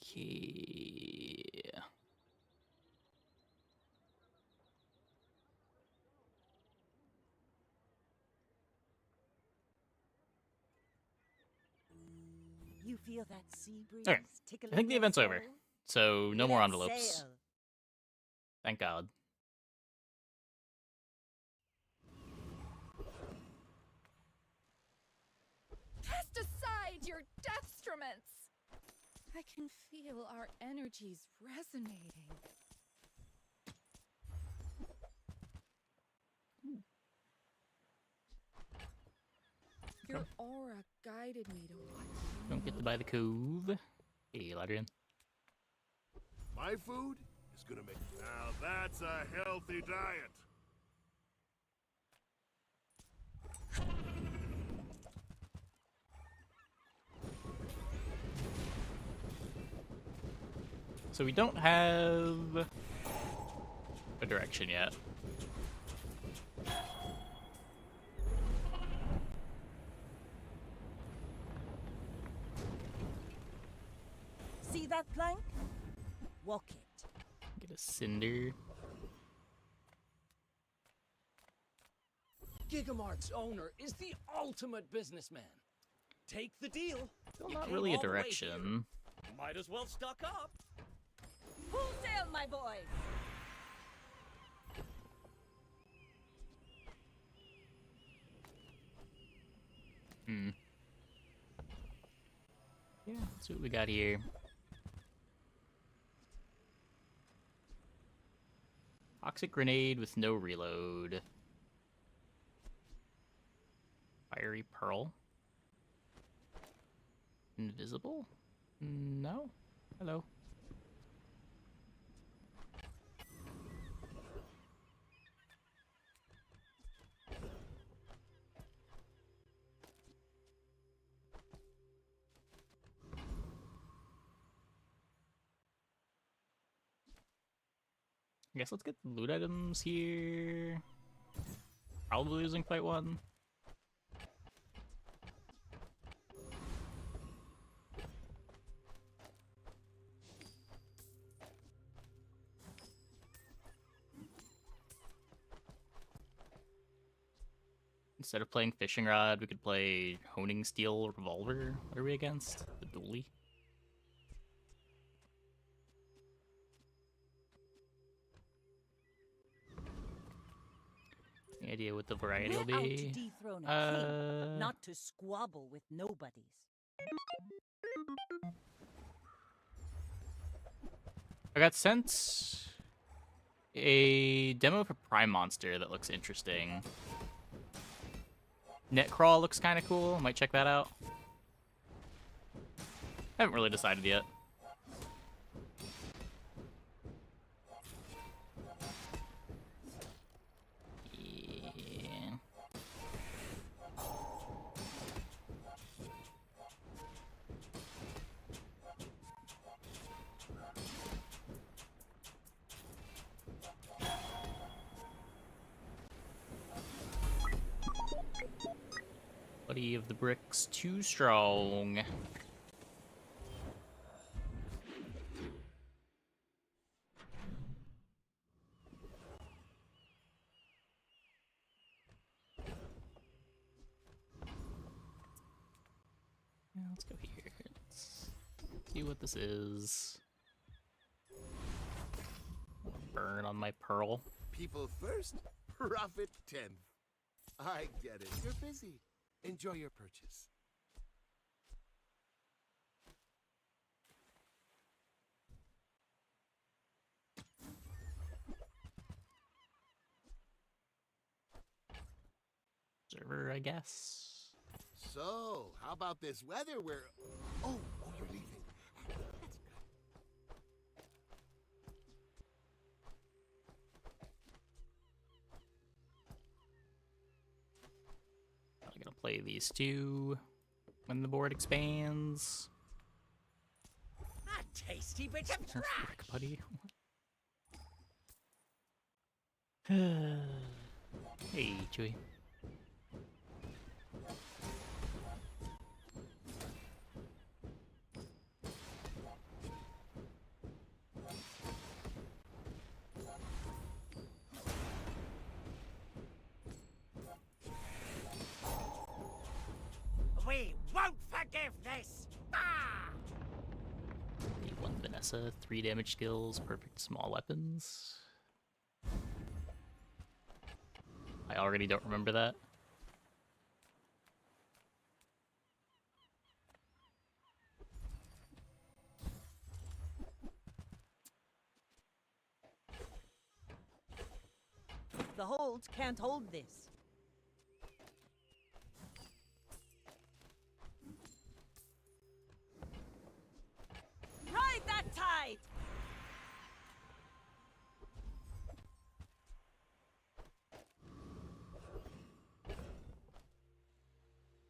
Okay. You feel that sea breeze Okay. tickling I think the your event's soul? over. So no more Let's envelopes. sail. Thank God. Cast aside your deathstruments! I can feel our energies resonating. Your aura guided me to what you Don't get to buy the cove. Hey, Ladrian. My food is gonna make. Now that's a healthy diet. So we don't have a direction yet. See that plank? Walk it. Get a cinder. Gigamart's owner is the ultimate businessman. Take the deal. Still You not came really a all the way direction. here. Might as well stock up. Full sail, my boys! Yeah, let's see what we got here. Toxic grenade with no reload. Fiery pearl. Invisible? No. Hello. I guess let's get the loot items here. Probably losing fight one. Instead of playing fishing rod, we could play honing steel revolver. What are we against? The dually. Any idea what the variety will We're out to be? dethrone a king, not to squabble with nobodies. I got sent a demo for Prime Monster that looks interesting. Netcrawl looks kind of cool. Might check that out. Haven't really decided yet. Yeah. Buddy of the bricks, too strong. Yeah, let's go here. Let's see what this is. Burn on my pearl. People first, profit 10th. I get it. You're busy. Enjoy your purchase. Observer, I guess. So, how about this weather where... Oh, you're leaving. That's good. I'm gonna play these two when the board expands. A tasty bit of Frick, trash. buddy. Hey, Chewy. live this! Ah! Need one Vanessa, 3 damage skills, perfect small weapons. I already don't remember that. The holds can't hold this. Ride that tide!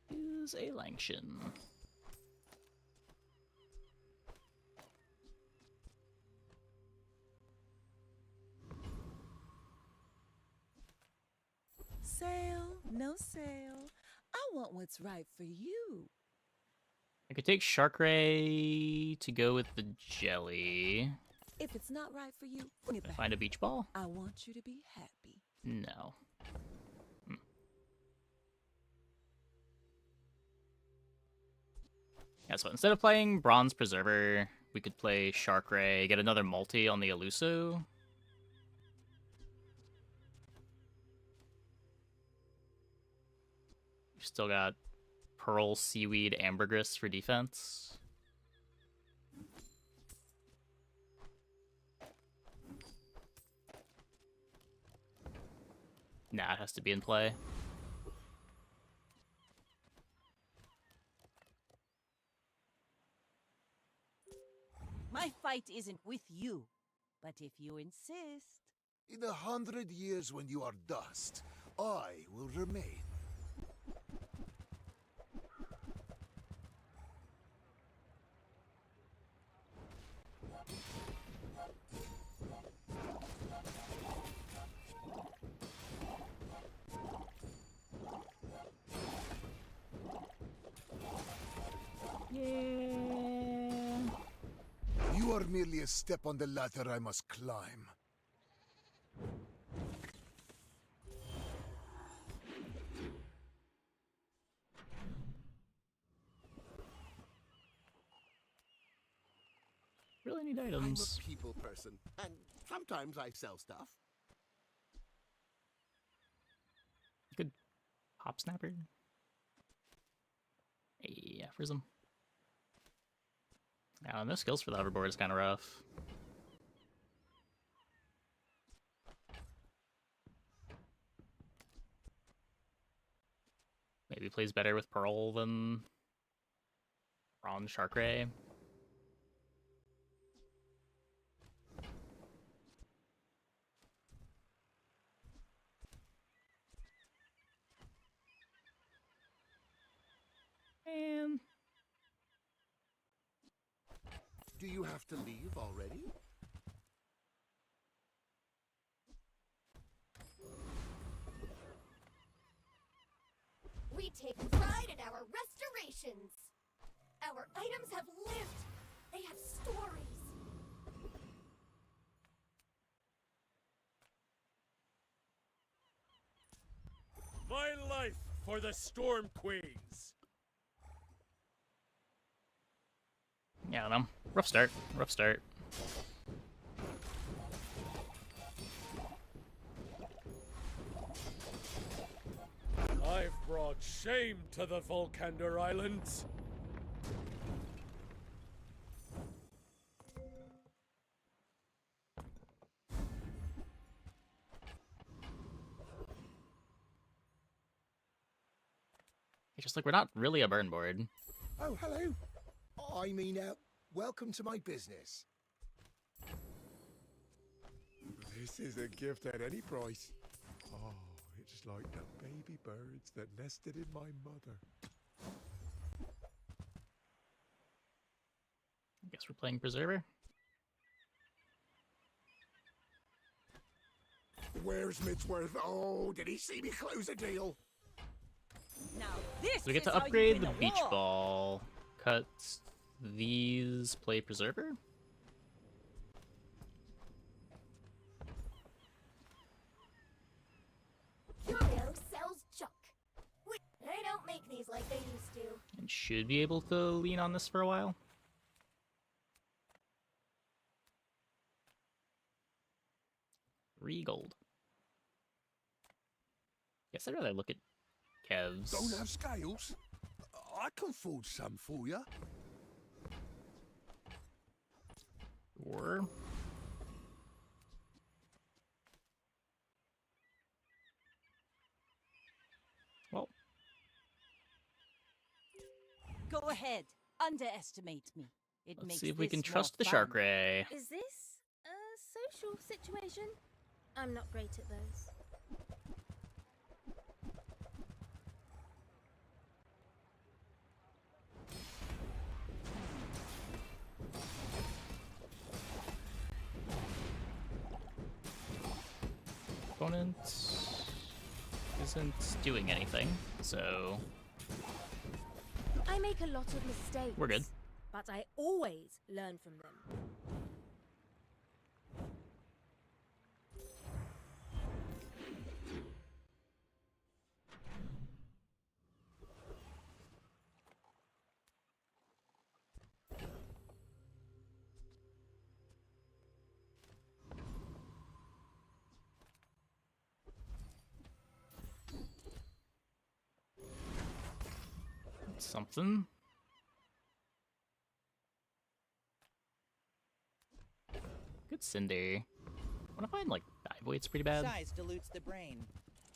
Use a Langshan. Sail, no sail. I want what's right for you. I could take Shark Ray to go with the jelly. If it's not right for you, bring it back. Find a beach ball? I want you to be happy. No. Yeah, so instead of playing Bronze Preserver, we could play Shark Ray, get another multi on the Eluso. We've still got Pearl, Seaweed, Ambergris for defense. Nah, it has to be in play. My fight isn't with you, but if you insist. In 100 years when you are dust, I will remain. Yeah. You are merely a step on the ladder I must climb. Really need I'm items. a people person, and sometimes I sell stuff. Good Hop Snapper. Hey, aphorism. Yeah, no skills for the hoverboard is kind of rough. Maybe plays better with Pearl than Bronze Shark Ray. Man. Do you have to leave already? We take pride in our restorations. Our items have lived. They have stories. My life for the Storm Queens. Yeah, I don't know. Rough start. Rough start. I've brought shame to the Volcander Islands. It's just like we're not really a burn board. Oh, hello. I mean, welcome to my business. This is a gift at any price. Oh, it's like the baby birds that nested in my mother. I guess we're playing Preserver. Where's Midsworth? Oh, did he see me close a deal? Now this So we get is to how you upgrade win the a beach war. ball. Cut these, play Preserver. Curio sells junk. They don't make these like they used to. And should be able to lean on this for a while. Gold. Guess I'd rather look at Kev's. Don't have scales? I can forge some for you. Or well, Go ahead. Underestimate me. It let's makes see if we this can more trust the fun. shark ray. Is this a social situation? I'm not great at those. Opponent isn't doing anything, so I make a lot of mistakes. we're good. But I always learn from them. Something. Good Cinder. What if I like dive weight's pretty bad? Size dilutes the brain.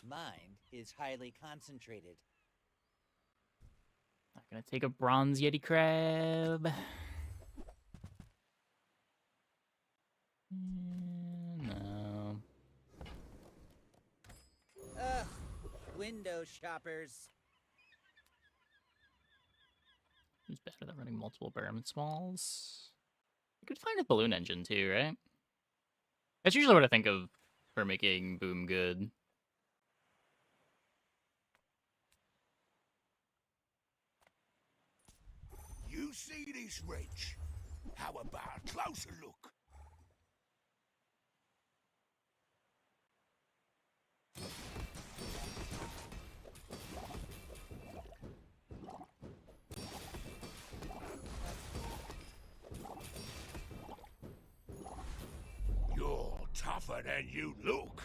Mind is highly concentrated. Not gonna take a bronze Yeti crab. No. Ugh, window shoppers. Who's better than running multiple Berman Smalls? You could find a balloon engine too, right? That's usually what I think of for making Boom good. You see this wrench? How about a closer look? You're tougher than you look.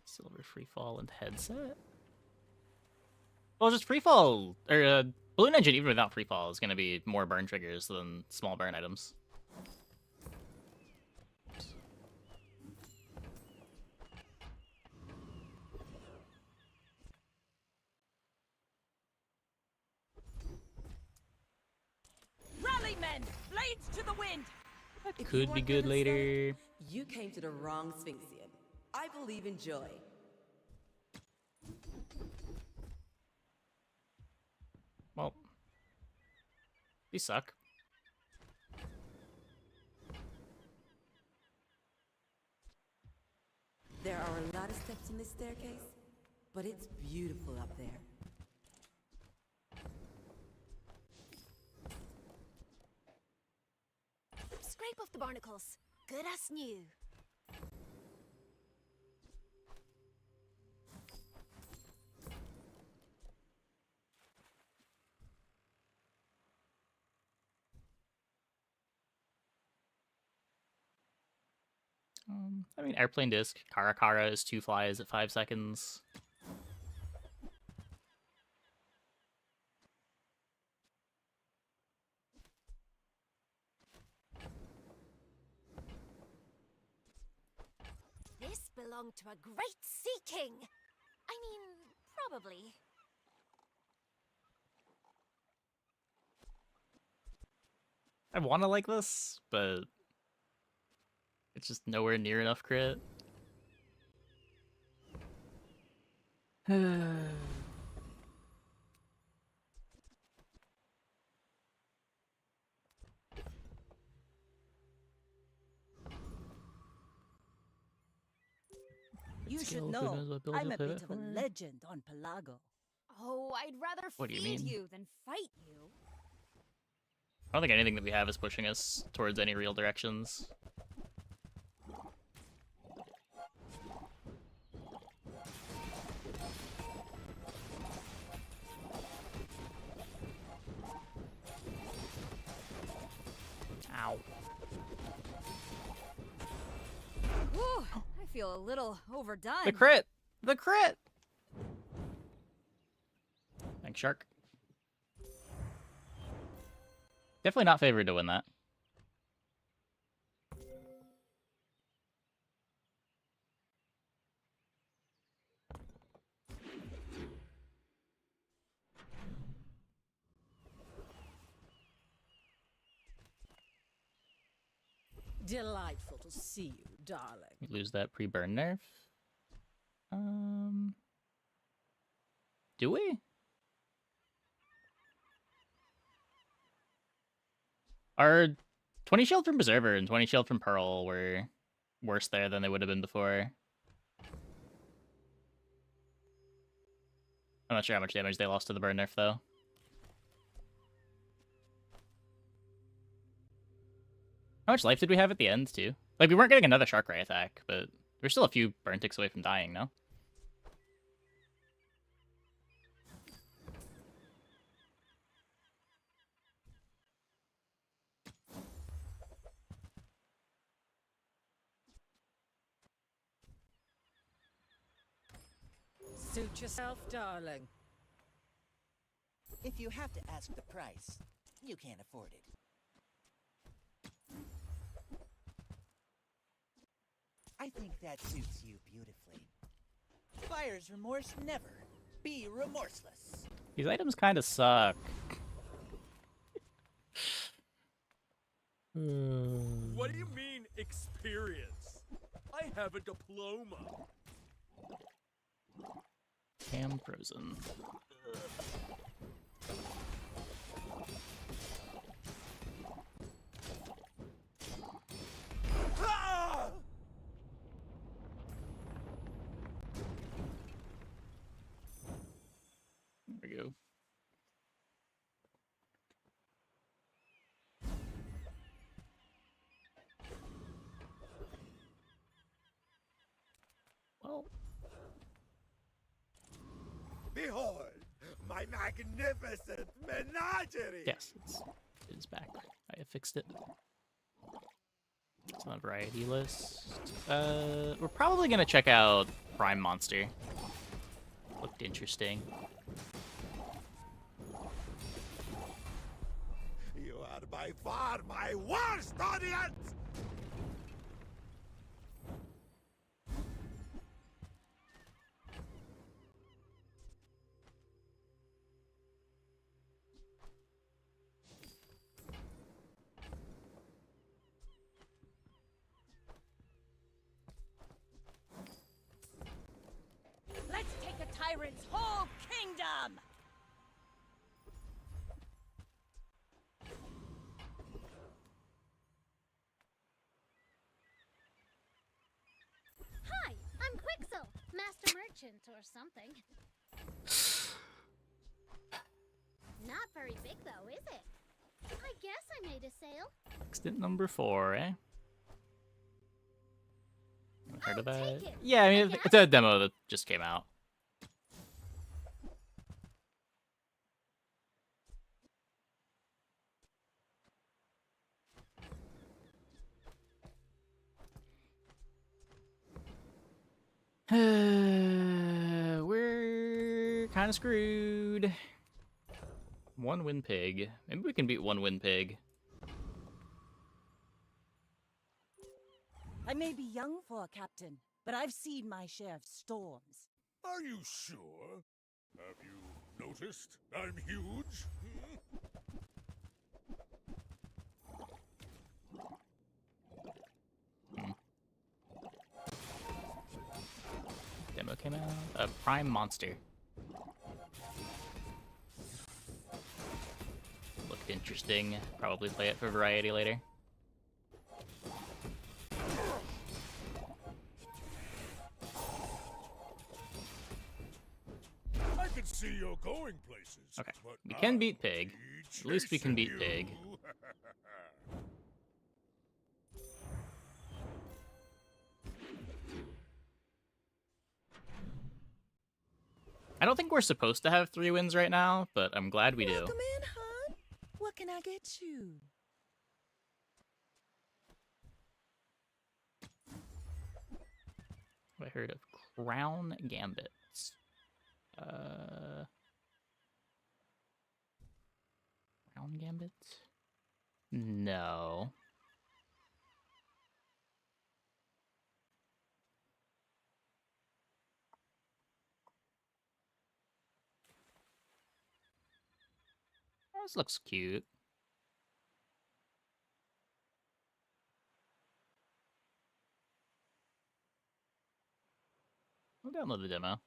Silver Freefall and headset? Well, just Freefall, or Balloon Engine, even without Freefall, is going to be more burn triggers than small burn items. Rally, men! Blades to the wind! That If you could be weren't good gonna later. You came to the wrong Sphinxian. I believe in joy. Well, these suck. There are a lot of steps in this staircase, but it's beautiful up there. Scrape off the barnacles. Good as new. I mean, airplane disc. Karakara is 2 flies at 5 seconds. This belonged to a great sea king. I mean, probably. I want to like this, but it's just nowhere near enough crit. You should skill, who know, knows what build I'm you'll a bit pivot of a for? legend on Pelago. Oh, I'd rather What do you feed mean? you than fight you. I don't think anything that we have is pushing us towards any real directions. feel a little overdone. The crit! The crit! Thanks, Shark. Definitely not favored to win that. Delightful to see you, darling. We lose that pre-burn nerf. Do we? Our 20 shield from Preserver and 20 shield from Pearl were worse there than they would have been before. I'm not sure how much damage they lost to the burn nerf, though. How much life did we have at the end, too? Like, we weren't getting another Shark Ray attack, but we're still a few burn ticks away from dying, no? Suit yourself, darling. If you have to ask the price, you can't afford it. I think that suits you beautifully. Buyer's remorse never. Be remorseless. These items kind of suck. What do you mean, experience? I have a diploma. Cam frozen. Ah! There we go. Well, Behold, my magnificent menagerie! yes, it is back. I have fixed it. It's on a variety list. We're probably gonna check out Prime Monster. Looked interesting. You are by far my worst audience! Let's take a tyrant's whole kingdom! Hi, I'm Quixel, Master Merchant or something. Not very big though, is it? I guess I made a sale. Extent number 4, eh? Haven't heard of I'll that? take it, Yeah, I mean, I it's a demo that just came out. We're kind of screwed. One win pig. Maybe we can beat one win pig. I may be young for a captain, but I've seen my share of storms. Are you sure? Have you noticed I'm huge? Demo came out. A Prime Monster. Looked interesting. Probably play it for variety later. I can see you're going places. Okay, but we can I'll beat Pig. be At least we can beat chasing Pig. you. I don't think we're supposed to have 3 wins right now, but I'm glad we do. Welcome in, hon. What can I get you? I heard of Crown Gambits. Crown Gambits? No. Oh, this looks cute. I'll download the demo.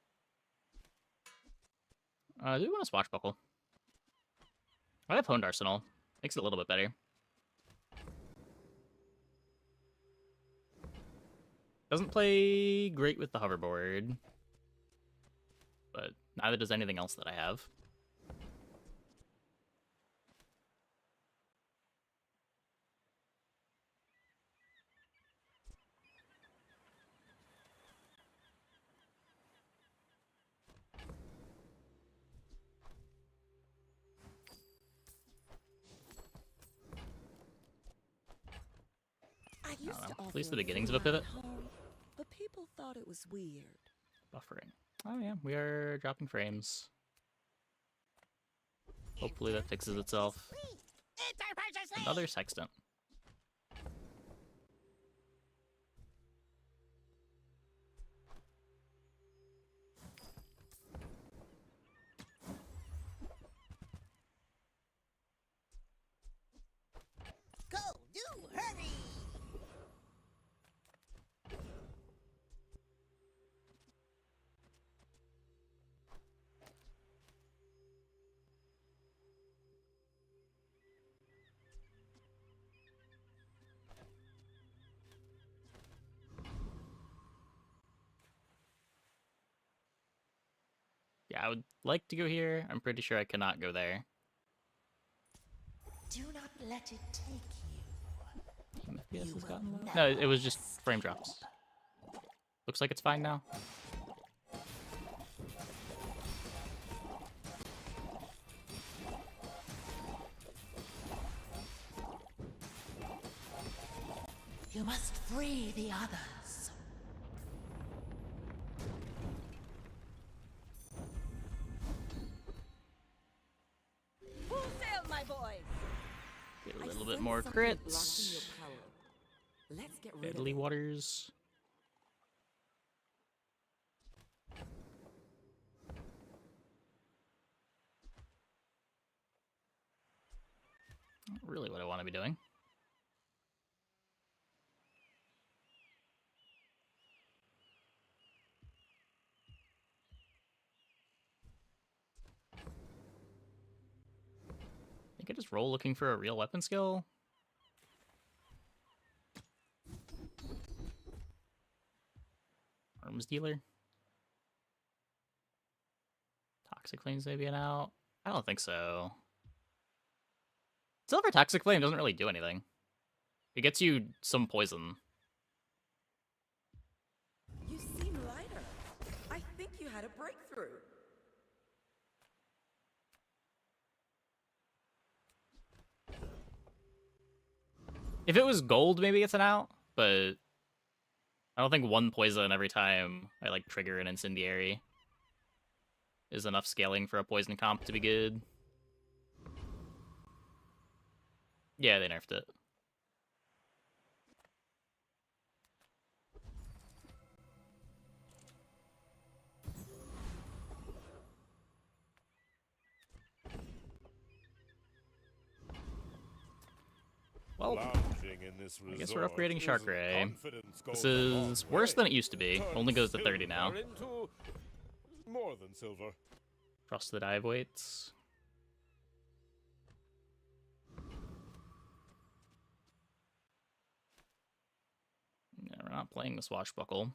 I do want a swashbuckle. I have Honed Arsenal. Makes it a little bit better. Doesn't play great with the hoverboard, but neither does anything else that I have. I used to At offer least the a beginnings of a free pivot. ride home, but people thought it was weird. Buffering. Oh yeah, we are dropping frames. Hopefully that fixes itself. Another sextant. Go, do, hurry! Yeah, I would like to go here. I'm pretty sure I cannot go there. Do not let it take you. FPS has gotten low. No, it was just frame drops. Looks like it's fine now. You must free the others. Full sail, my boys! Get a I little bit sense more something blocking your crits. power. Let's get rid of Deadly it. Waters. Not really what I want to be doing. I think I just roll looking for a real weapon skill. Arms dealer. Toxic Flames maybe an out. I don't think so. Silver Toxic Flame doesn't really do anything. It gets you some poison. You seem lighter. I think you had a breakthrough. If it was gold, maybe it's an out, but I don't think one poison every time I like trigger an incendiary is enough scaling for a poison comp to be good. Yeah, they nerfed it. Well, I guess we're upgrading Shark Ray. This is worse than it used to be. Only goes to 30 now. More than silver. Trust the dive weights. Yeah, we're not playing the swashbuckle.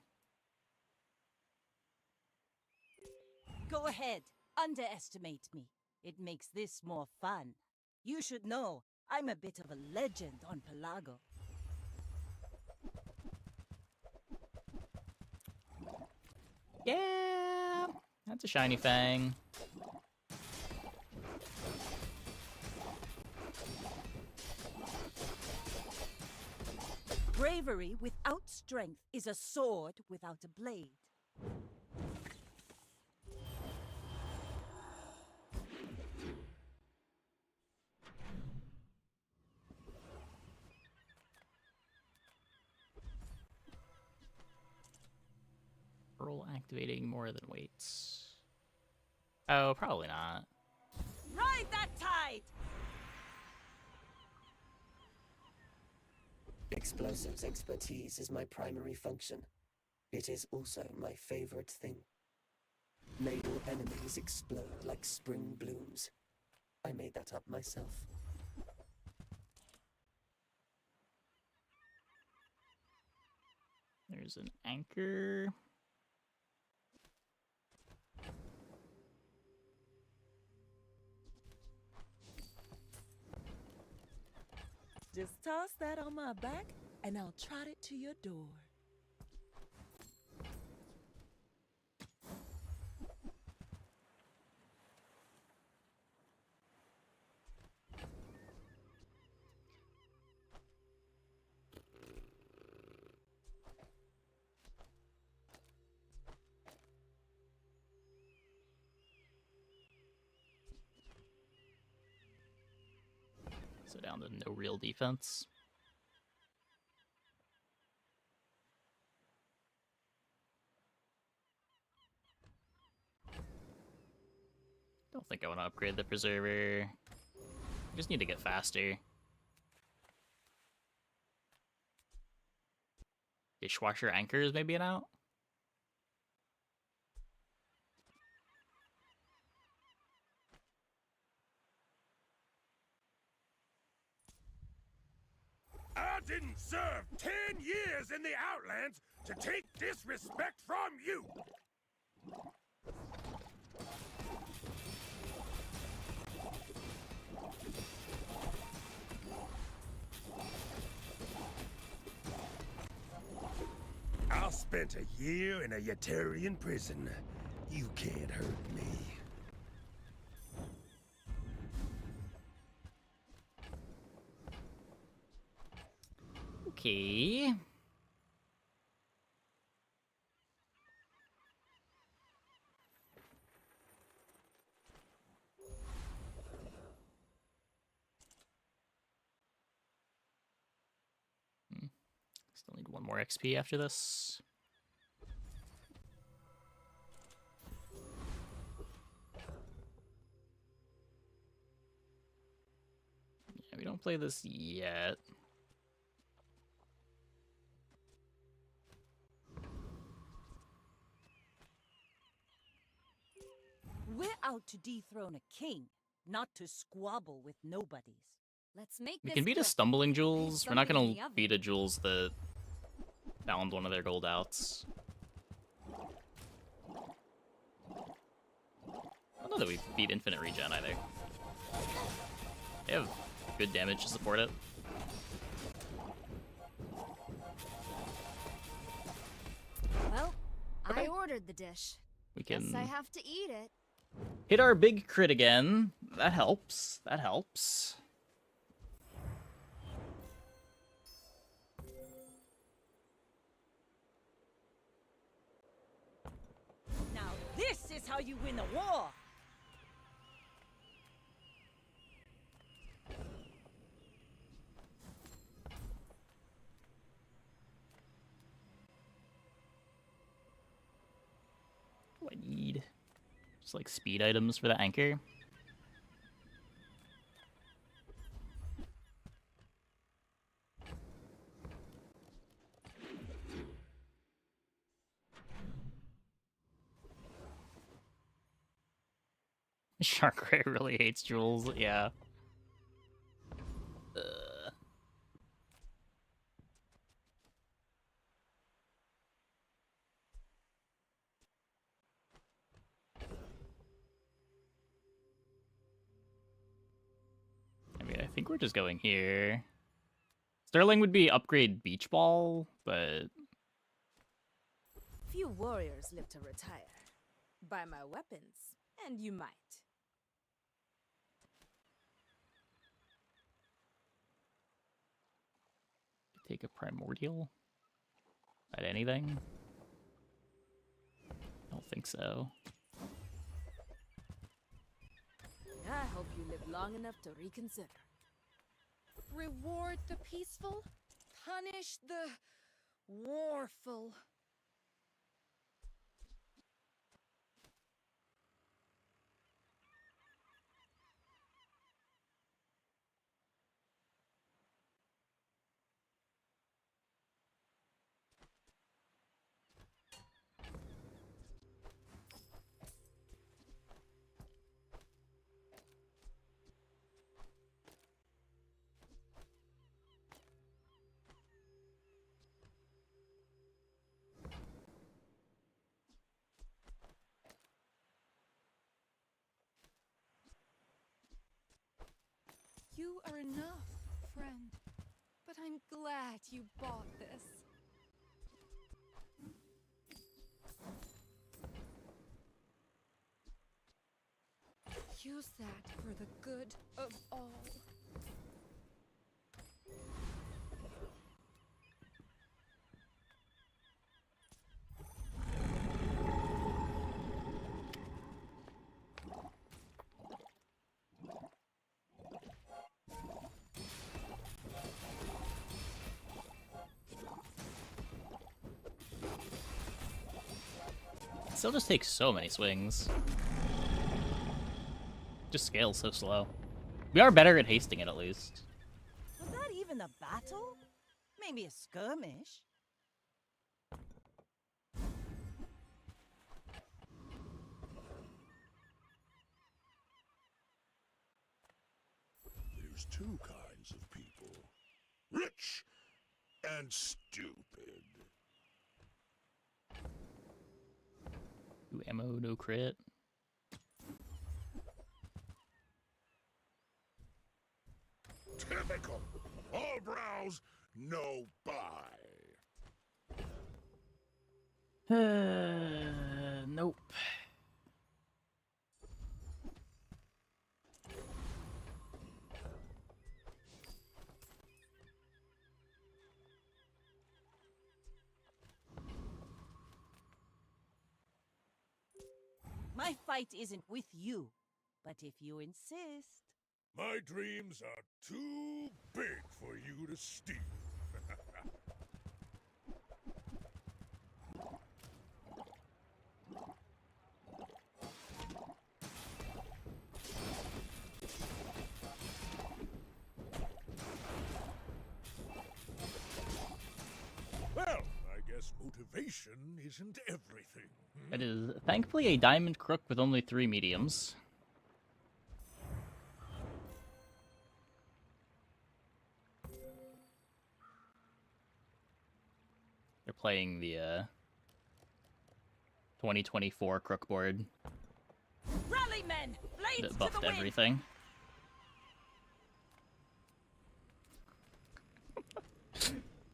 Go ahead, underestimate me. It makes this more fun. You should know, I'm a bit of a legend on Pelago. Yeah, that's a shiny fang. Brave Bravery without strength is a sword without a blade. Roll activating more than weights. Oh, probably not. Ride that tide! Explosives expertise is my primary function. It is also my favorite thing. Naval enemies explode like spring blooms. I made that up myself. There's an anchor. Just toss that on my back, and I'll trot it to your door. So down to no real defense. Don't think I want to upgrade the preserver. I just need to get faster. Dishwasher anchors maybe an out? I didn't serve 10 years in the Outlands to take disrespect from you! I spent a year in a Yetarian prison. You can't hurt me. Okay. Still need one more XP after this. Yeah, we don't play this yet. We're out to dethrone a king, not to squabble with nobodies. Let's make We this can beat a quick. stumbling Leave jewels. We're not something in gonna the oven. beat a jewels that found one of their gold outs. I don't know that we beat infinite regen either. They have good damage to support it. Well, Okay. I ordered the dish. We Guess I can have to eat it. hit our big crit again. That helps. That helps. Now this is how you win a war! What do I need? Just like speed items for the anchor. Shark Ray really hates jewels, yeah. I mean, I think we're just going here. Sterling would be upgrade beach ball, but Few warriors live to retire. Buy my weapons, and you might. take a primordial. Fight anything? Don't think so. I hope you live long enough to reconsider. Reward the peaceful, punish the warful. You are enough, friend. But I'm glad you bought this. Use that for the good of all. Still just takes so many swings. Just scales so slow. We are better at hasting it, at least. Was that even a battle? Maybe a skirmish. There's two kinds of people. Rich and stupid. Ooh, ammo, no crit. Typical. All browse, no buy. Nope. My fight isn't with you, but if you insist. My dreams are too big for you to steal. Well, I guess motivation isn't everything. It is thankfully a diamond crook with only 3 mediums. They're playing the 2024 crook board Rally men! Blades that to buffed the wind! everything.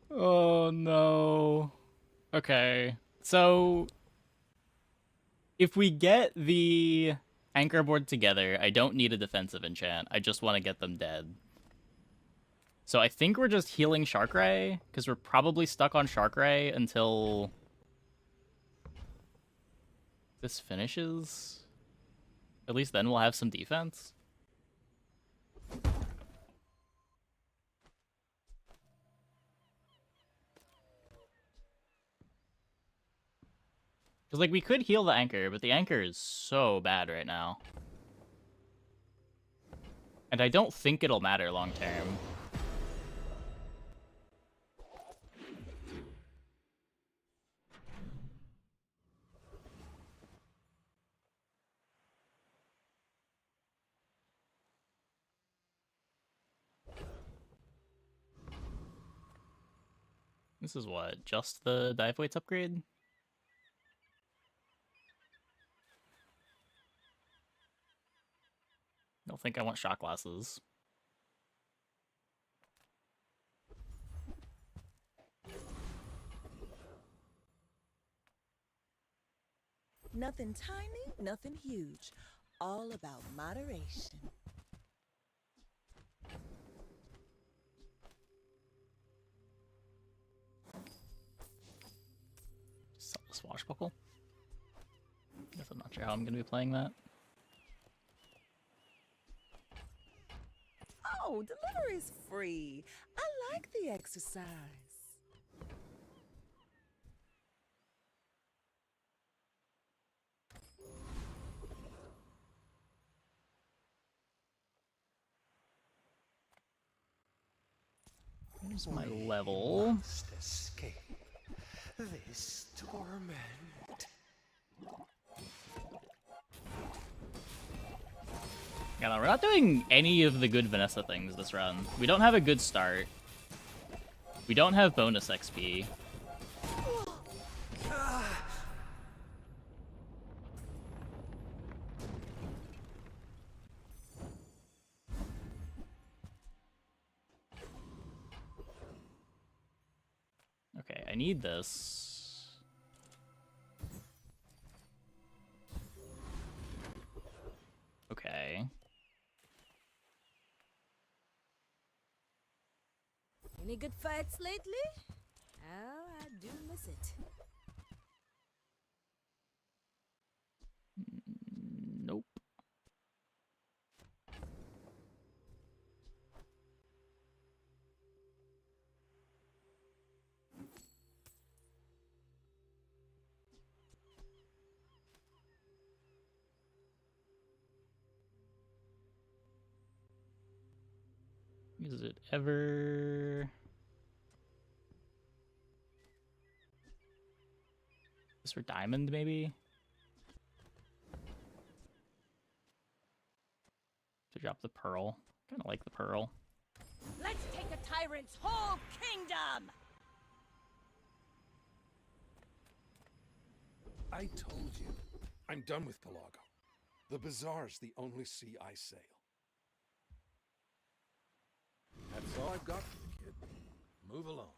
Oh no. Okay. So if we get the anchor board together, I don't need a defensive enchant. I just want to get them dead. So I think we're just healing Shark Ray, because we're probably stuck on Shark Ray until this finishes. At least then we'll have some defense. Because, like, we could heal the anchor, but the anchor is so bad right now. And I don't think it'll matter long term. This is what? Just the dive weights upgrade? Don't think I want shot glasses. Nothing tiny, nothing huge. All about moderation. swashbuckle. Guess I'm not sure how I'm gonna be playing that. Oh, delivery's free. I like the exercise. Here's my level. Must escape this torment. Yeah, no, we're not doing any of the good Vanessa things this run. We don't have a good start. We don't have bonus XP. Okay, I need this. Okay. Any good fights lately? Oh, I do miss it. Nope. Is it ever... Is this for diamond, maybe? To drop the pearl. Kind of like the pearl. Let's take a tyrant's whole kingdom! I told you, I'm done with Pelago. The bazaar's the only sea I sail. That's all I've got for the kid. Move along.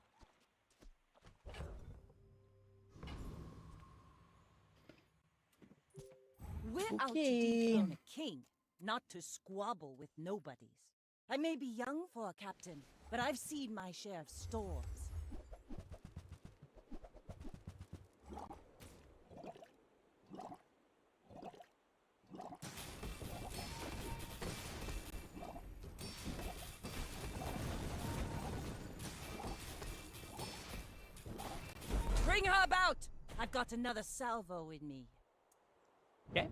We're out to Okay. dethrone a king, not to squabble with nobodies. I may be young for a captain, but I've seen my share of storms. Bring her about! I've got another salvo in me. Okay.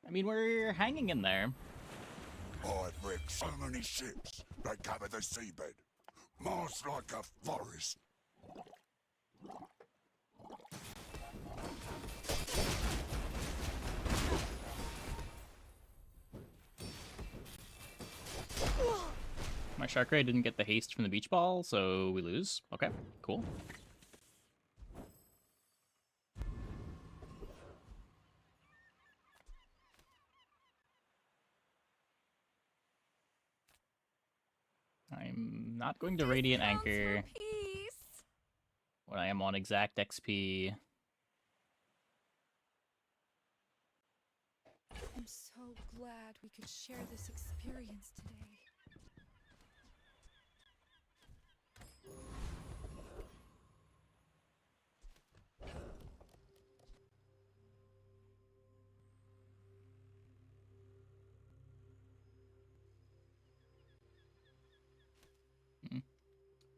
I mean, we're hanging in there. I've wrecked so many ships, they cover the seabed. Mars like a forest. My shark ray didn't get the haste from the beach ball, so we lose. Okay, cool. I'm not going to Radiant Anchor Peace. when I am on exact XP. I'm so glad we could share this experience today.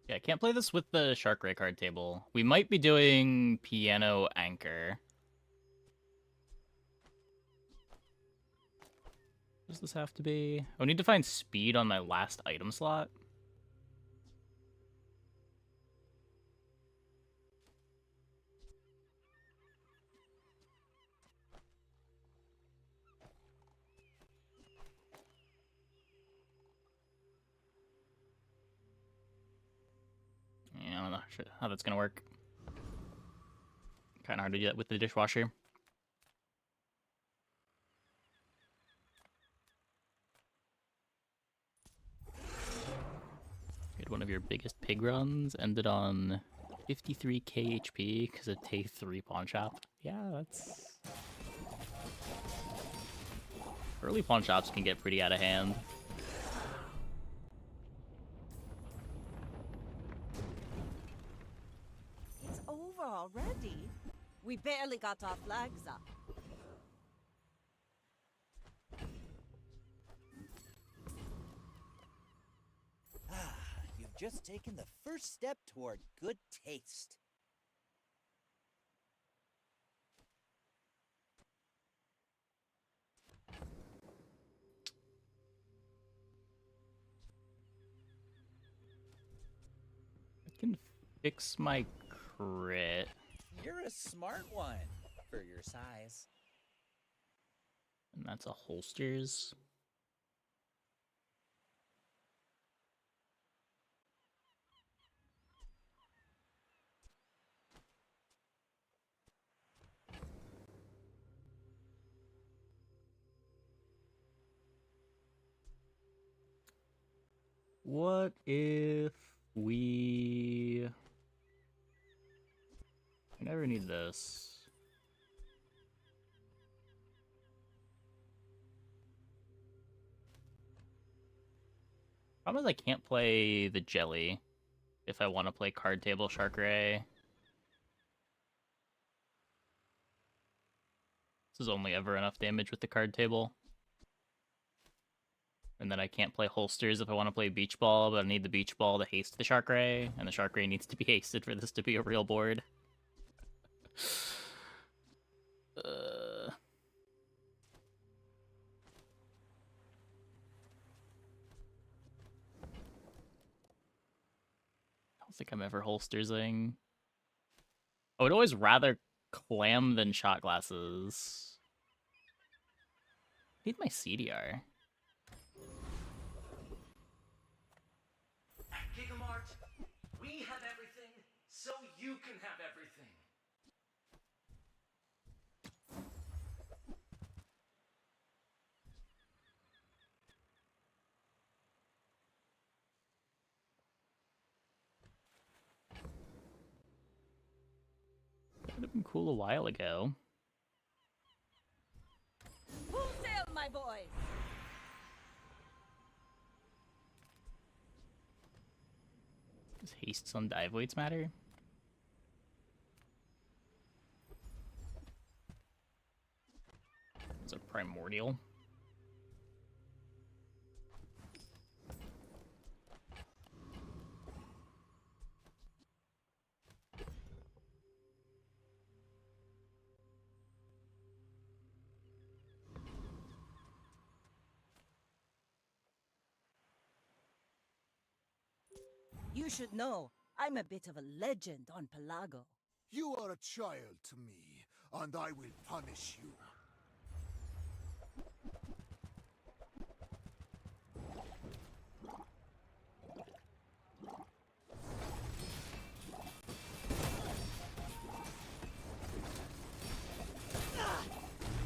Yeah, I can't play this with the Shark Ray card table. We might be doing Piano Anchor. What does this have to be? Oh, I need to find speed on my last item slot. Yeah, I don't know how that's gonna work. Kind of hard to do that with the dishwasher. Had one of your biggest pig runs ended on 53k HP because of Tay 3 pawn shop. Yeah, that's... Early pawn shops can get pretty out of hand. It's over already. We barely got our flags up. Ah, you've just taken the first step toward good taste. I can fix my crit. You're a smart one for your size. And that's a holsters. What if we... I never need this. Problem is I can't play the jelly if I want to play card table Shark Ray. This is only ever enough damage with the card table. And then I can't play holsters if I want to play beach ball, but I need the beach ball to haste the Shark Ray, and the Shark Ray needs to be hasted for this to be a real board. I don't think I'm ever holstersing. I would always rather clam than shot glasses. I need my CDR. At Gigamart, we have everything, so you can have everything. That would have been cool a while ago. Full sail, my boys! Does hastes on dive weights matter? It's a primordial. You should know, I'm a bit of a legend on Pelago. You are a child to me, and I will punish you.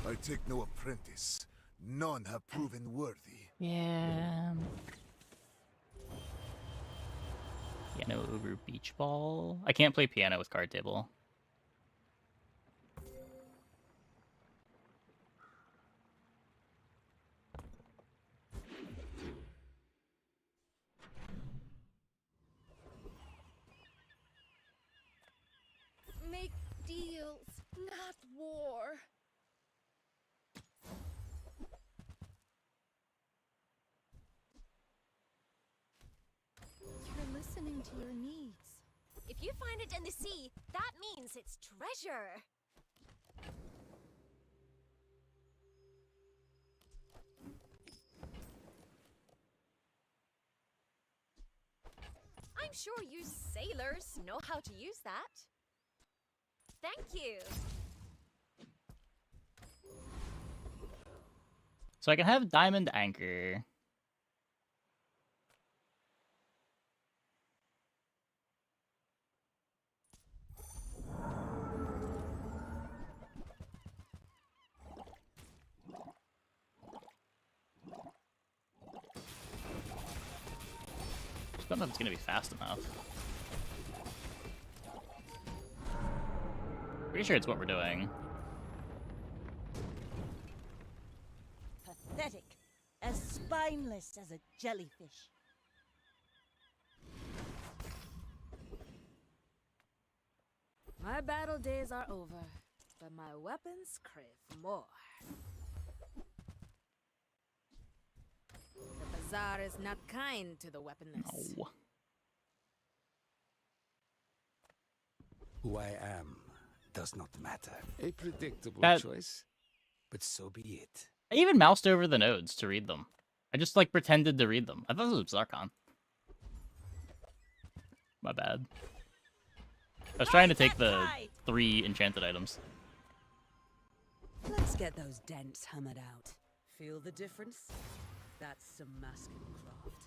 I take no apprentice. None have proven worthy. Yeah. Piano over beach ball. I can't play piano with card table. Make deals, not war. You're listening to your needs. If you find it in the sea, that means it's treasure. I'm sure you sailors know how to use that. Thank you. So I can have diamond anchor. Just don't know if it's gonna be fast enough. Pretty sure it's what we're doing. Pathetic. As spineless as a jellyfish. My battle days are over, but my weapons crave more. The bazaar is not kind to the weaponless. No. Who I am does not matter. A predictable That- choice, but so be it. I even moused over the nodes to read them. I just like pretended to read them. I thought it was Zarkon. My bad. I was trying to take the 3 enchanted items. Let's get those dents hammered out. Feel the difference? That's some masking craft.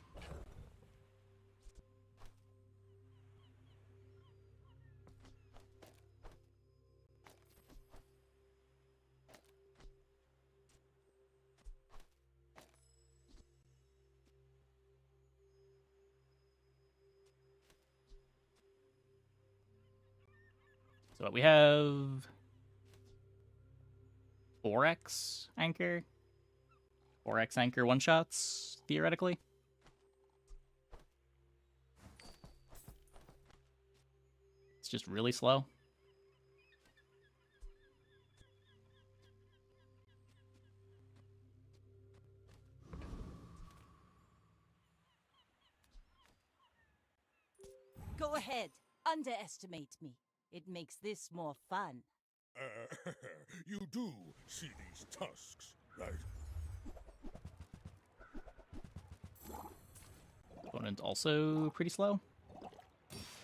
So we have 4x anchor. 4x anchor one-shots, theoretically. It's just really slow. Go ahead. Underestimate me. It makes this more fun. You do see these tusks, right? Opponent also pretty slow.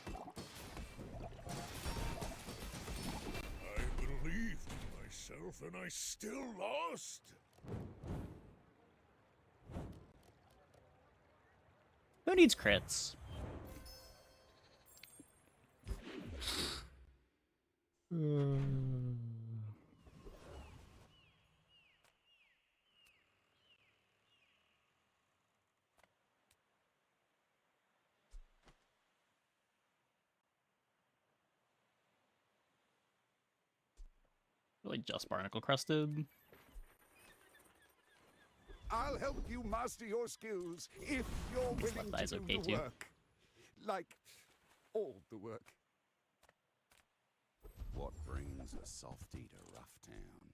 I believed in myself and I still lost. Who needs crits? Really just barnacle crusted. I'll help you master your skills if you're willing Left eye's to do okay the too. work. Like, all the work. What brings a softy to Rough Town?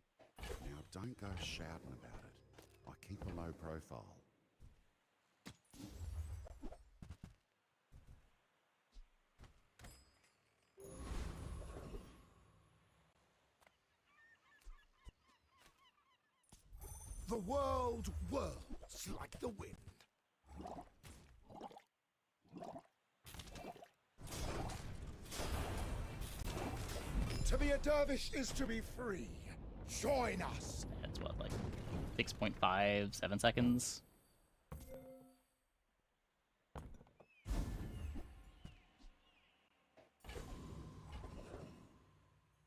Now, don't go shouting about it. I keep a low profile. The world whirls like the wind. To be a dervish is to be free. Join us. That's what, like 6.5, 7 seconds.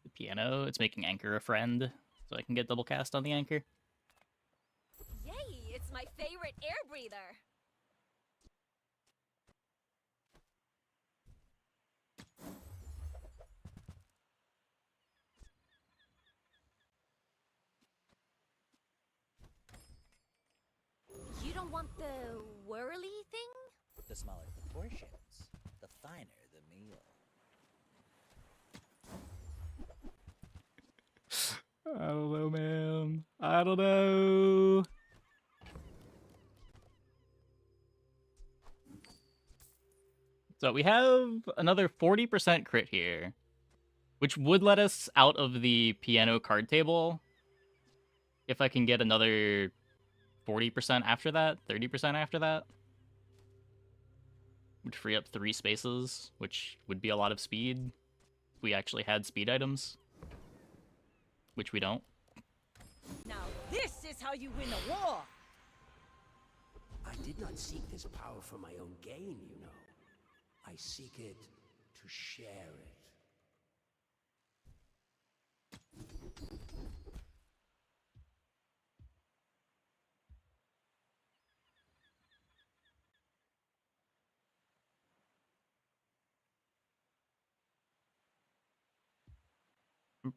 The piano, it's making Anchor a friend, so I can get double cast on the Anchor. Yay! It's my favorite air breather. You don't want the whirly thing? The smaller the portions, the finer the meal. I don't know, man. I don't know. So we have another 40% crit here, which would let us out of the piano card table if I can get another 40% after that, 30% after that. Would free up 3 spaces, which would be a lot of speed if we actually had speed items, which we don't. Now this is how you win a war! I did not seek this power for my own gain, you know. I seek it to share it. I'm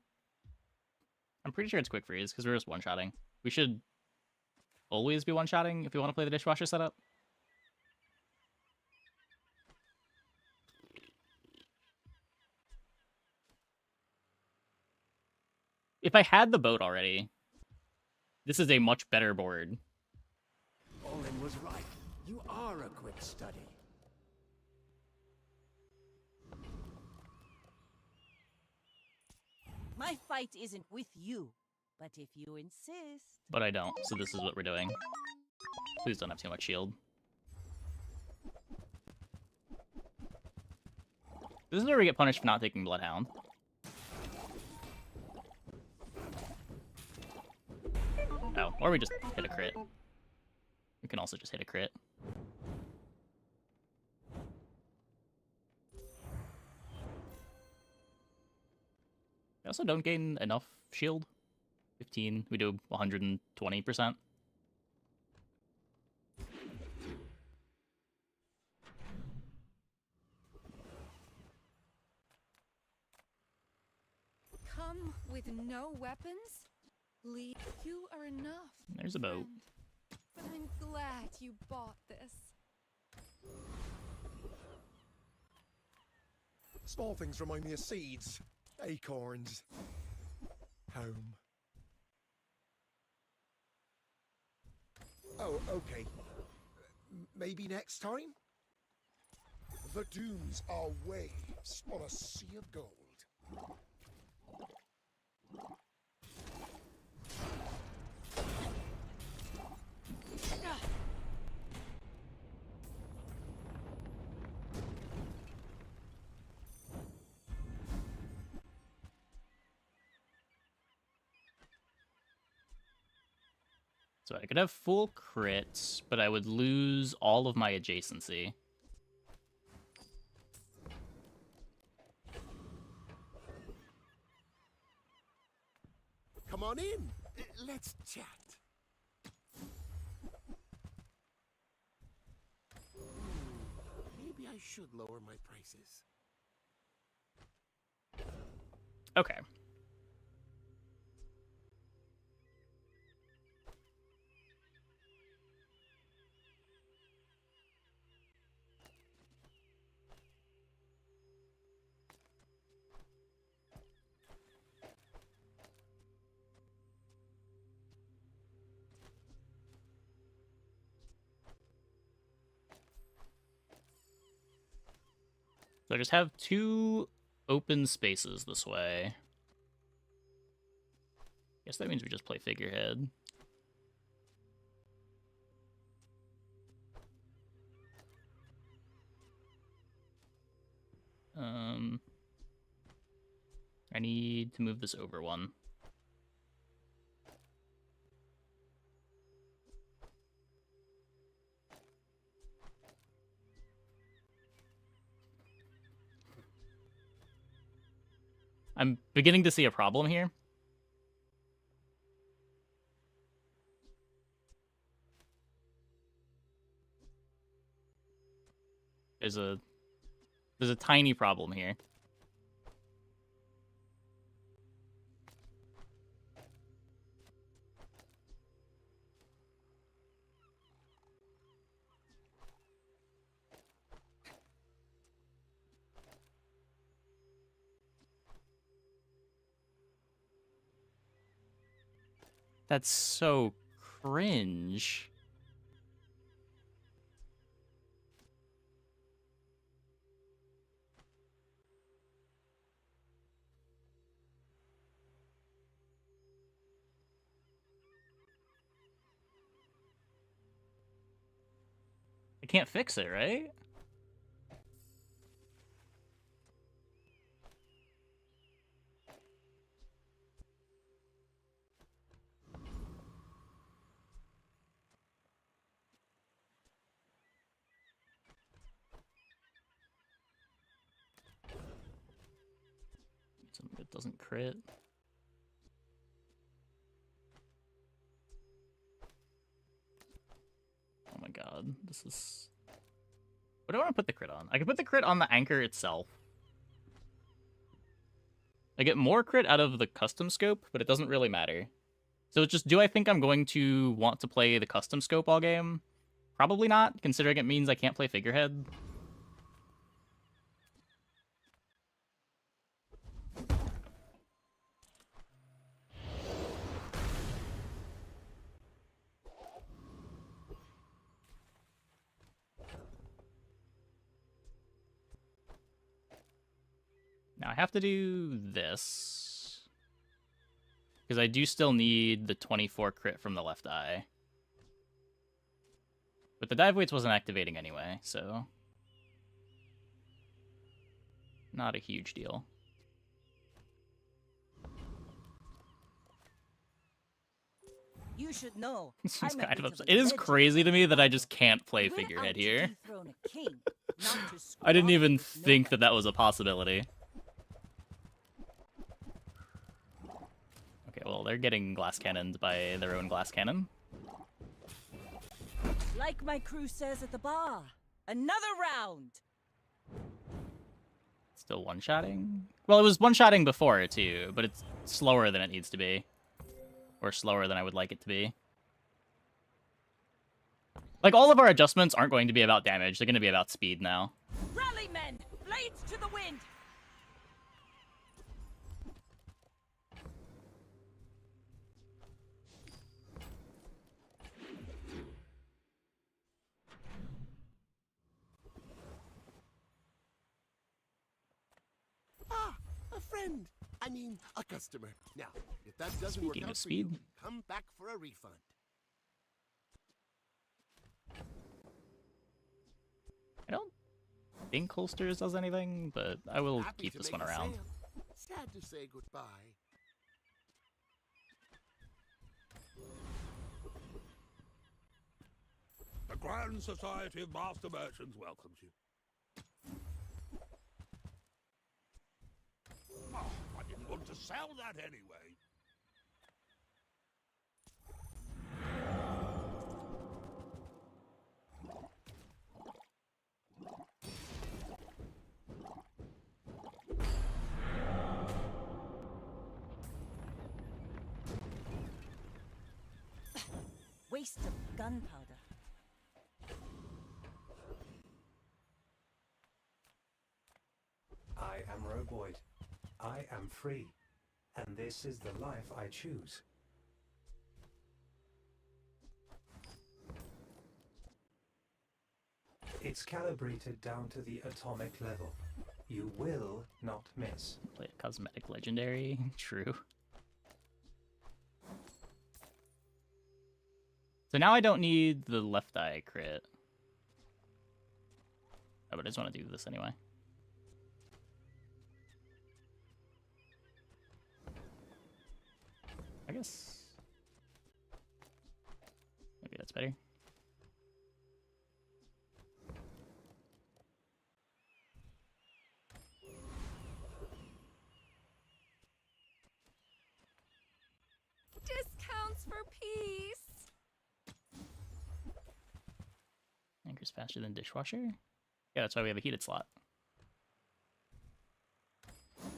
I'm pretty sure it's quick freeze because we're just one-shotting. We should always be one-shotting if we want to play the dishwasher setup. If I had the boat already, this is a much better board. Olin was right. You are a quick study. My fight isn't with you, but if you insist... But I don't, so this is what we're doing. Please don't have too much shield. This is where we get punished for not taking Bloodhound. Oh, or we just hit a crit. We can also just hit a crit. We also don't gain enough shield. 15, we do 120%. Come with no weapons? Leave. You are enough. There's a boat. But I'm glad you bought this. Small things remind me of seeds, acorns, home. Oh, okay. Maybe next time? The dunes are waves on a sea of gold. So I could have full crits, but I would lose all of my adjacency. Come on in. Let's chat. Maybe I should lower my prices. Okay. So I just have 2 open spaces this way. Guess that means we just play figurehead. I need to move this over 1. I'm beginning to see a problem here. There's a tiny problem here. That's so cringe. I can't fix it, right? Something that doesn't crit. Oh my god, this is... What do I want to put the crit on? I can put the crit on the anchor itself. I get more crit out of the custom scope, but it doesn't really matter. So it's just, do I think I'm going to want to play the custom scope all game? Probably not, considering it means I can't play figurehead. Now I have to do this, because I do still need the 24 crit from the left eye. But the dive weights wasn't activating anyway, so not a huge deal. You should know. This I'm is a kind bit of of a upset. It is legend crazy to on me that I Palago. just can't play I went figurehead out to here. dethrone a king, not to I squabble didn't even with think nobody. that that was a possibility. Okay, well, they're getting glass cannoned by their own glass cannon. Like my crew says at the bar, another round. Still one-shotting? Well, it was one-shotting before, too, but it's slower than it needs to be. Or slower than I would like it to be. Like, all of our adjustments aren't going to be about damage. They're going to be about speed now. Rally, men! Blades to the wind! Ah, a friend. I mean, a customer. Now, if that doesn't Speaking work of out for you, speed. come back for a refund. I don't think holsters does anything, but I will Happy keep to this make one a around. sale. Sad to say goodbye. The Grand Society of Master Merchants welcomes you. Oh, I didn't want to sell that anyway. Waste of gunpowder. I am Roboid. I am free. And this is the life I choose. It's calibrated down to the atomic level. You will not miss. Play a cosmetic legendary. True. So now I don't need the left eye crit. Oh, but I just want to do this anyway. I guess maybe that's better. Discounts for peace. Anchor's faster than dishwasher? Yeah, that's why we have a heated slot.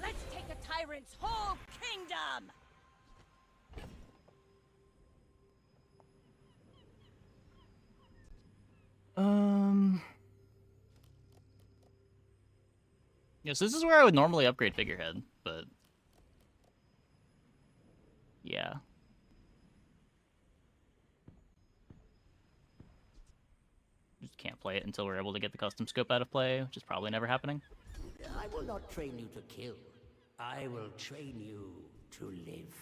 Let's take a tyrant's whole kingdom! Yeah, so this is where I would normally upgrade figurehead, but yeah. Just can't play it until we're able to get the custom scope out of play, which is probably never happening. I will not train you to kill. I will train you to live.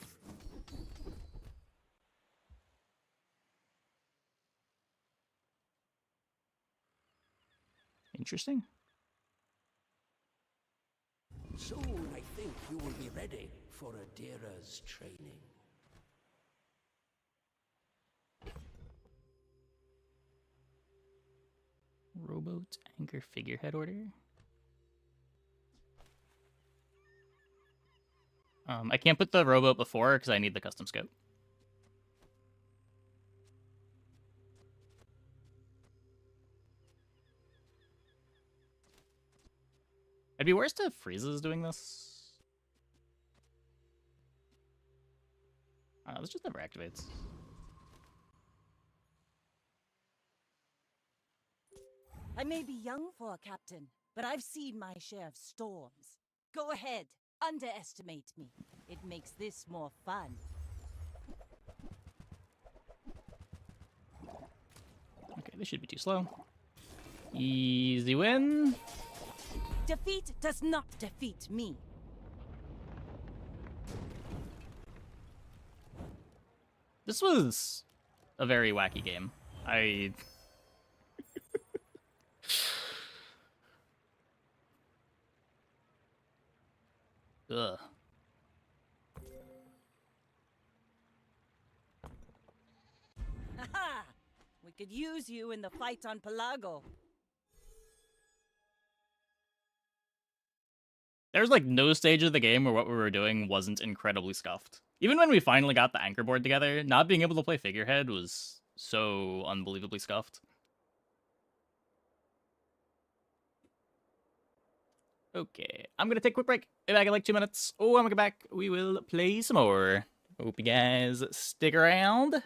Interesting. Soon, I think you will be ready for Adira's training. Rowboat anchor figurehead order. I can't put the rowboat before because I need the custom scope. It'd be worse if Frieza's doing this. This just never activates. I may be young for a captain, but I've seen my share of storms. Go ahead, underestimate me. It makes this more fun. Okay, this should be too slow. Easy win. Defeat does not defeat me. This was a very wacky game. Ugh. Haha! We could use you in the fight on Pelago. There's like no stage of the game where what we were doing wasn't incredibly scuffed. Even when we finally got the anchor board together, not being able to play figurehead was so unbelievably scuffed. Okay, I'm gonna take a quick break. Be back in like 2 minutes. Oh, I'm gonna get back. We will play some more. Hope you guys stick around.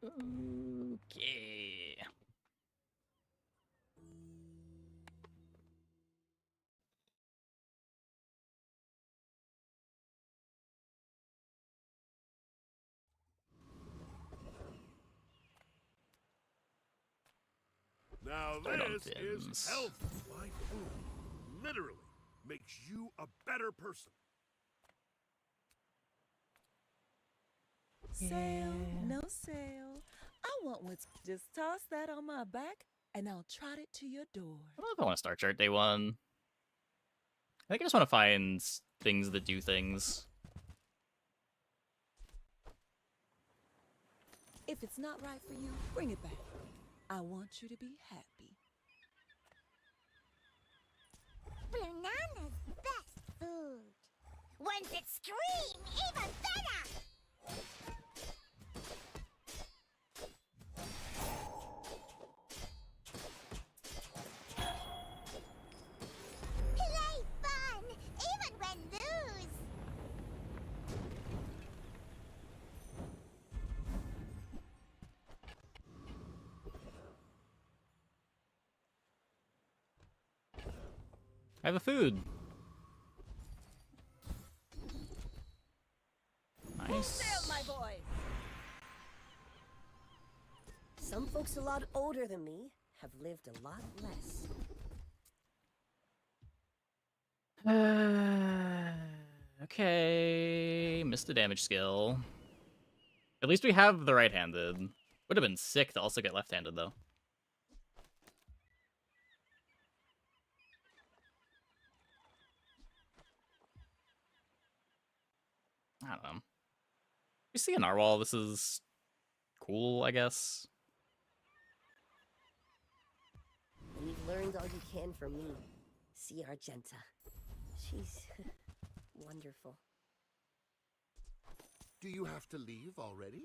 Okay. Now Start on this is fins. health. My food literally makes you a better person. Sail, no sail. I want what's just toss that on my back and I'll trot it to your door. I don't know if I want to start chart day one. I think I just want to find things that do things. If it's not right for you, bring it back. I want you to be happy. Banana's best food. Ones that scream even better. I have a food. Nice. Sail, my boy. Some folks a lot older than me have lived a lot less. Okay, missed the damage skill. At least we have the right-handed. Would have been sick to also get left-handed, though. I don't know. We see a narwhal. This is cool, I guess. And you've learned all you can from me. See Argenta. She's wonderful. Do you have to leave already?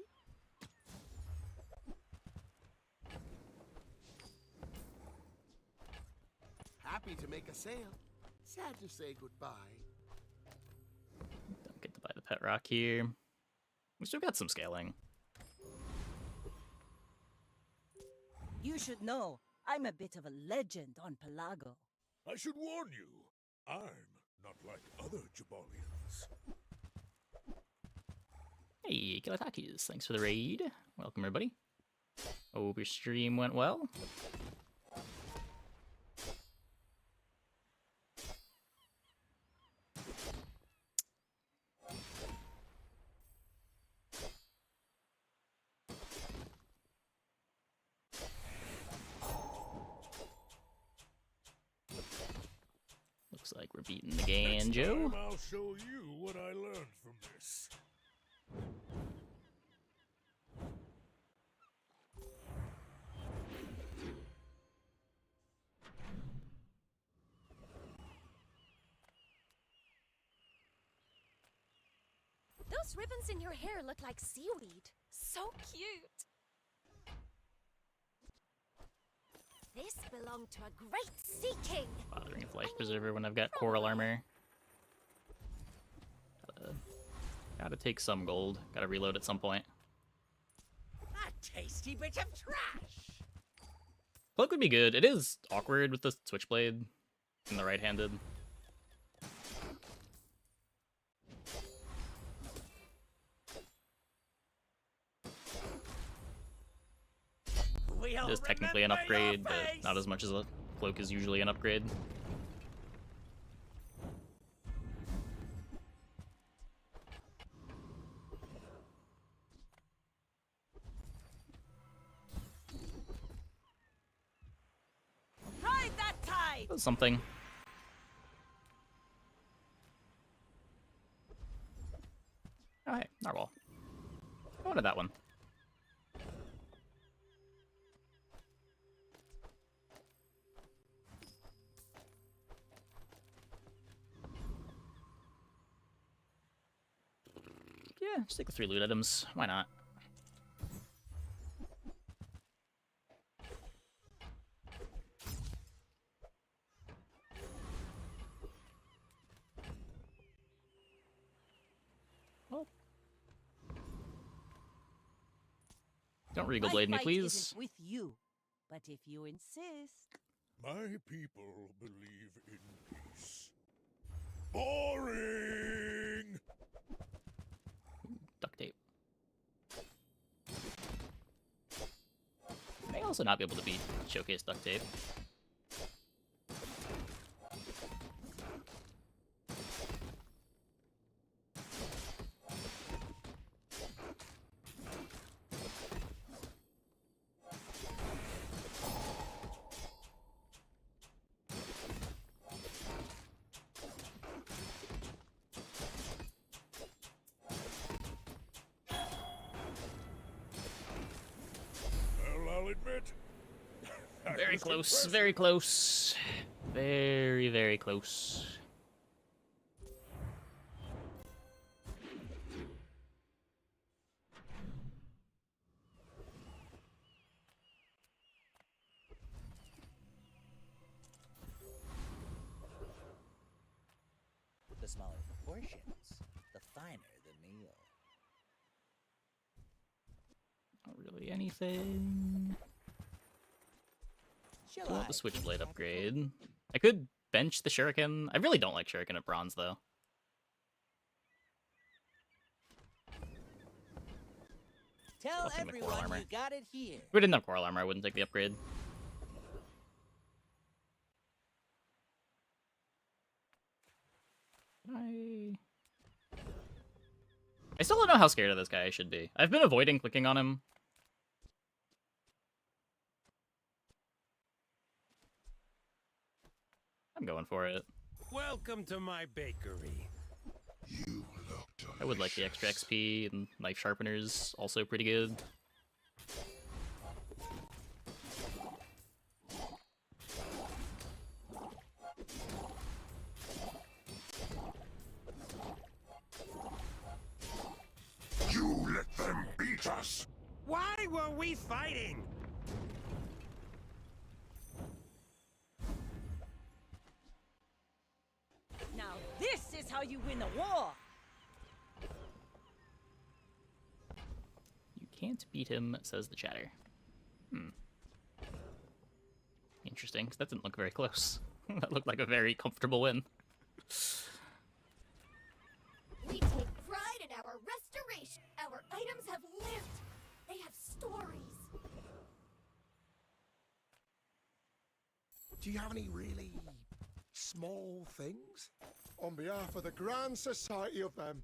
Happy to make a sale. Sad to say goodbye. Don't get to buy the pet rock here. We still got some scaling. You should know, I'm a bit of a legend on Pelago. I should warn you, I'm not like other Jabalians. Hey, Kilotakis, thanks for the raid. Welcome, everybody. Hope your stream went well. Looks like we're beating the Ganjo. I'll show you what I learned from this. Those ribbons in your hair look like seaweed. So cute. This belonged to a great sea king. Bothering with life preserver when I've got coral armor. Gotta take some gold. Gotta reload at some point. A tasty bit of trash. Cloak would be good. It is awkward with the switchblade and the right-handed. It is technically an upgrade, but not as much as a cloak is usually an upgrade. Ride that tide! Something. Alright, narwhal. I wanted that one. Yeah, just take the 3 loot items. Why not? Oh. Don't Regal Blade me, My fight please. isn't with you, but if you insist. My people believe in peace. Boring! Duct tape. May also not be able to beat showcase duct tape. I'll admit. Very close, very close. Very, very close. The smaller the portions, the finer the meal. Not really anything. Shall I want I the switchblade keep track of upgrade. I could bench the shuriken. I really don't like shuriken at bronze, though. Tell I'll take the coral everyone armor. you got it here. If we didn't have coral armor, I wouldn't take the upgrade. I still don't know how scared of this guy I should be. I've been avoiding clicking on him. I'm going for it. Welcome to my bakery. You look delicious. I would like the extra XP, and knife sharpener's also pretty good. You let them beat us. Why were we fighting? Now this is how you win a war! You can't beat him, says the chatter. Interesting, 'cause that didn't look very close. That looked like a very comfortable win. We take pride in our restoration. Our items have lived. They have stories. Do you have any really small things? On behalf of the Grand Society of them,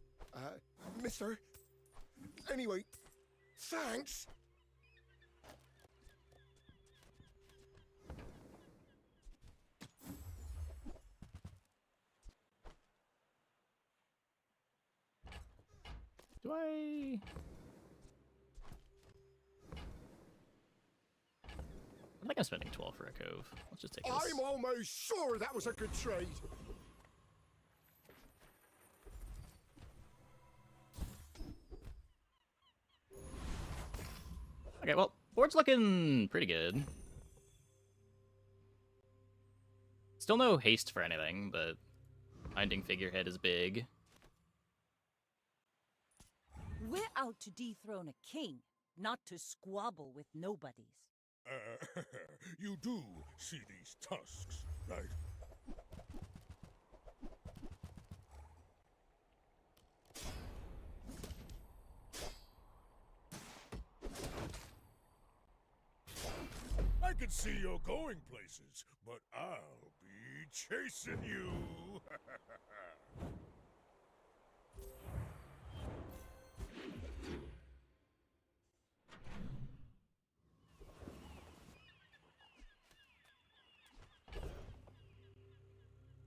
mister. Anyway, thanks. Do I think I'm spending 12 for a cove. Let's just take this. I'm almost sure that was a good trade. Okay, well, board's looking pretty good. Still no haste for anything, but finding figurehead is big. We're out to dethrone a king, not to squabble with nobodies. You do see these tusks, right? I can see you're going places, but I'll be chasing you.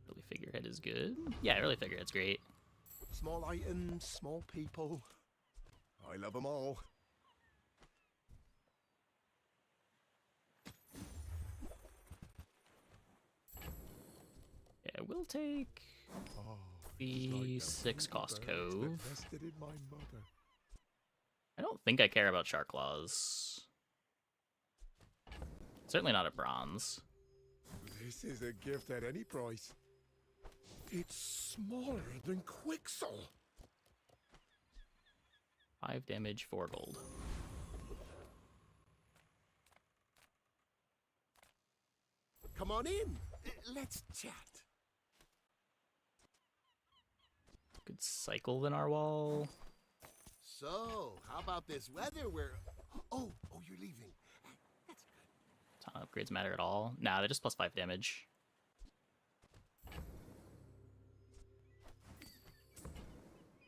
Really figurehead is good. Yeah, really figurehead's great. Small items, small people. I love them all. Yeah, we'll take the 6 cost cove. Nested in my mother. I don't think I care about shark claws. Certainly not at bronze. This is a gift at any price. It's smaller than Quixel. 5 damage, 4 gold. Come on in. Let's chat. Good cycle the narwhal. So, how about this weather where... Oh, you're leaving. That's good. Ton of upgrades matter at all. Nah, they're just plus 5 damage.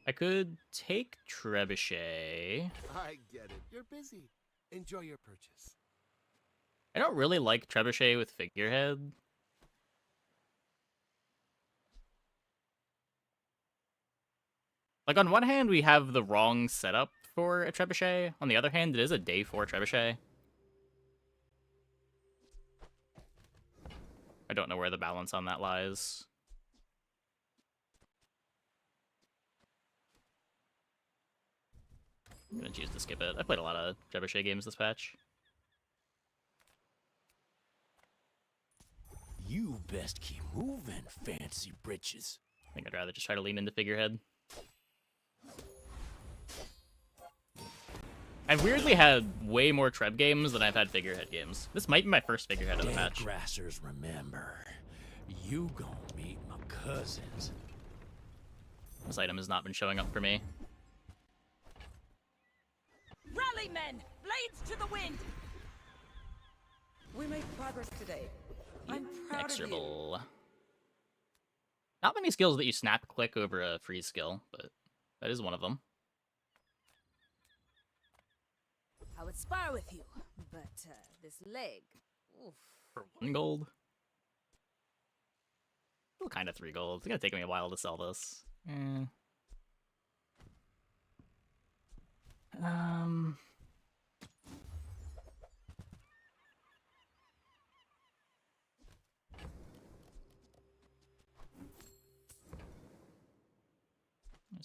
I could take Trebuchet. I get it. You're busy. Enjoy your purchase. I don't really like Trebuchet with figurehead. Like, on one hand, we have the wrong setup for a Trebuchet. On the other hand, it is a day 4 Trebuchet. I don't know where the balance on that lies. I'm gonna choose to skip it. I played a lot of Trebuchet games this patch. You best keep moving, fancy britches. I think I'd rather just try to lean into figurehead. I've weirdly had way more Treb games than I've had figurehead games. This might be my first figurehead of the match. Grassers, remember, You gon' meet my cousins. This item has not been showing up for me. Rally, men! Blades to the wind! We made progress today. I'm proud of you. Inexorable. Not many skills that you snap click over a freeze skill, but that is one of them. I would spar with you, but this leg. Oof. For 1 gold? Still kind of 3 gold. It's gonna take me a while to sell this. There's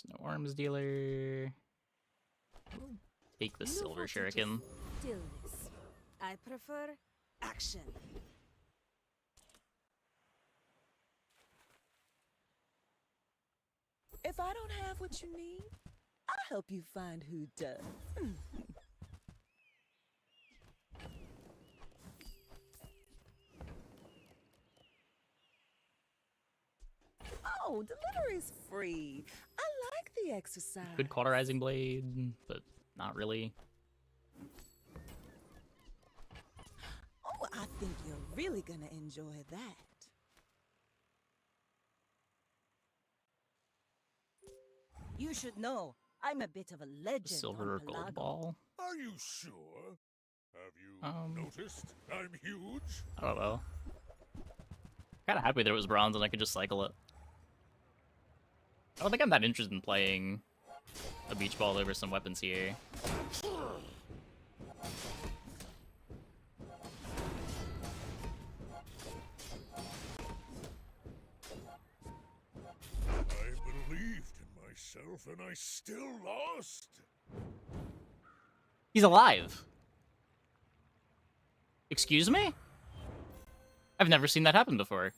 no arms dealer. Take the silver shuriken. Stillness. I prefer action. If I don't have what you need, I'll help you find who does. Oh, delivery's free. I like the exercise. Good cauterizing blade, but not really. Oh, I think you're really gonna enjoy that. You should know, I'm a bit of a legend Silver or on gold Pelago. ball? Are you sure? Have you noticed I'm huge? I don't know. Kinda happy that it was bronze and I could just cycle it. I don't think I'm that interested in playing a beach ball over some weapons here. I believed in myself and I still lost. He's alive! Excuse me? I've never seen that happen before.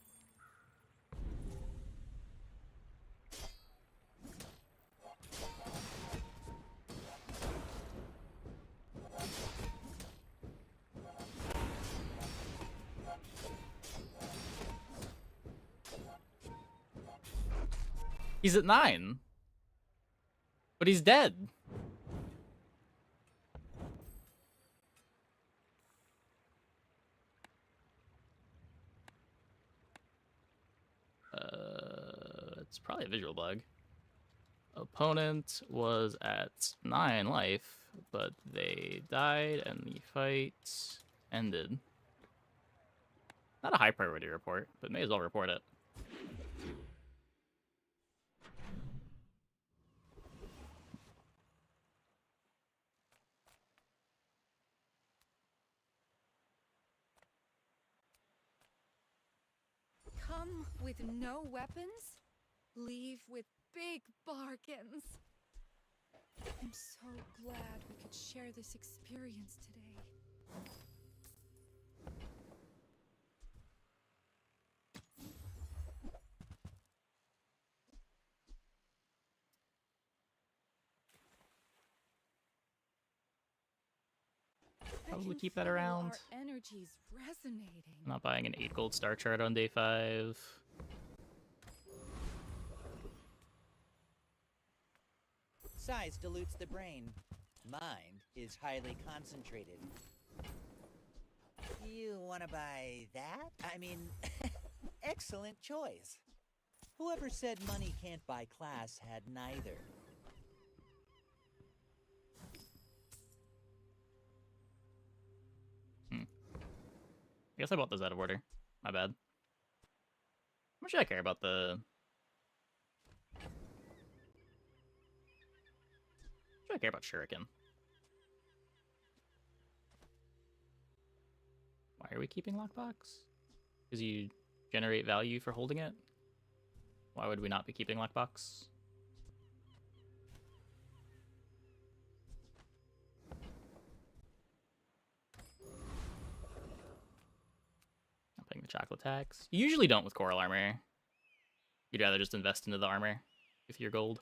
He's at 9. But he's dead. It's probably a visual bug. Opponent was at 9 life, but they died and the fight ended. Not a high priority report, but may as well report it. Come with no weapons, leave with big bargains. I'm so glad we could share this experience today. Probably keep that around. Our energy's resonating. I'm not buying an 8 gold star chart on day 5. Size dilutes the brain. Mind is highly concentrated. You want to buy that? I mean, excellent choice. Whoever said money can't buy class had neither. I guess I bought those out of order. My bad. How much should I care about the... Should I care about Shuriken? Why are we keeping Lockbox? Because you generate value for holding it? Why would we not be keeping Lockbox? Not paying the chocolate tax. You usually don't with Coral Armor. You'd rather just invest into the armor with your gold.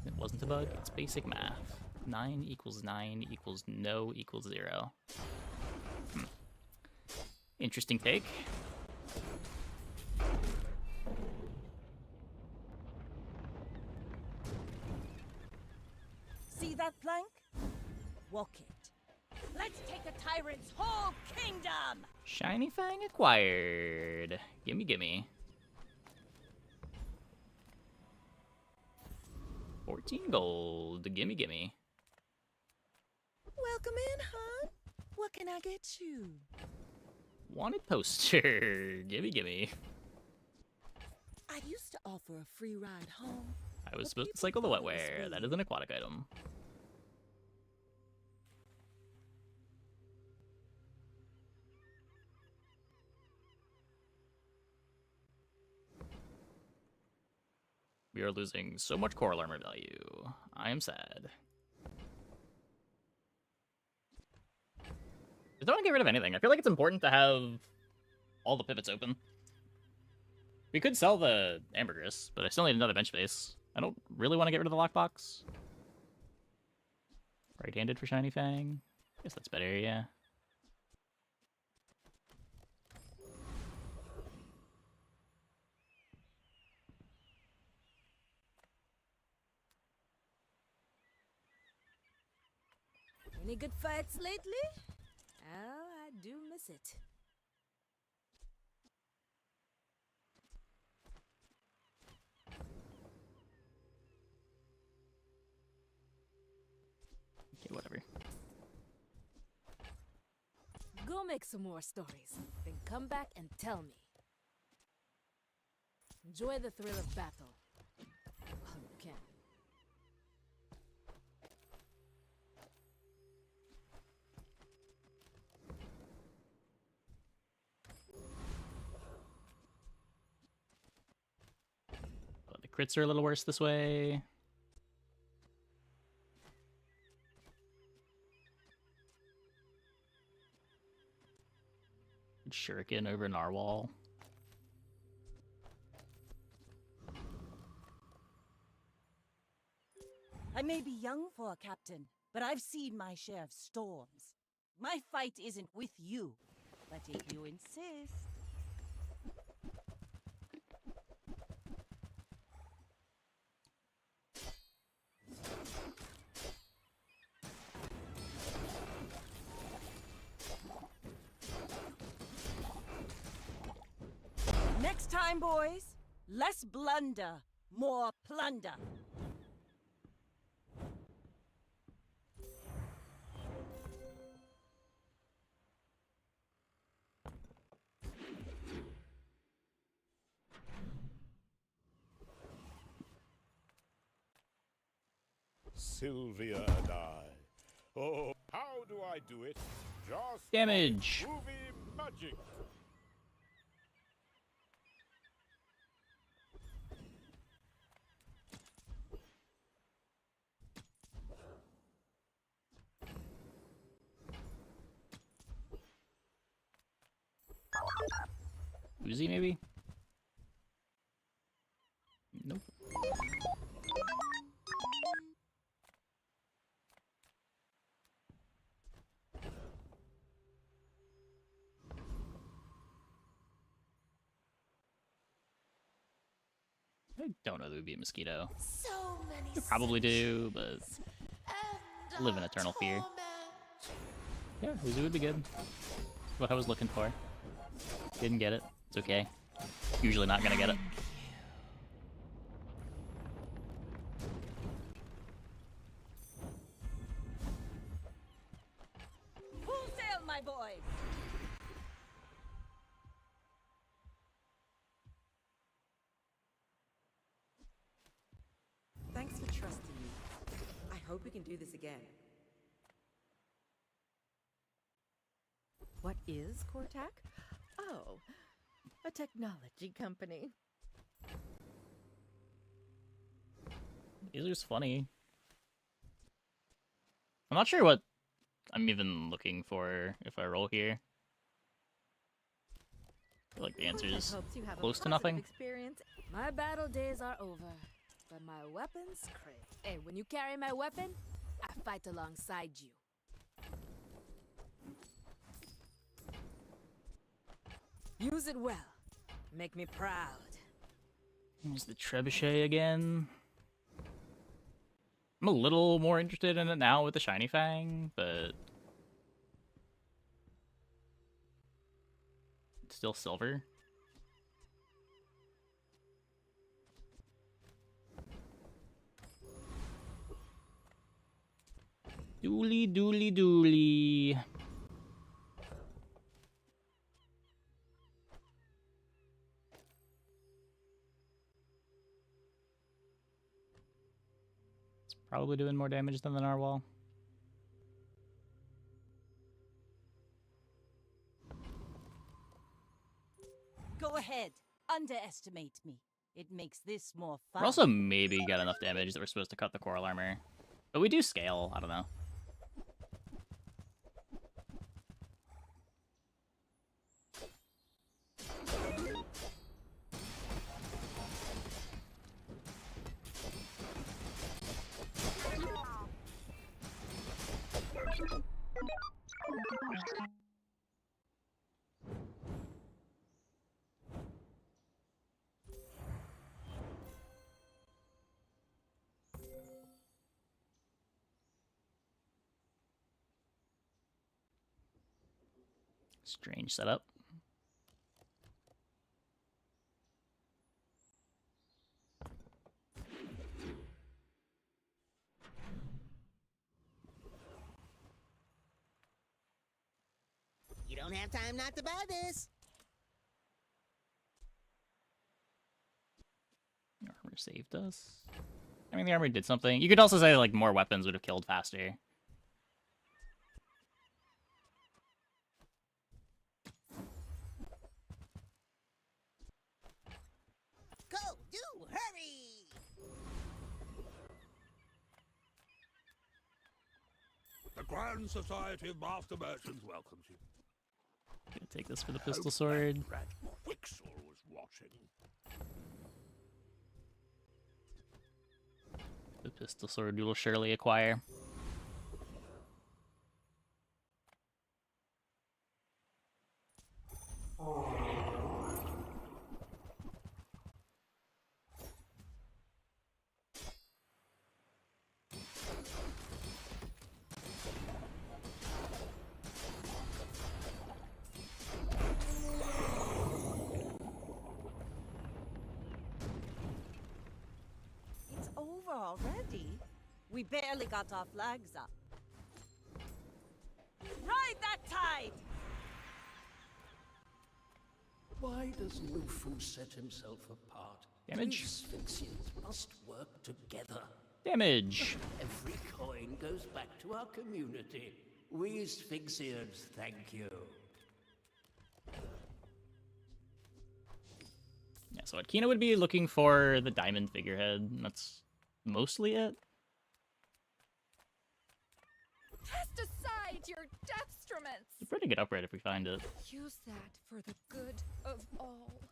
It wasn't a bug, it's basic math. 9 equals 9 equals no equals 0. Interesting take. See that plank? Walk it. Let's take the tyrant's whole kingdom! Shiny Fang acquired. Gimme, gimme. 14 gold. Gimme, gimme. Welcome in, hon. What can I get you? Wanted poster. Gimme, gimme. I used to offer a free ride home. I was supposed to cycle the wetware. That is an aquatic item. We are losing so much coral armor value. I am sad. I don't want to get rid of anything. I feel like it's important to have all the pivots open. We could sell the ambergris, but I still need another bench space. I don't really want to get rid of the lockbox. Right-handed for Shiny Fang. Guess that's better, yeah. Any good fights lately? Oh, I do miss it. Okay, whatever. Go make some more stories, then come back and tell me. Enjoy the thrill of battle. While you can. But the crits are a little worse this way. Shuriken over Narwhal. I may be young for a captain, but I've seen my share of storms. My fight isn't with you, but if you insist. Next time, boys, less blunder, more plunder. Sylvia and I. Oh, how do I do it? Just Damage. like movie magic. Uzi, maybe? Nope. I don't know that would be a mosquito. So many You probably do, but I live in eternal fear. Yeah, Uzi would be good. What I was looking for. Didn't get it. It's okay. Usually not gonna get it. Full sail, my boys! Thanks for trusting me. I hope we can do this again. What is Cortac? Oh, a technology company. Laser's funny. I'm not sure what I'm even looking for if I roll here. I feel like the answer is Hopes you have a close to positive nothing. Experience. My battle days are over, but my weapons crave. Hey, when you carry my weapon, I fight alongside you. Use it well. Make me proud. Here's the trebuchet again. I'm a little more interested in it now with the shiny fang, but it's still silver. Dooley, dooley, dooley. It's probably doing more damage than the narwhal. Go ahead. Underestimate me. It makes this more fun. We're also maybe got enough damage that we're supposed to cut the coral armor. But we do scale, I don't know. Strange setup. You don't have time not to buy this. The armor saved us. I mean, the armor did something. You could also say, like, more weapons would have killed faster. Go, do, hurry! The Grand Society of Master Merchants welcomes you. Gonna take this for the pistol sword. Rat Quixel was watching. The pistol sword you will surely acquire. It's over already. We barely got our flags up. Ride that tide! Why does Lufu set himself apart? Damage. We Sphinxians must work together. Damage. Every coin goes back to our community. We Sphinxians thank you. Yeah, so Kina would be looking for the diamond figurehead. And that's mostly it. Cast aside your destruments. It's a pretty good upgrade if we find it. Use that for the good of all.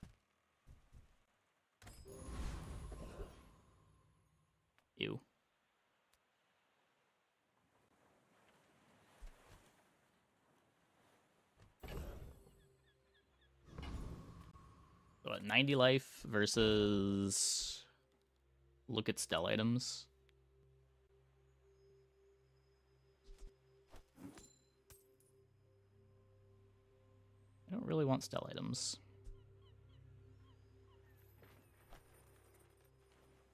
Ew. So what, 90 life versus look at stealth items. I don't really want stealth items.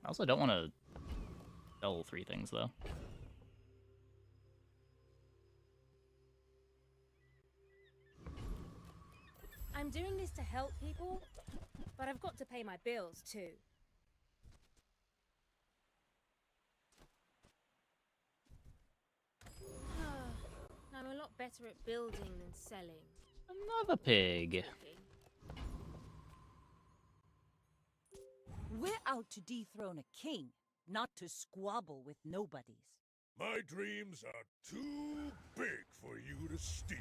I also don't want to sell 3 things though. I'm doing this to help people, but I've got to pay my bills too. I'm a lot better at building than selling. Another pig. We're out to dethrone a king, not to squabble with nobodies. My dreams are too big for you to steal.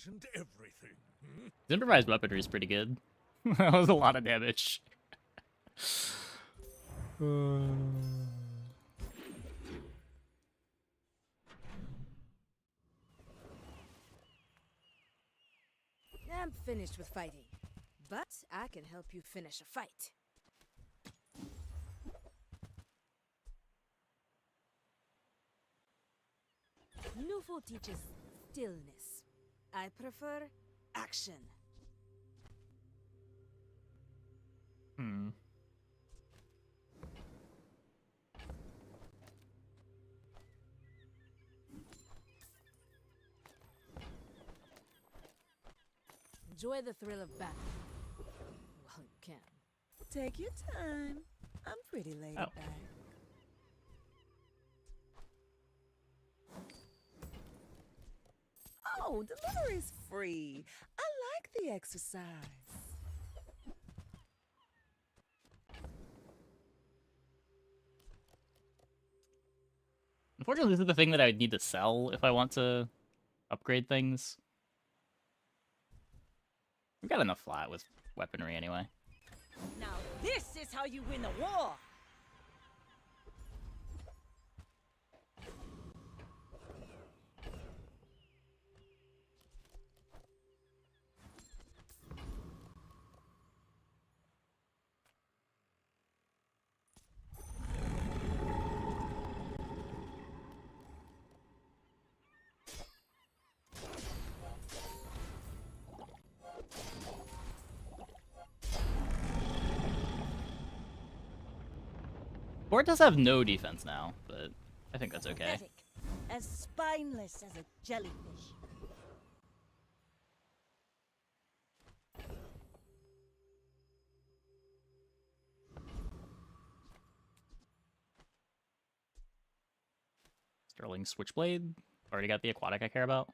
isn't everything. Hmm? His improvised weaponry is pretty good. That was a lot of damage. I'm finished with fighting, but I can help you finish a fight. Nufo teaches stillness. I prefer action. Hmm. Enjoy the thrill of battle. Well, you can. Take your time. I'm pretty laid back. Oh, delivery's free. I like the exercise. Unfortunately, this is the thing that I would need to sell if I want to upgrade things. We've got enough flat with weaponry anyway. Now this is how you win a war! Board does have no defense now, but I think that's okay. Pathetic. As spineless as a jellyfish. Sterling Switchblade. Already got the aquatic I care about.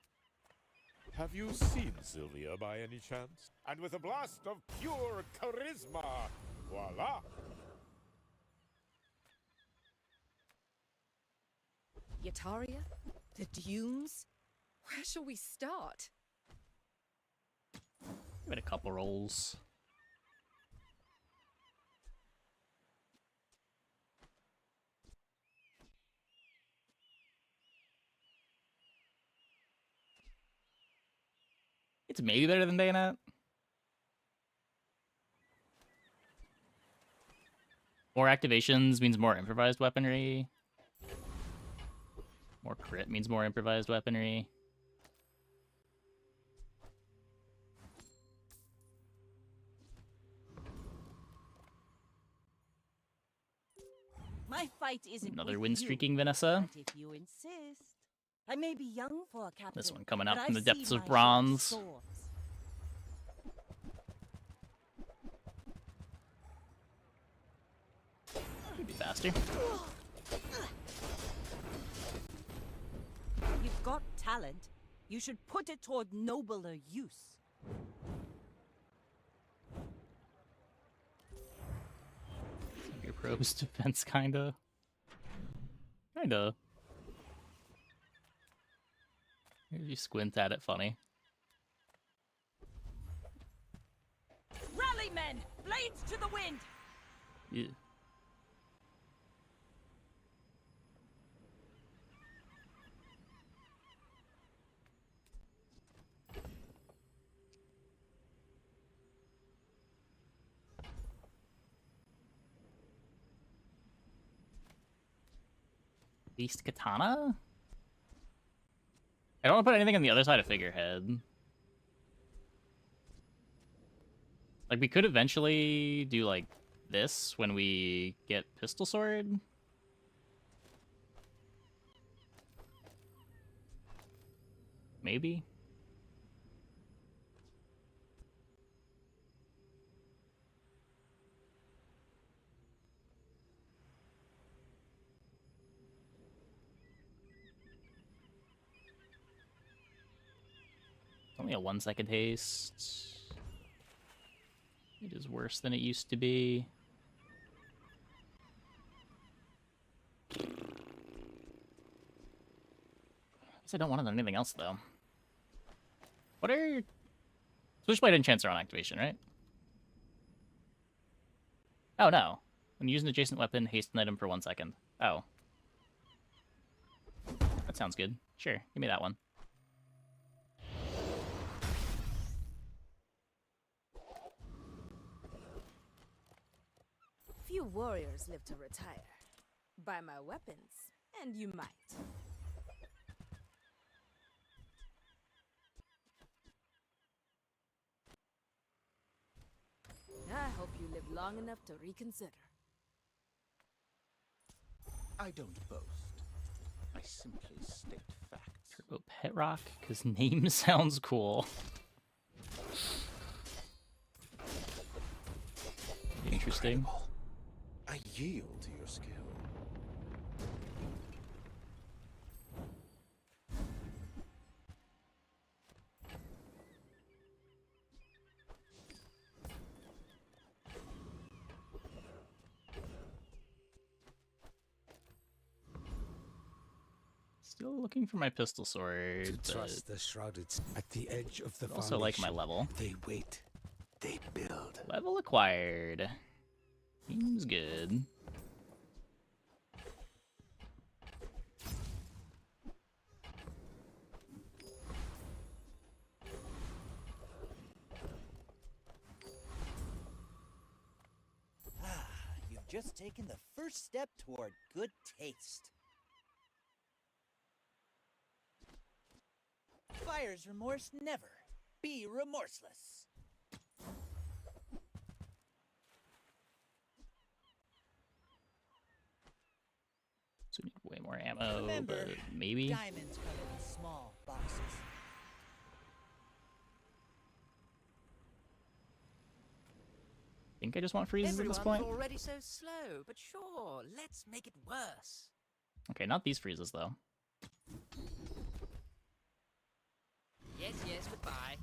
Have you seen Sylvia by any chance? And with a blast of pure charisma, voila! Yataria? The Dunes? Where shall we start? Give it a couple rolls. It's maybe better than Bayonet. More activations means more improvised weaponry. More crit means more improvised weaponry. My fight isn't Another with win you, streaking Vanessa. but if you insist. I may be young for a captain. This one coming out but from the I've depths seen of my bronze. share of swords. Could be faster. You've got talent. You should put it toward nobler use. Your probe's defense, kinda. Kinda. If you squint at it, funny. Rally, men! Blades to the wind! Yeah. Beast Katana? I don't want to put anything on the other side of Figurehead. Like, we could eventually do, like, this when we get Pistol Sword. Maybe? Only a 1 second haste. It is worse than it used to be. I guess I don't want it on anything else, though. What are Switchblade enchants are on activation, right? Oh no. When you use an adjacent weapon, haste an item for 1 second. Oh. That sounds good. Sure, give me that one. Few warriors live to retire. Buy my weapons, and you might. I hope you live long enough to reconsider. I don't boast. I simply state facts. Turbo Pet Rock, because name sounds cool. Interesting. Incredible. I yield to your skill. Still looking for my pistol sword. To trust the shrouded at the edge of the I also like my level. They wait. They build. Level acquired. Seems good. You've just taken the first step toward good taste. Buyer's remorse never. Be remorseless. So we need way more ammo, Remember, but maybe. diamonds come in small boxes. I think I just want freezes at this point. Already so slow, but sure, let's make it worse. Okay, not these freezes though. Yes, yes, goodbye.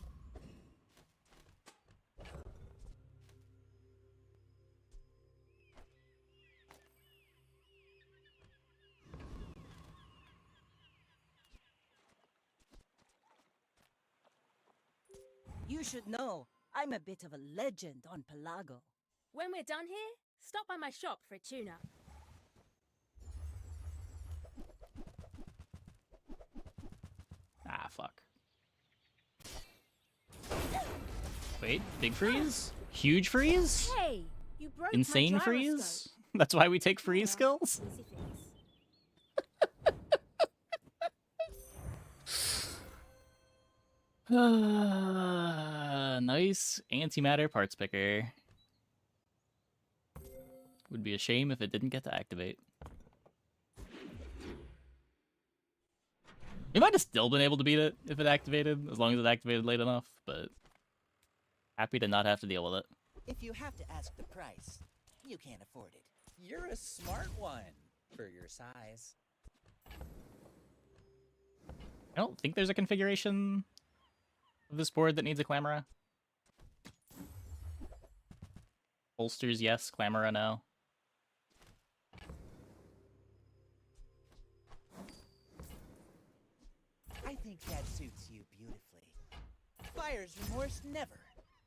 You should know, I'm a bit of a legend on Pelago. When we're done here, stop by my shop for a tune-up. Ah, fuck. Wait, big freeze? Huge freeze? Hey, you broke Insane my freeze? That's why we take freeze skills? Easy fix. Nice antimatter parts picker. Would be a shame if it didn't get to activate. We might have still been able to beat it if it activated, as long as it activated late enough, but happy to not have to deal with it. If you have to ask the price, you can't afford it. You're a smart one for your size. I don't think there's a configuration of this board that needs a Clamora. Holsters, yes. Clamora, no. I think that suits you beautifully. Buyer's remorse never.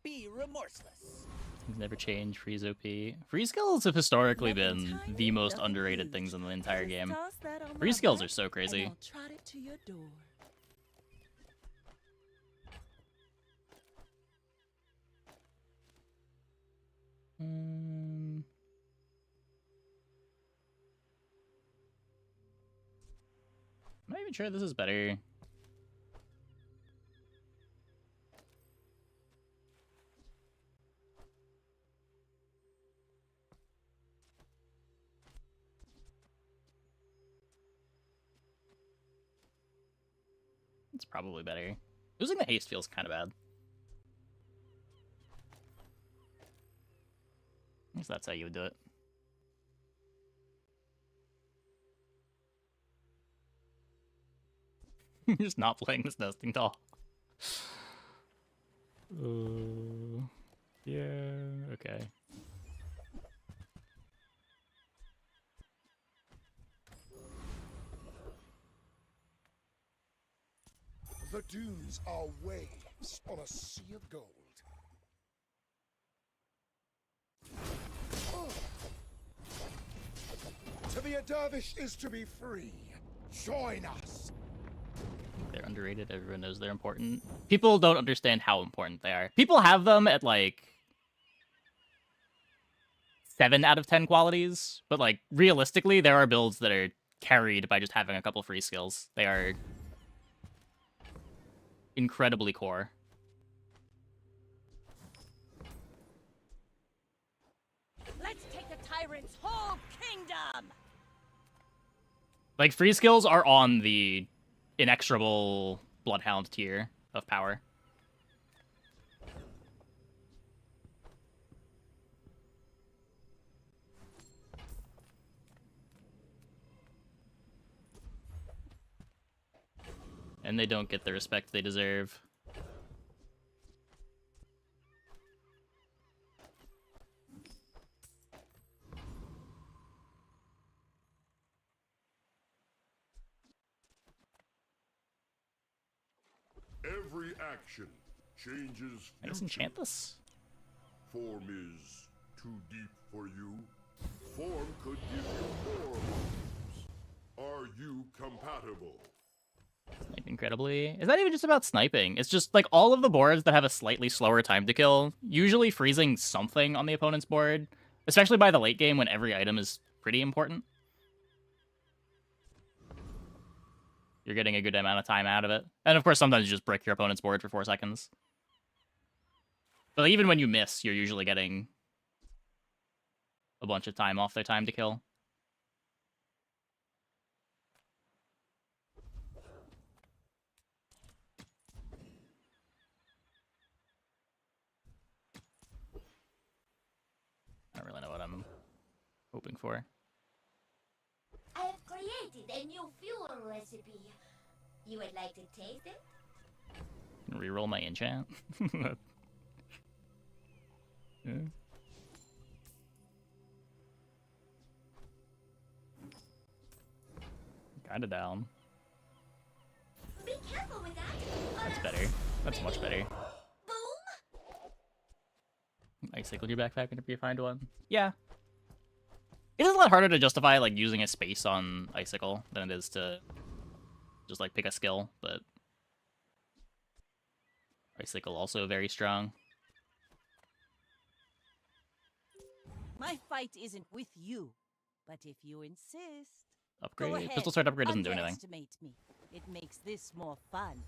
Be remorseless. Things never change. Freeze OP. Freeze skills have historically been the most underrated things in the entire game. Freeze skills are so crazy. Trot it to your door. I'm not even sure this is better. It's probably better. Losing the haste feels kind of bad. I guess that's how you would do it. Just not playing this nesting doll. Yeah, okay. The dunes are waves on a sea of gold. Oh. To be a dervish is to be free. Join us. They're underrated. Everyone knows they're important. People don't understand how important they are. People have them at like 7 out of 10 qualities, but like realistically, there are builds that are carried by just having a couple free skills. They are incredibly core. Let's take the tyrant's whole kingdom! Like, free skills are on the inexorable Bloodhound tier of power. And they don't get the respect they deserve. Every action changes I guess enchant this? Form is too deep for you. Form could give you more moves. Are you compatible? Snipe incredibly. It's not even just about sniping. It's just like all of the boards that have a slightly slower time to kill, usually freezing something on the opponent's board, especially by the late game when every item is pretty important. You're getting a good amount of time out of it. And of course, sometimes you just brick your opponent's board for 4 seconds. But even when you miss, you're usually getting a bunch of time off their time to kill. I don't really know what I'm hoping for. I have created a new fuel recipe. You would like to taste it? Reroll my enchant. Yeah. Kinda down. Be careful with that. That's better. That's much better. Boom! I cycled your backpack whenever you find one. Yeah. It is a lot harder to justify like using a space on Icicle than it is to just like pick a skill, but Icicle also very strong. My fight isn't with you, but if you insist, Upgrade. go ahead. Pistol sword upgrade doesn't do anything. Underestimate me. It makes this more fun.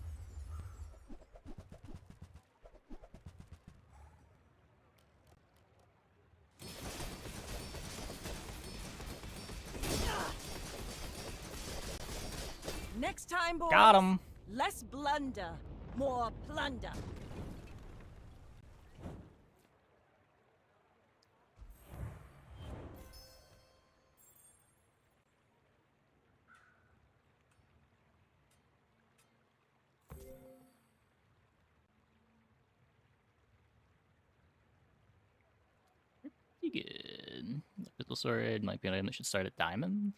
Next time, boys. Got him. Less blunder, more plunder. Pretty good. The pistol sword might be an item that should start at diamond.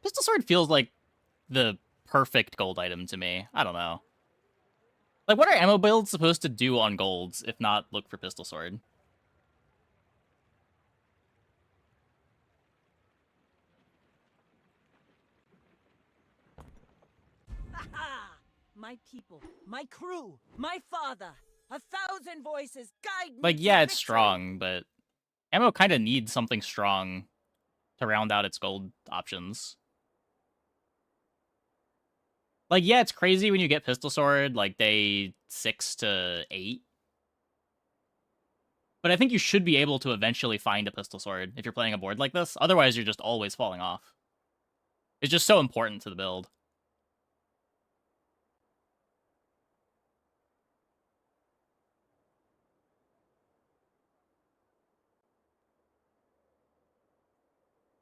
Pistol sword feels like the perfect gold item to me. I don't know. Like, what are ammo builds supposed to do on golds if not look for pistol sword? Ha! My people, my crew, my father. 1,000 voices guide me. Like, to yeah, it's victory. strong, but ammo kind of needs something strong to round out its gold options. Like, yeah, it's crazy when you get pistol sword, like, day 6 to 8. But I think you should be able to eventually find a pistol sword if you're playing a board like this. Otherwise, you're just always falling off. It's just so important to the build.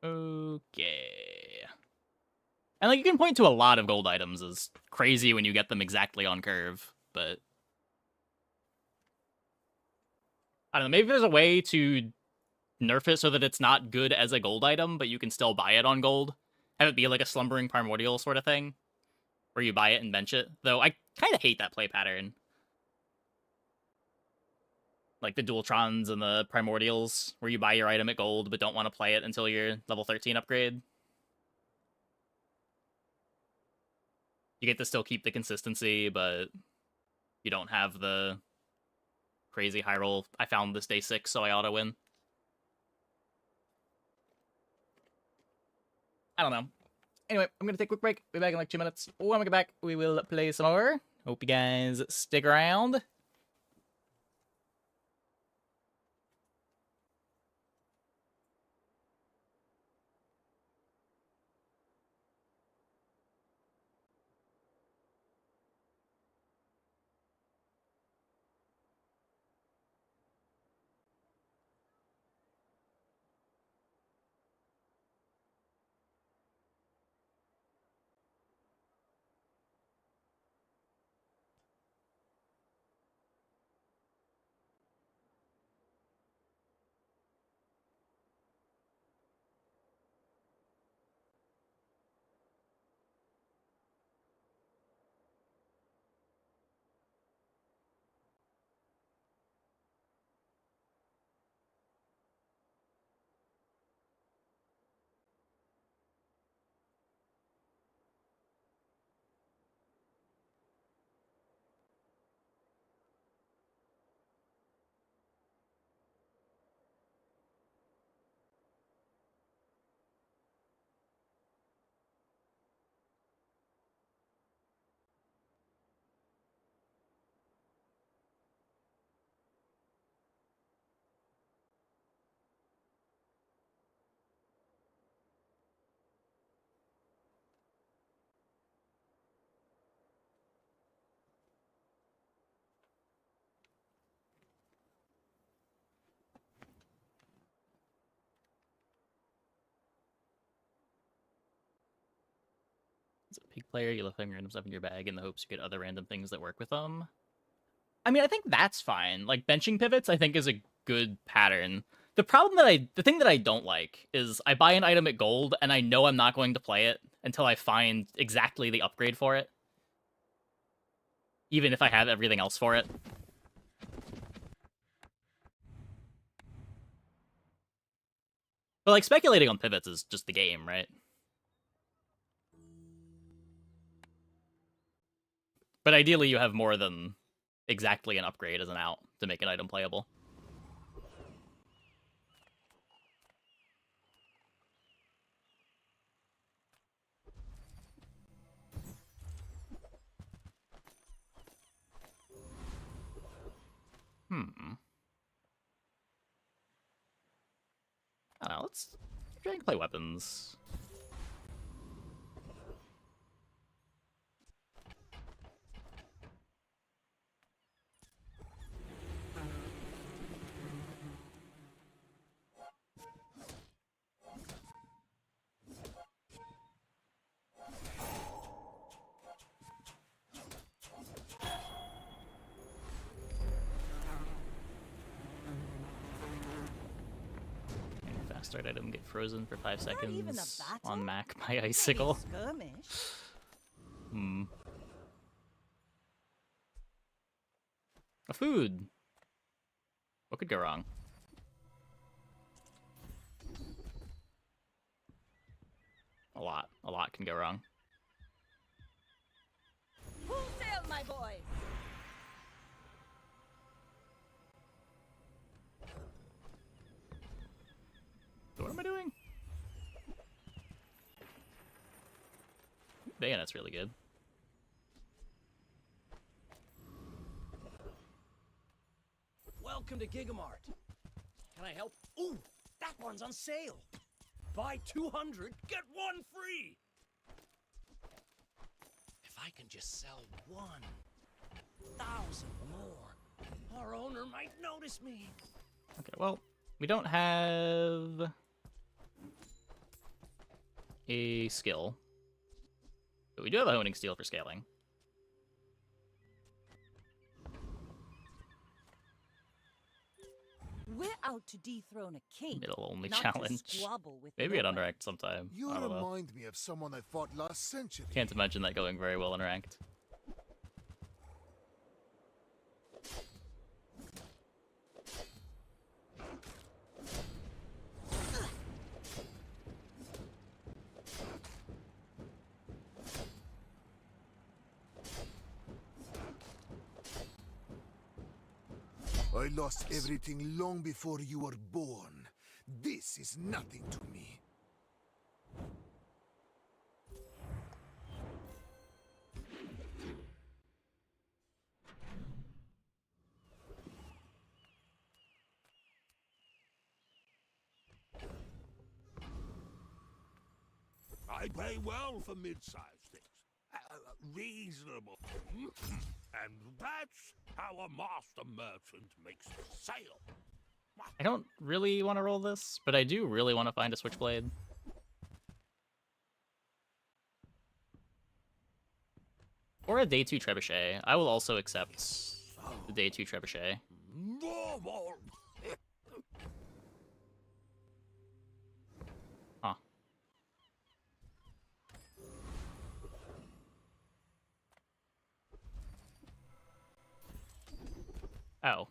Okay. And, like, you can point to a lot of gold items as crazy when you get them exactly on curve, but I don't know, maybe there's a way to nerf it so that it's not good as a gold item, but you can still buy it on gold. Have it be like a slumbering primordial sort of thing, where you buy it and bench it. Though I kind of hate that play pattern. Like the Dualtrons and the Primordials, where you buy your item at gold but don't want to play it until your level 13 upgrade. You get to still keep the consistency, but you don't have the crazy high roll. I found this day 6, so I ought to win. I don't know. Anyway, I'm going to take a quick break. Be back in like 2 minutes. When we get back, we will play some more. Hope you guys stick around. As a pig player, you love having random stuff in your bag in the hopes you get other random things that work with them. I mean, I think that's fine. Like, benching pivots, I think, is a good pattern. The thing that I don't like is I buy an item at gold, and I know I'm not going to play it until I find exactly the upgrade for it. Even if I have everything else for it. But, like, speculating on pivots is just the game, right? But ideally, you have more than exactly an upgrade as an out to make an item playable. I don't know, let's try and play weapons. Fast start item, get frozen for 5 seconds on Mac by Icicle. A food. What could go wrong? A lot. A lot can go wrong. Full sail, my boys! So what am I doing? Bayonet's really good. Welcome to Gigamart. Can I help? Ooh, that one's on sale. Buy 200, get one free. If I can just sell 1,000 more, our owner might notice me. Okay, well, we don't have a skill, but we do have a honing steel for scaling. We're out to dethrone a king. Middle only not challenge. To squabble with Maybe no at one. unranked sometime. You I don't know. remind me of someone I fought last century. Can't imagine that going very well in ranked. I lost everything long before you were born. This is nothing to me. I pay well for mid-sized things. Reasonable. And that's how a master merchant makes a sale. I don't really want to roll this, but I do really want to find a switchblade. Or a day 2 trebuchet. I will also accept the day 2 trebuchet. Normal. Huh. Oh.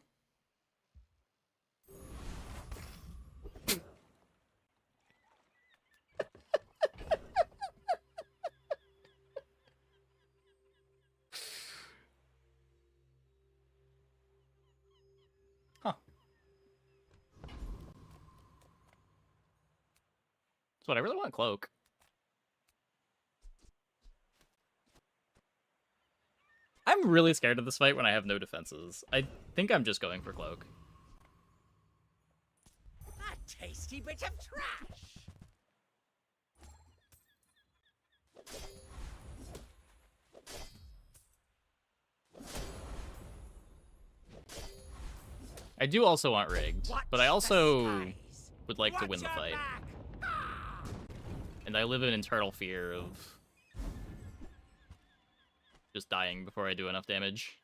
Huh. That's what I really want, cloak. I'm really scared of this fight when I have no defenses. I think I'm just going for cloak. A tasty bit of trash. I do also want rigged, but I also would like to win the fight. And I live in internal fear of just dying before I do enough damage.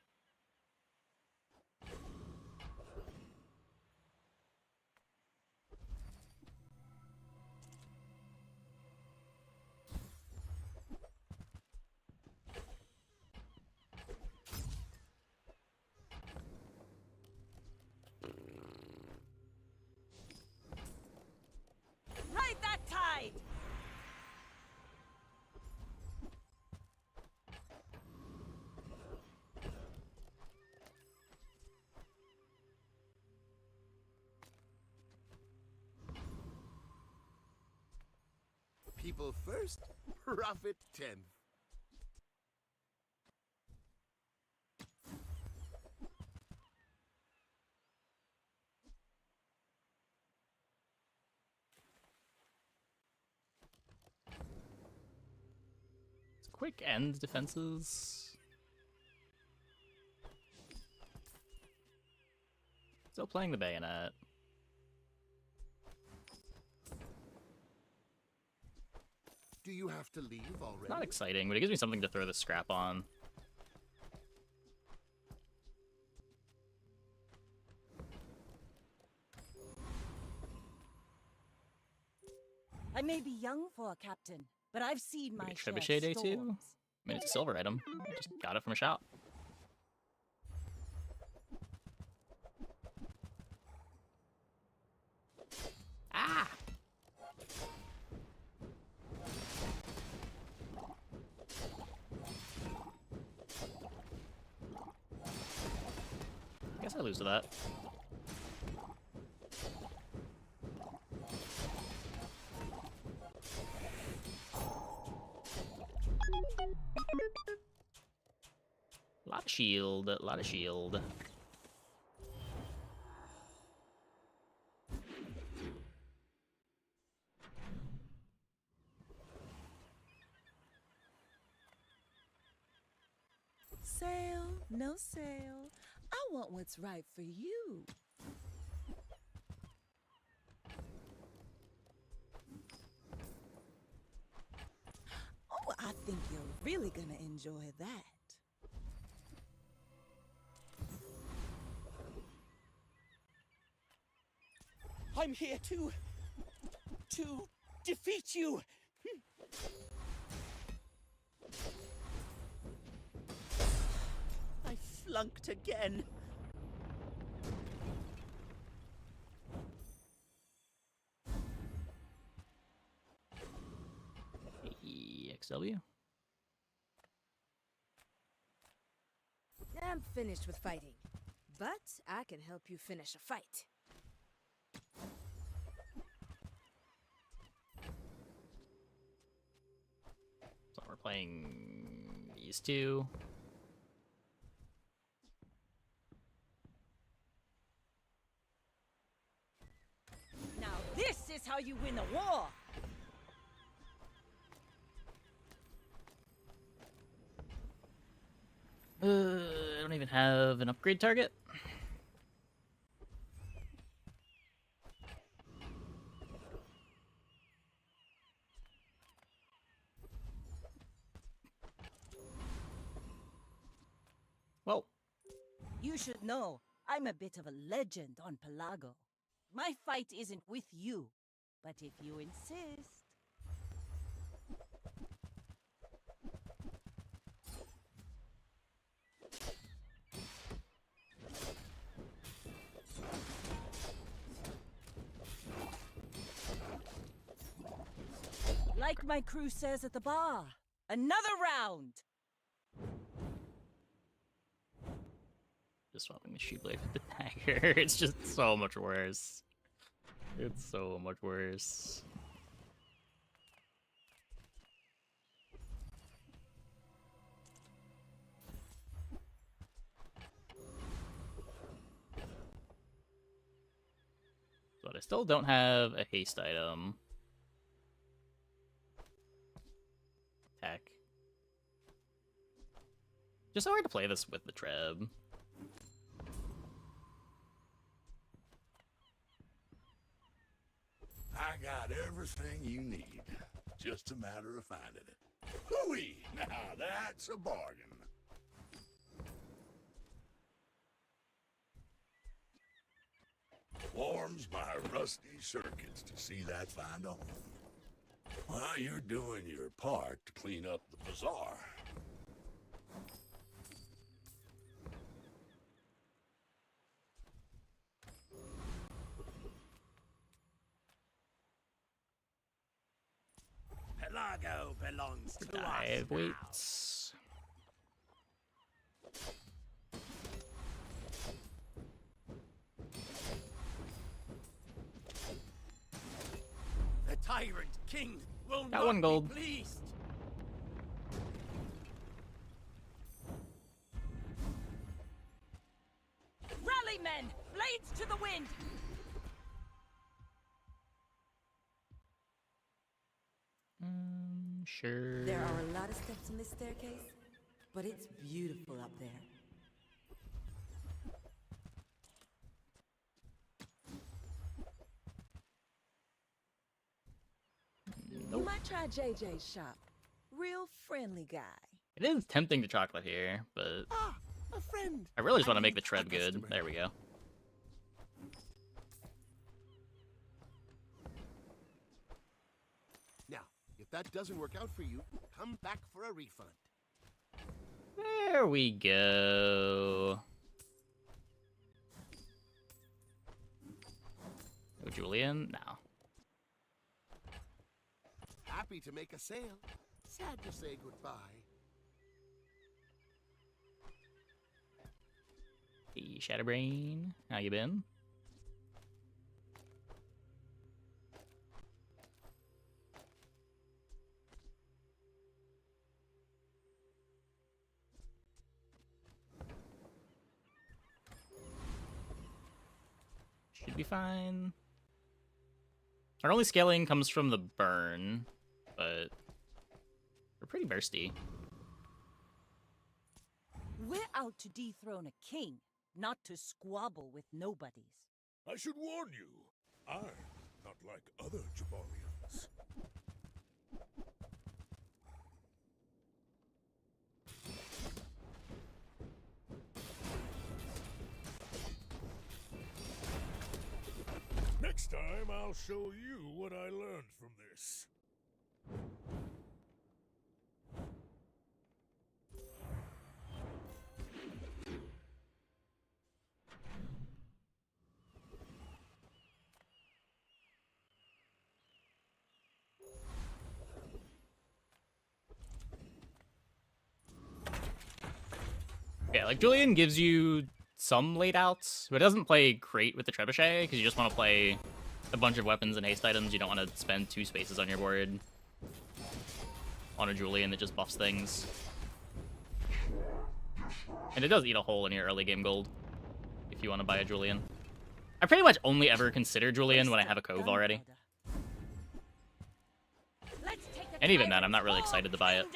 Ride that tide! People first, profit 10th. Quick end defenses. Still playing the bayonet. Do you have to leave already? Not exciting, but it gives me something to throw the scrap on. I may be young for a captain, but I've seen my share Trebuchet day 2? storms. I mean, it's a silver item. I just got it from a shop. Ah! I guess I lose to that. Lot of shield, a lot of shield. Sale, no sale. I want what's right for you. Oh, I think you're really gonna enjoy that. I'm here to defeat you. I flunked again. EXW. I'm finished with fighting, but I can help you finish a fight. So we're playing these two. Now this is how you win a war! I don't even have an upgrade target. Well, you should know, I'm a bit of a legend on Pelago. My fight isn't with you, but if you insist... Like my crew says at the bar, another round! just swapping the shoe blade with the dagger. It's just so much worse. It's so much worse. But I still don't have a haste item. Attack. Just so hard to play this with the Treb. I got everything you need. Just a matter of finding it. Hooey! Now that's a bargain. Warms my rusty circuits to see that find a home. While you're doing your part to clean up the bazaar. Pelago belongs to Dive us now. waits. The tyrant king will Got not one gold. be pleased. Rally, men! Blades to the wind! Sure. There are a lot of steps in this staircase, but it's beautiful up there. You might try JJ's shop. Real friendly guy. It is tempting to chocolate here, but Ah, a friend. I really just want to I make the mean, Treb a good. customer. There we go. Now, if that doesn't work out for you, come back for a refund. There we go. Oh, Julian? No. Happy to make a sale. Sad to say goodbye. Hey, Shatterbrain. How you been? Should be fine. Our only scaling comes from the burn, but we're pretty bursty. We're out to dethrone a king, not to squabble with nobodies. I should warn you, I'm not like other Jabarians. Next time, I'll show you what I learned from this. Yeah, like Julian gives you some laid outs, but it doesn't play great with the trebuchet because you just want to play a bunch of weapons and haste items. You don't want to spend 2 spaces on your board on a Julian that just buffs things. And it does eat a hole in your early game gold if you want to buy a Julian. I pretty much only ever consider Julian when I have a Cove already. And even then, I'm not really excited to buy it.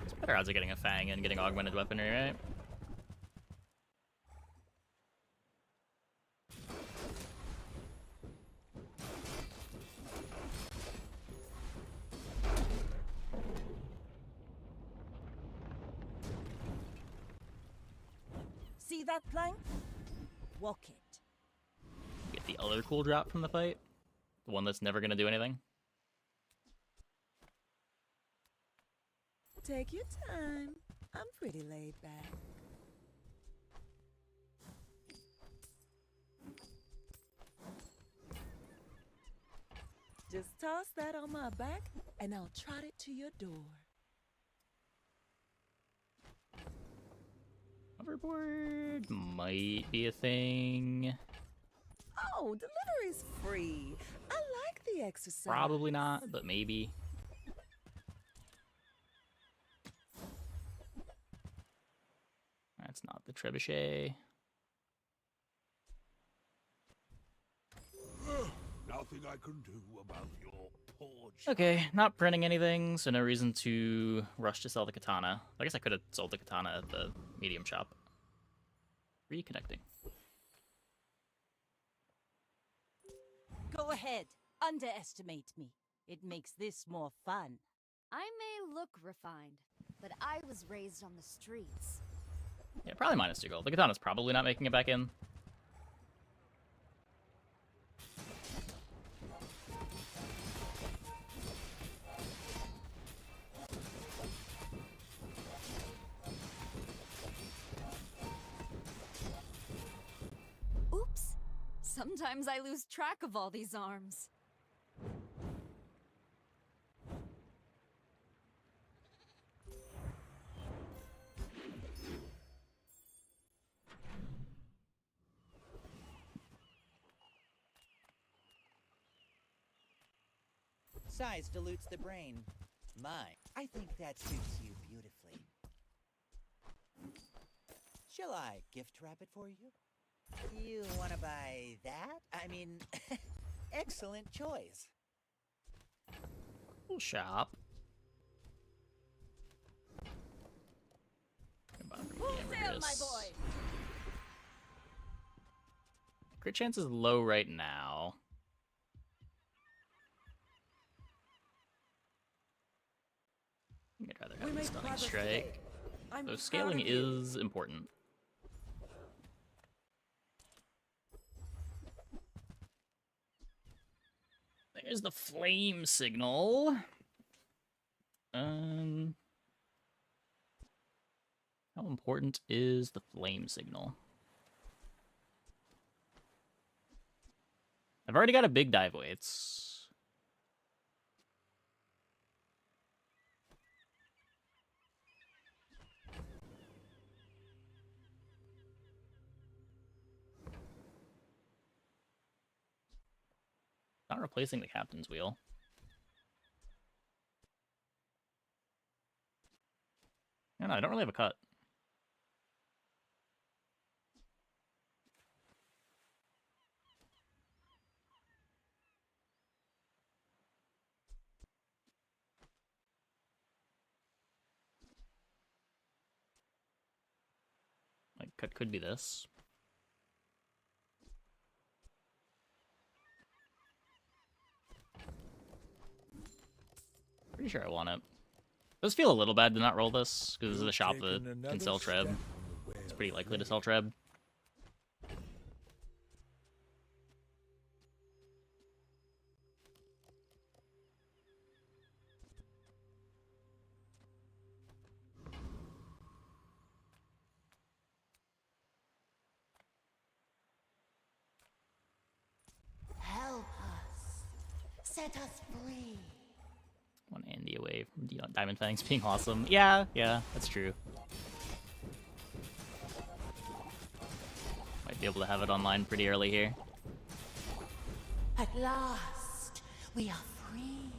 It's better odds of getting a Fang and getting augmented weaponry, right? See that plank? Walk it. Get the other cool drop from the fight. The one that's never gonna do anything. Take your time. I'm pretty laid back. Just toss that on my back, and I'll trot it to your door. Hoverboard might be a thing. Oh, delivery's free. I like the exercise. Probably not, but maybe. That's not the trebuchet. Nothing I can do about your poor Okay, not printing anything, so no reason to rush to sell the katana. I guess I could have sold the katana at the medium shop. Reconnecting. Go ahead. Underestimate me. It makes this more fun. I may look refined, but I was raised on the streets. Yeah, probably -2 gold. The katana's probably not making it back in. Oops. Sometimes I lose track of all these arms. Size dilutes the brain. Mine. I think that suits you beautifully. Shall I gift wrap it for you? You want to buy that? I mean, excellent choice. Cool shop. Wholesale, my boy. Crit chance is low right now. I'd rather have the stunning strike. So scaling is important. There's the flame signal. How important is the flame signal? I've already got a big dive weights. Not replacing the captain's wheel. No, I don't really have a cut. could be this. Pretty sure I want it. Does feel a little bad to not roll this, because this is a shop that can sell Treb. It's pretty likely to sell Treb. Help us. Set us free. One Andy away from Diamond Fangs being awesome. Yeah, that's true. Might be able to have it online pretty early here. At last, we are free.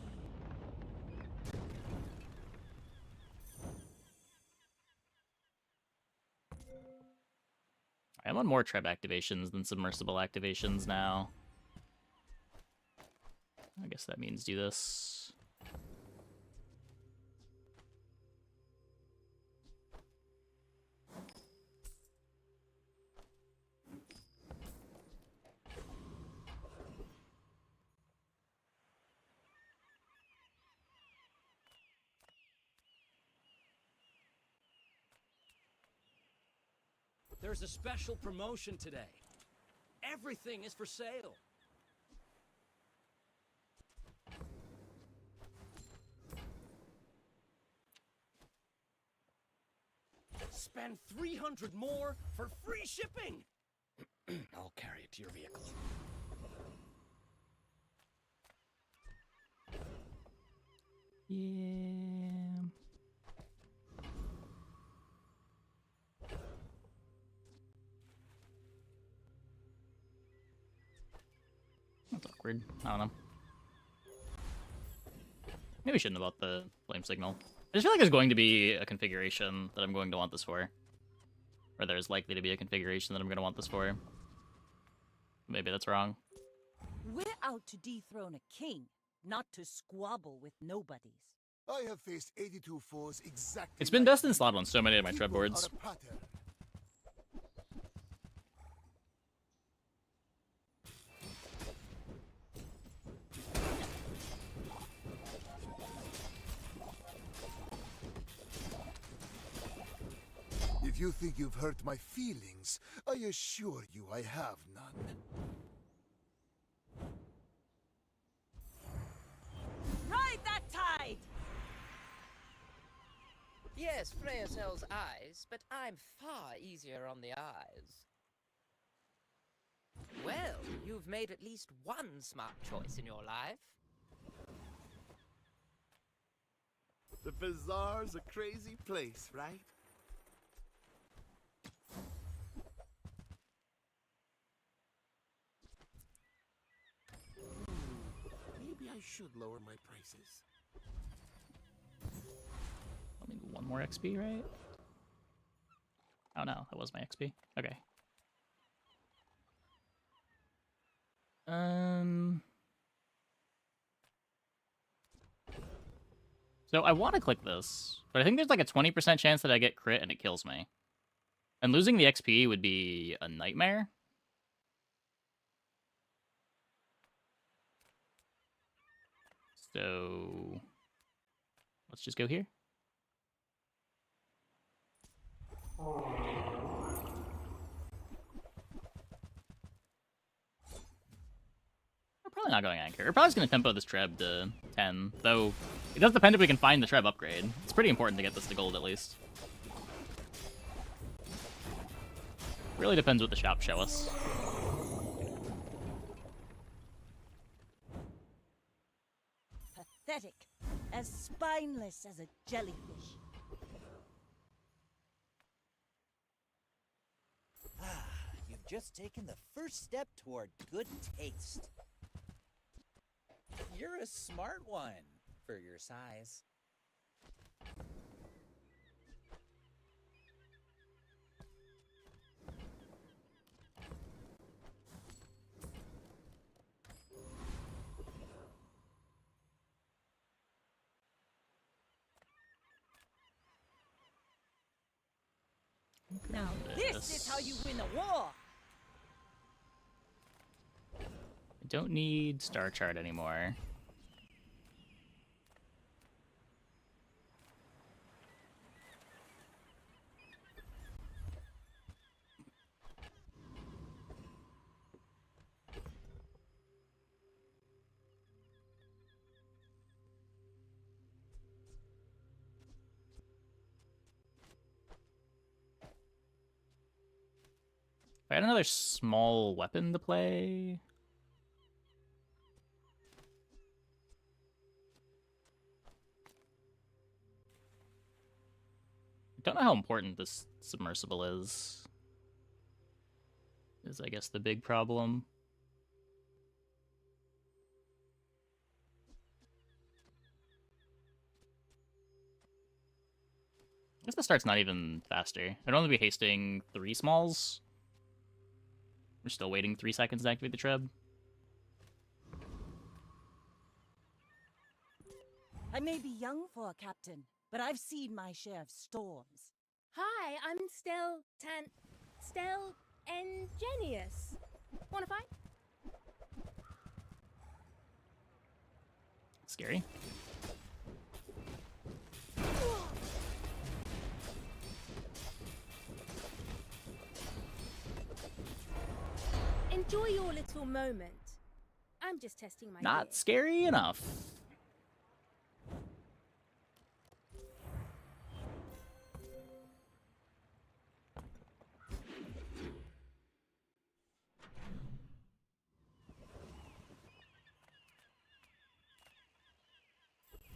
I'm on more Treb activations than submersible activations now. I guess that means do this. There's a special promotion today. Everything is for sale. Spend 300 more for free shipping. I'll carry it to your vehicle. Yeah. That's awkward. I don't know. Maybe we shouldn't have bought the flame signal. I just feel like there's going to be a configuration that I'm going to want this for. Or there's likely to be a configuration that I'm going to want this for. Maybe that's wrong. We're out to dethrone a king, not to squabble with nobodies. I have faced 82 foes exactly. It's been best in slot on so many of my Treb boards. If you think you've hurt my feelings, I assure you I have none. Ride that tide! Yes, Freya sells eyes, but I'm far easier on the eyes. Well, you've made at least one smart choice in your life. The bazaar's a crazy place, right? Maybe I should lower my prices. Let me do one more XP, right? Oh no, that was my XP. Okay. So I want to click this, but I think there's like a 20% chance that I get crit and it kills me. And losing the XP would be a nightmare. So let's just go here. We're probably not going Anchor. We're probably just going to tempo this Treb to 10, though it does depend if we can find the Treb upgrade. It's pretty important to get this to gold at least. Really depends what the shop show us. Pathetic. As spineless as a jellyfish. Ah, you've just taken the first step toward good taste. You're a smart one for your size. Now this is how you win a war. I don't need Star Chart anymore. If I had another small weapon to play... I don't know how important this submersible is I guess the big problem. I guess the start's not even faster. I'd only be hasting 3 smalls. We're still waiting 3 seconds to activate the treb. I may be young for a captain, but I've seen my share of storms. Hi, I'm Stel Ingenious. Wanna fight? Scary. Enjoy your little moment. I'm just testing my Not gear. scary enough.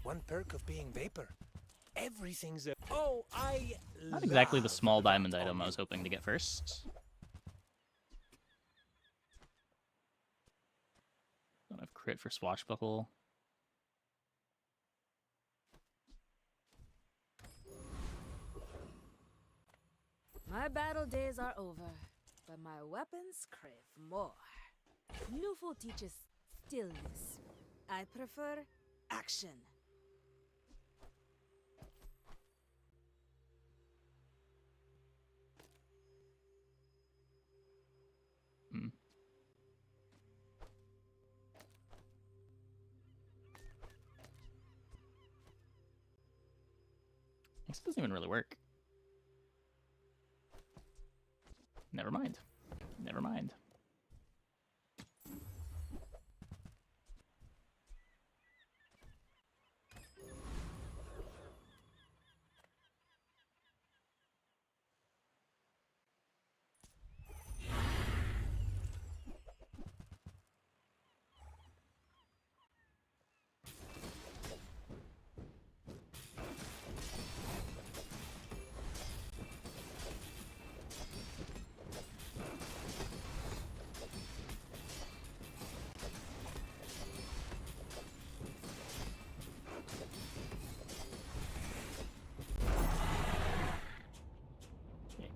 One perk of being Vapor. Everything's a... Oh, I Not exactly the love small that diamond on item I you. was hoping to get first. Don't have crit for Swashbuckle. My battle days are over, but my weapons crave more. Newful teaches stillness. I prefer action. Hmm. This doesn't even really work. Never mind. Never mind.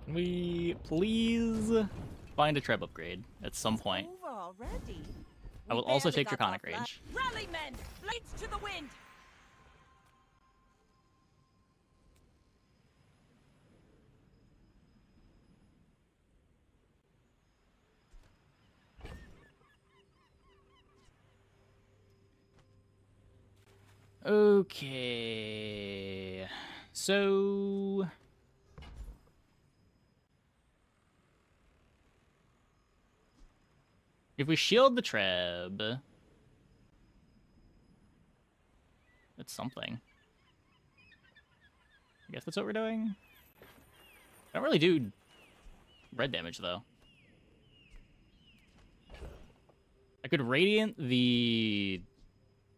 Can we please find a treb upgrade at some point? Over already. I will We also barely take got Draconic off Rage. Rally, men! Blades to the wind! Okay. So... if we shield the treb... that's something. I guess that's what we're doing. I don't really do red damage, though. I could Radiant the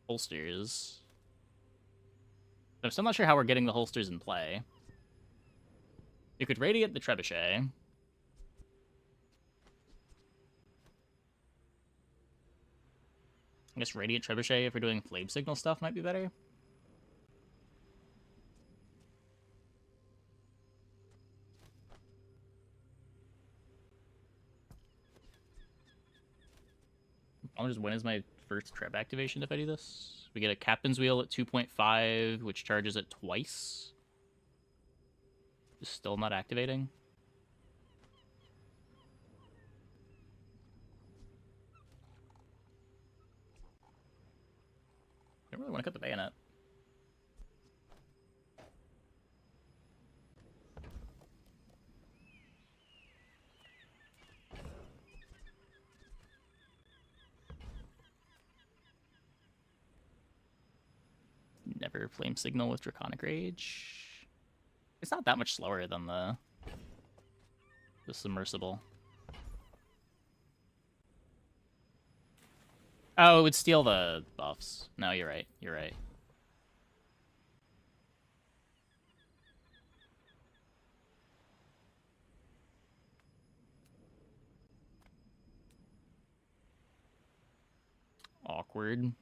holsters. I'm still not sure how we're getting the holsters in play. You could Radiant the Trebuchet. I guess Radiant Trebuchet, if we're doing Flame Signal stuff, might be better. I'll just, when is my first Treb activation if I do this? We get a Captain's Wheel at 2.5, which charges it twice. Just still not activating. don't really want to cut the bayonet. Never flame signal with Draconic Rage. It's not that much slower than the submersible. Oh, it would steal the buffs. No, you're right. You're right. Awkward.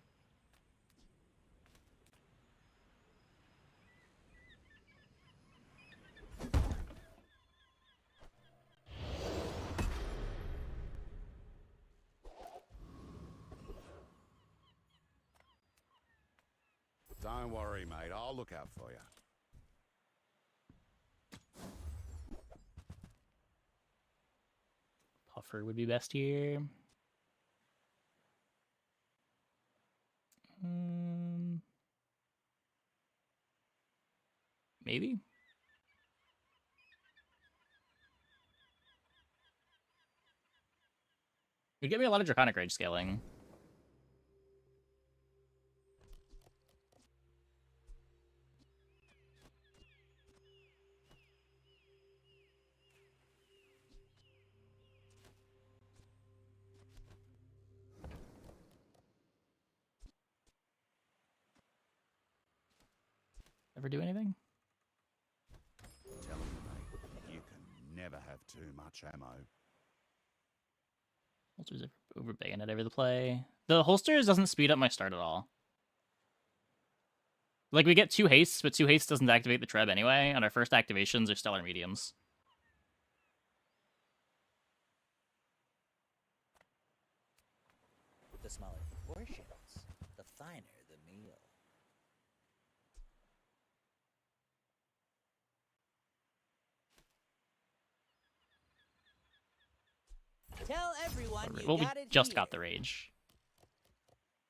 Don't worry, mate. I'll look out for you. Puffer would be best here. Maybe? You'd get me a lot of Draconic Rage scaling. Ever do anything? Tell him, mate, you can never have too much ammo. Holsters over bayonet every the play. The holsters doesn't speed up my start at all. Like, we get 2 hastes, but 2 hastes doesn't activate the Treb anyway, and our first activations are Stellar Mediums. The smaller the portions, the finer the meal. Tell everyone you Well, we got it just here. got the Rage.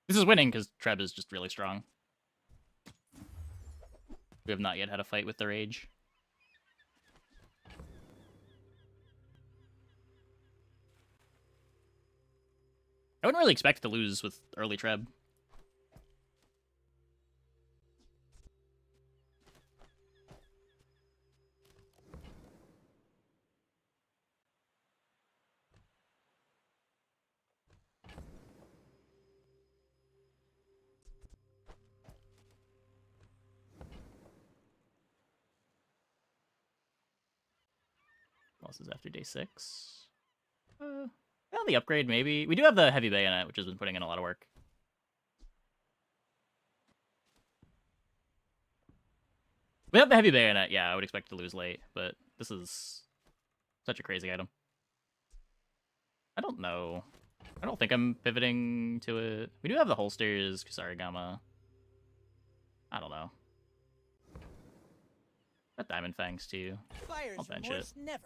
This is winning, because Treb is just really strong. We have not yet had a fight with the Rage. I wouldn't really expect to lose with early Treb. What else is after day 6? Well, the upgrade, maybe. We do have the heavy bayonet, which has been putting in a lot of work. Without the heavy bayonet, yeah, I would expect to lose late, but this is such a crazy item. I don't know. I don't think I'm pivoting to it. We do have the holsters, Kusarigama. I don't know. Got Diamond Fangs, too. Buyer's I'll bench remorse it. never.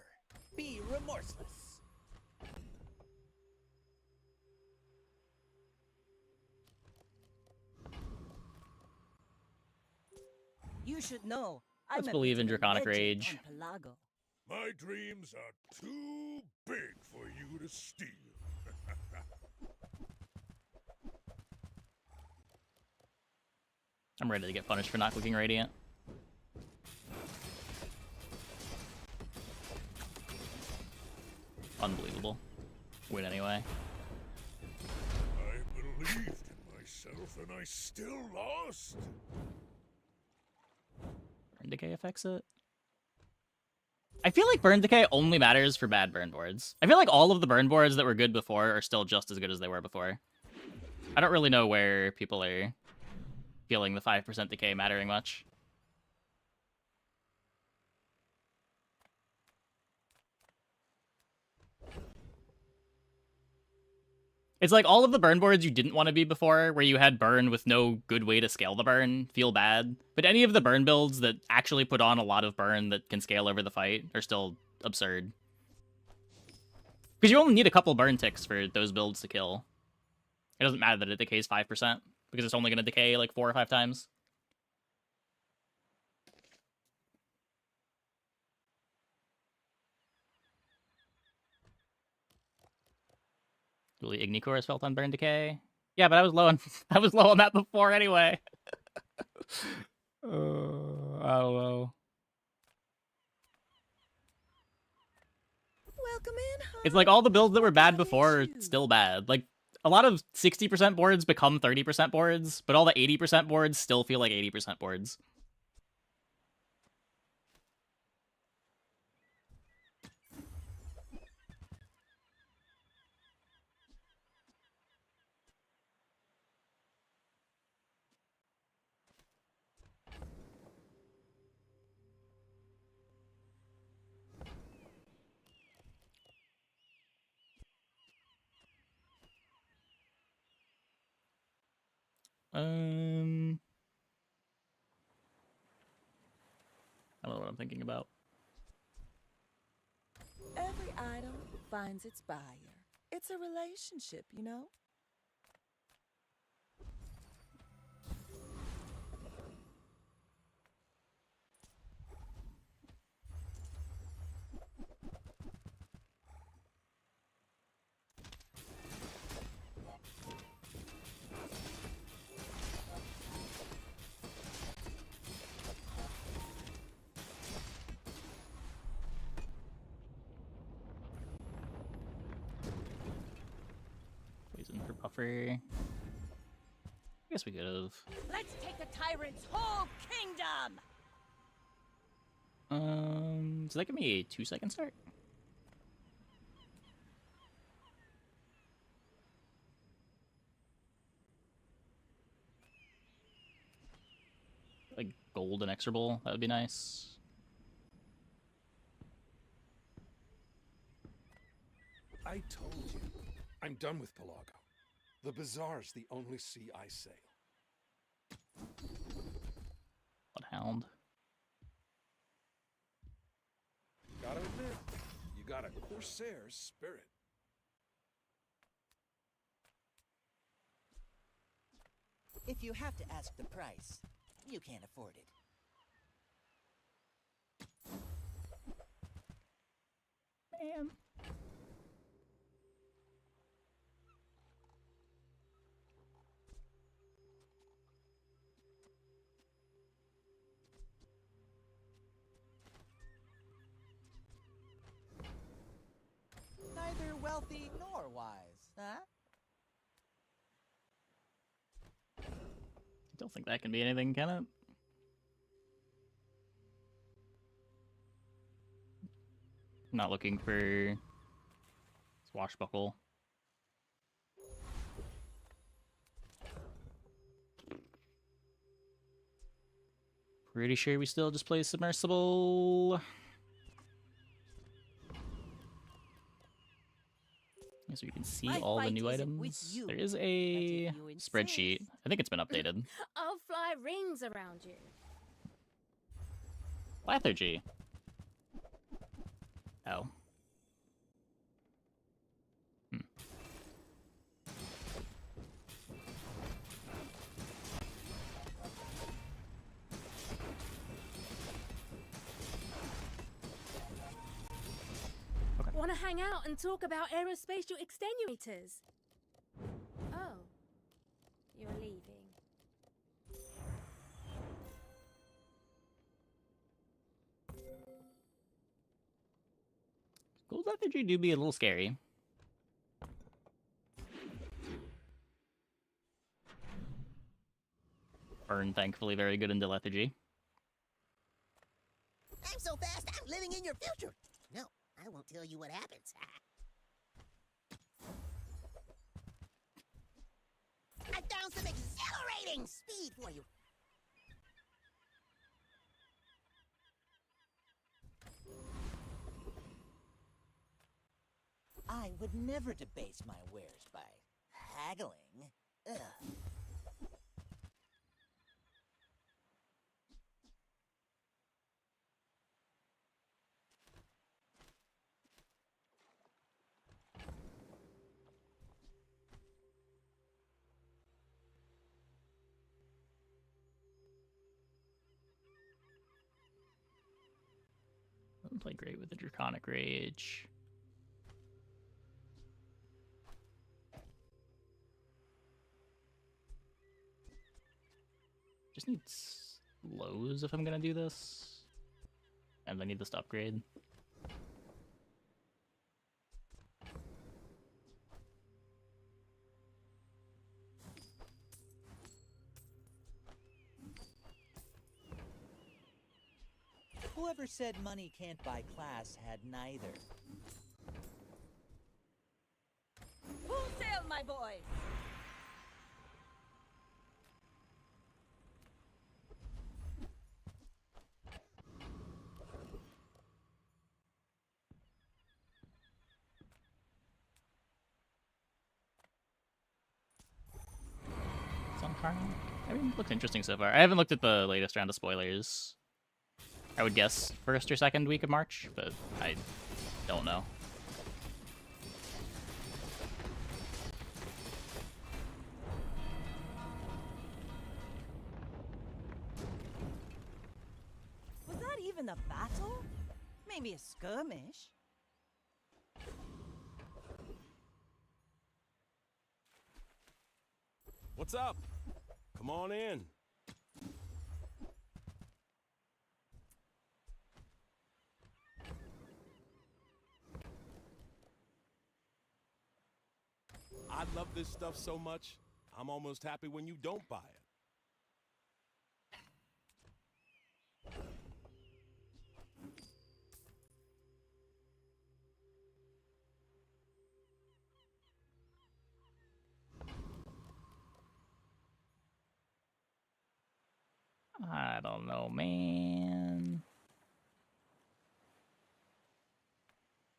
Be remorseless. You should know. I'm Let's a believe bit in of a Draconic legend Rage. on Pelago. My dreams are too big for you to steal. I'm ready to get punished for not clicking Radiant. Unbelievable. Win anyway. I believed in myself and I still lost. Burn Decay affects it? I feel like Burn Decay only matters for bad burn boards. I feel like all of the burn boards that were good before are still just as good as they were before. I don't really know where people are feeling the 5% decay mattering much. It's like all of the burn boards you didn't want to be before, where you had burn with no good way to scale the burn, feel bad. But any of the burn builds that actually put on a lot of burn that can scale over the fight are still absurd. Because you only need a couple burn ticks for those builds to kill. It doesn't matter that it decays 5%. because it's only going to decay like 4 or 5 times. Dually Ignicore has felt on burn decay. Yeah, but I was low on I was low on that before anyway. I don't know. Welcome in, hon. It's like all the builds that were bad before are still bad. Like a lot of 60% boards become 30% boards, but all the 80% boards still feel like 80% boards. I don't know what I'm thinking about. Every item finds its buyer. It's a relationship, you know? Poison for buffer. I guess we could have. Let's take the tyrant's whole kingdom! Does that give me a 2-second start? Like gold inexorable, that would be nice. I told you, I'm done with Pelago. The bazaar's the only sea I sail. Bloodhound. Gotta admit, you got a Corsair's spirit. If you have to ask the price, you can't afford it. Man. Neither wealthy nor wise, huh? I don't think that can be anything, can it? I'm not looking for swashbuckle. Pretty sure we still just play submersible. So you can see all the new items. There is a spreadsheet. I think it's been updated. I'll fly rings around you. Lethargy. Oh. Want to hang out and talk about aerospatial extenuators? Oh, you're leaving. Gold lethargy do be a little scary. Burn, thankfully, very good into lethargy. I'm so fast, I'm living in your future. No, I won't tell you what happens. I found some exhilarating speed for you. I would never debase my wares by haggling. Ugh. Doesn't play great with the Draconic Rage. Just need slows if I'm gonna do this. And I need this to upgrade. Whoever said money can't buy class had neither. Full sail, my boys! I mean, it looks interesting so far. I haven't looked at the latest round of spoilers. I would guess first or second week of March, but I don't know. Was that even a battle? Maybe a skirmish? What's up? Come on in. I love this stuff so much, I'm almost happy when you don't buy it. I don't know, man.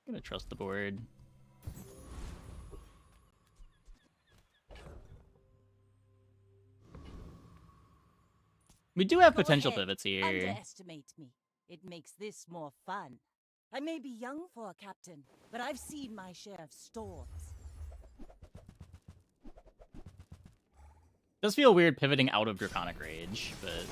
I'm gonna trust the board. We do have Go potential ahead. pivots here. Underestimate me. It makes this more fun. I may be young for a captain, but I've seen my share of storms. Does feel weird pivoting out of Draconic Rage, but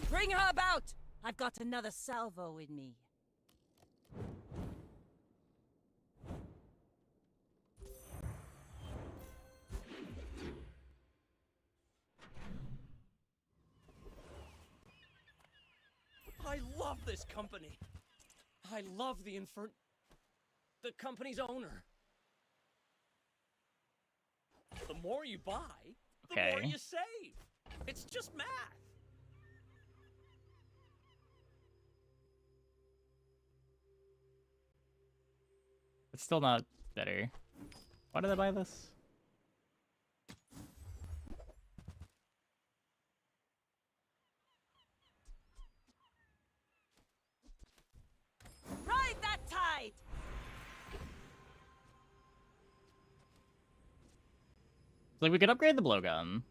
Bring her about! I've got another salvo in me. I love this company. I love the company's owner. The more you buy, the more Okay. you save. It's just math. it's still not better. Why did I buy this? Ride that tide! Like, we could upgrade the blowgun.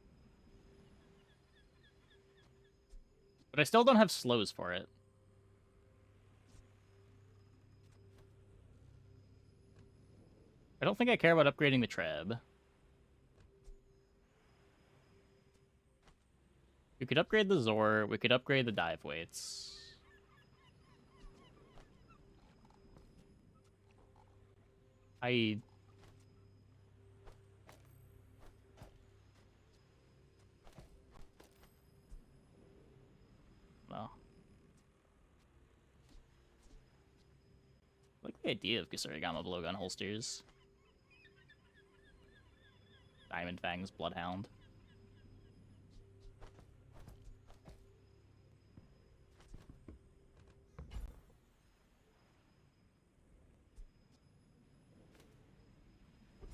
But I still don't have slows for it. I don't think I care about upgrading the Treb. We could upgrade the Zor, we could upgrade the dive weights. Well. I like the idea of Kusarigama blowgun holsters. Diamond Fang's Bloodhound.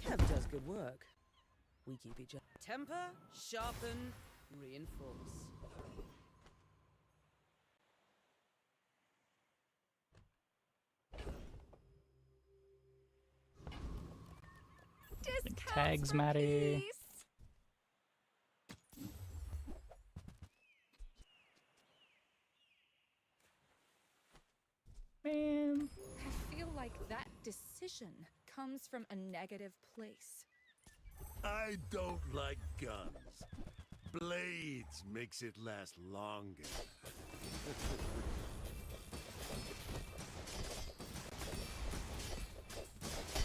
Kev does good work. We keep each other. Temper, sharpen, reinforce. I think tags matter. Man. I feel like that decision comes from a negative place. I don't like guns. Blades makes it last longer.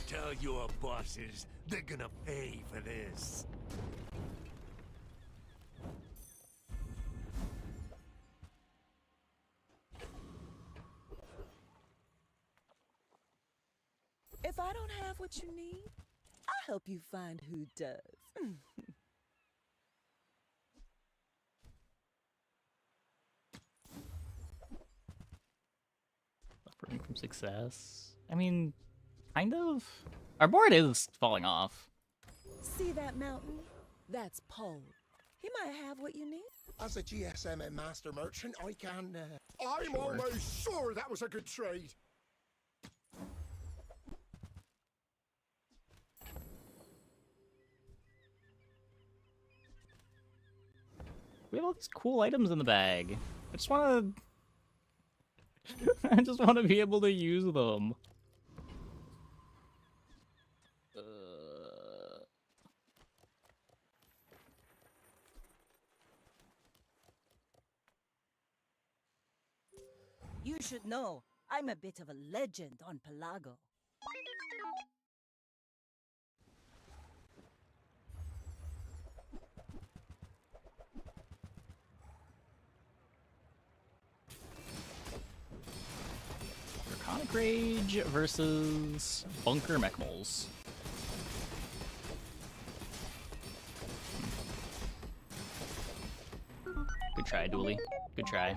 Tell your bosses they're gonna pay for this. If I don't have what you need, I'll help you find who does. Suffering from success. I mean, kind of. Our board is falling off. See that mountain? That's Paul. He might have what you need. As a GSM and master merchant, I can. I'm Sure. almost sure that was a good trade. We have all these cool items in the bag. I just want to... I just want to be able to use them. You should know, I'm a bit of a legend on Pelago. Draconic Rage versus Bunker Mechmoles. Good try, Dooley. Good try.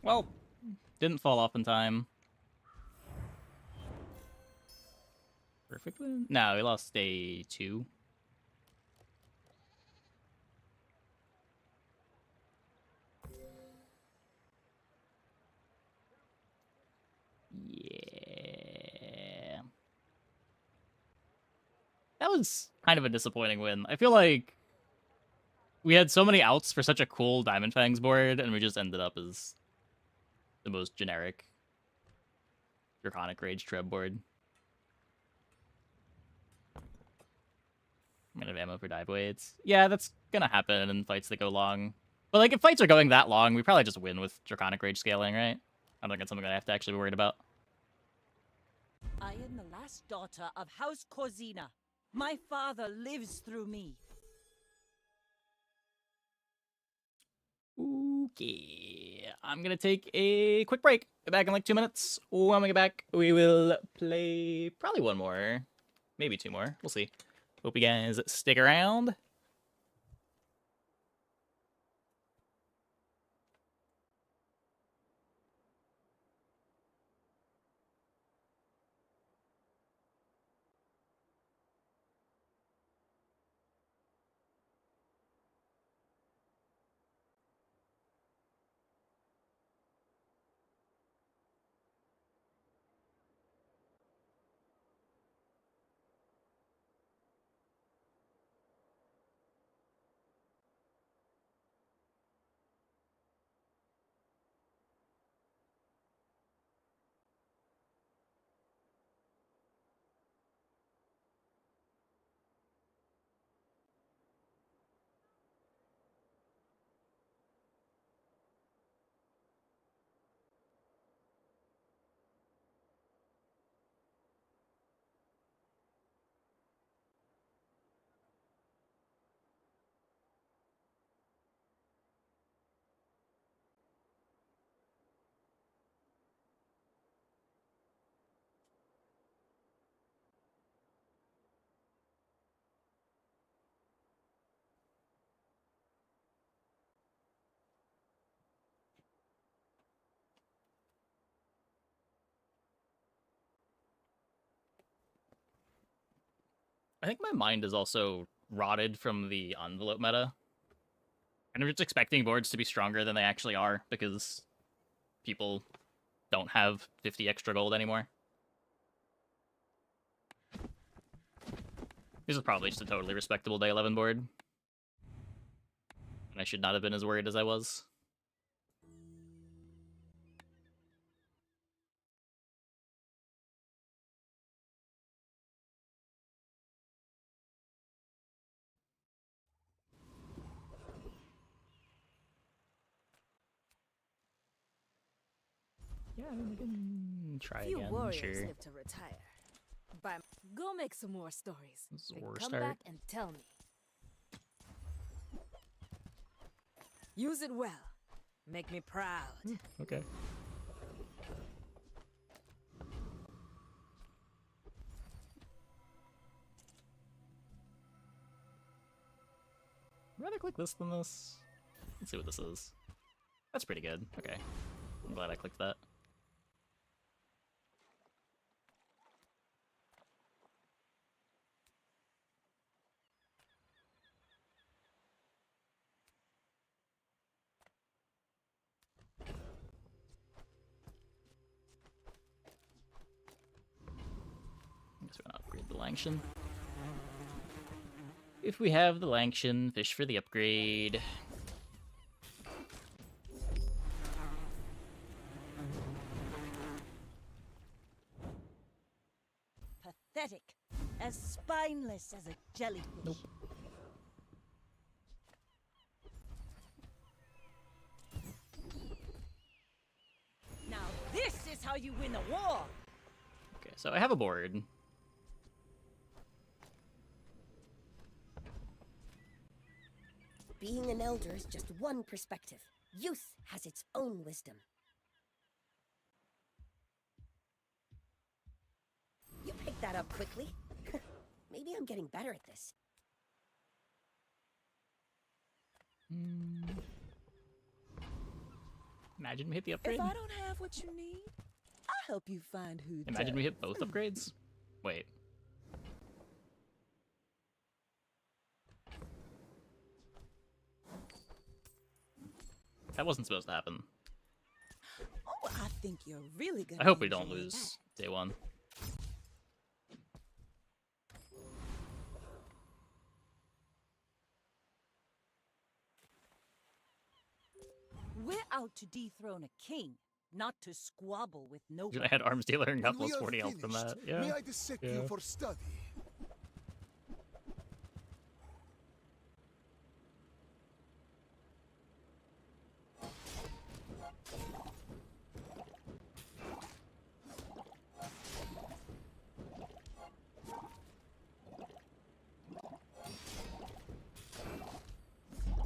Well, didn't fall off in time. Perfectly? No, we lost a 2. Yeah. That was kind of a disappointing win. I feel like we had so many outs for such a cool Diamond Fangs board, and we just ended up as the most generic Draconic Rage Treb board. I'm gonna have ammo for dive weights. Yeah, that's gonna happen in fights that go long. But like, if fights are going that long, we probably just win with Draconic Rage scaling, right? I don't think it's something I have to actually be worried about. I am the last daughter of House Corzina. My father lives through me. Okay, I'm gonna take a quick break. Be back in like 2 minutes. When we get back, we will play probably one more, maybe 2 more. We'll see. Hope you guys stick around. I think my mind is also rotted from the envelope meta. And I'm just expecting boards to be stronger than they actually are because people don't have 50 extra gold anymore. This is probably just a totally respectable day 11 board. And I should not have been as worried as I was. Yeah, I mean, we can try Few again, warriors sure. live to retire. Go make some more stories. This is a Then war come start. back and tell me. Use it well. Make me proud. Okay. I'd rather click this than this. Let's see what this is. That's pretty good. Okay. I'm glad I clicked that. I guess we're gonna upgrade the Langshan. If we have the Langshan, fish for the upgrade. Pathetic. As spineless as a jellyfish. Nope. Now this is how you win a war. Okay, so I have a board. Being an elder is just one perspective. Youth has its own wisdom. You picked that up quickly. Maybe I'm getting better at this. Imagine we hit the upgrade. If I don't have what you need, I'll help you find who Imagine does. we hit both upgrades. Wait. That wasn't supposed to happen. Oh, I think you're really good. I hope we don't lose day one. We're out to dethrone a king, not to squabble with no. I had arms dealer and got When we plus are 40 health from finished, that. Yeah. May I dissect Yeah. you for study?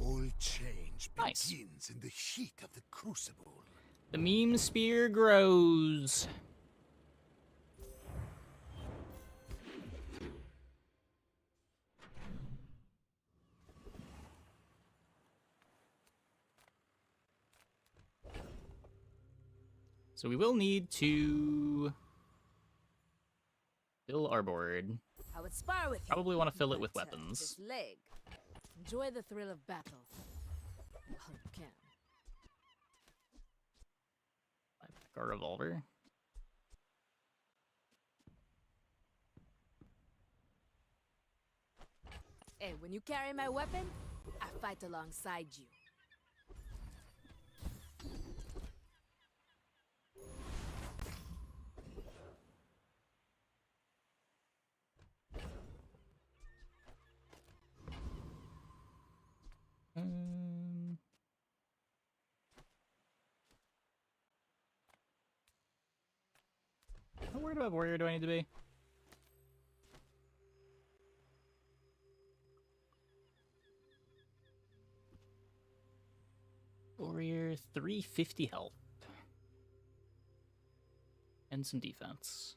All change Nice. begins in the heat of the crucible. The meme spear grows. So we will need to fill our board. I would spar with you. Probably want to fill it with but, weapons. This leg. Enjoy the thrill of battle. While you can. Buy back our revolver. Hey, when you carry my weapon, I fight alongside you. How worried about warrior do I need to be? Warrior, 350 health. And some defense.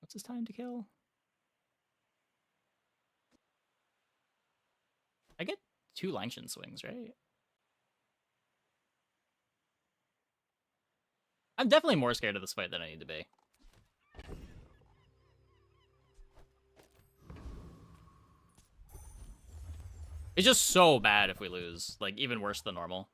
What's his time to kill? I get 2 Langshan swings, right? I'm definitely more scared of this fight than I need to be. It's just so bad if we lose. Like, even worse than normal.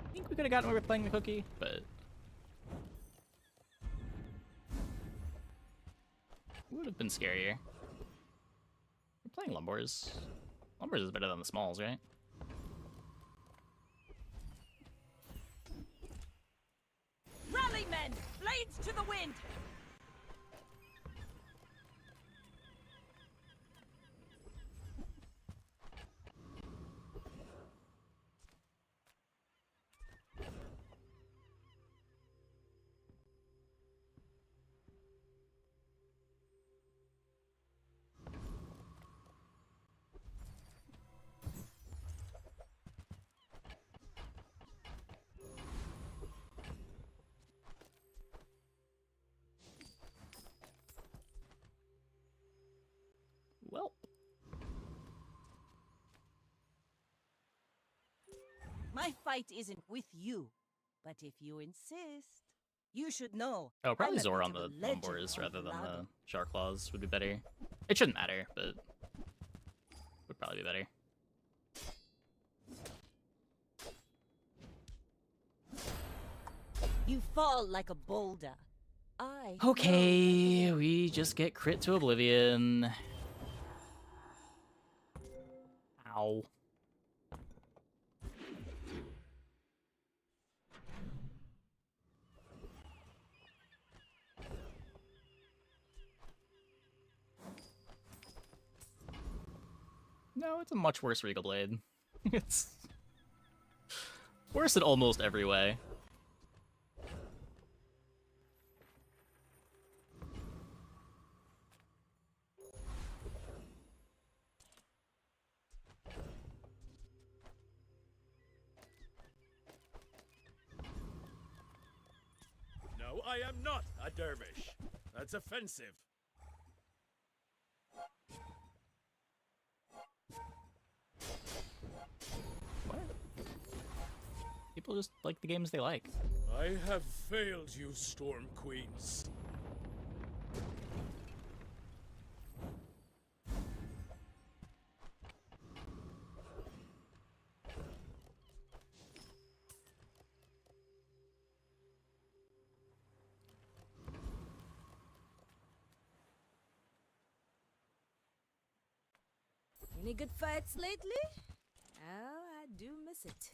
I think we could have gotten away with playing the cookie, but been scarier. We're playing Lumbors. Lumbors is better than the Smalls, right? Rally, men! Blades to the wind! Well. My fight isn't with you, but if you insist, you should know. Oh, probably I'm a Zor bit on of a the legend Lumbors on rather than Pelago. the Shark Claws would be better. It shouldn't matter, but would probably be better. You fall like a boulder. Okay, we just get crit to oblivion. Ow. No, it's a much worse Regal Blade. It's worse in almost every way. No, I am not a dervish. That's offensive. What? People just like the games they like. I have failed you, Storm Queens. Any good fights lately? Oh, I do miss it.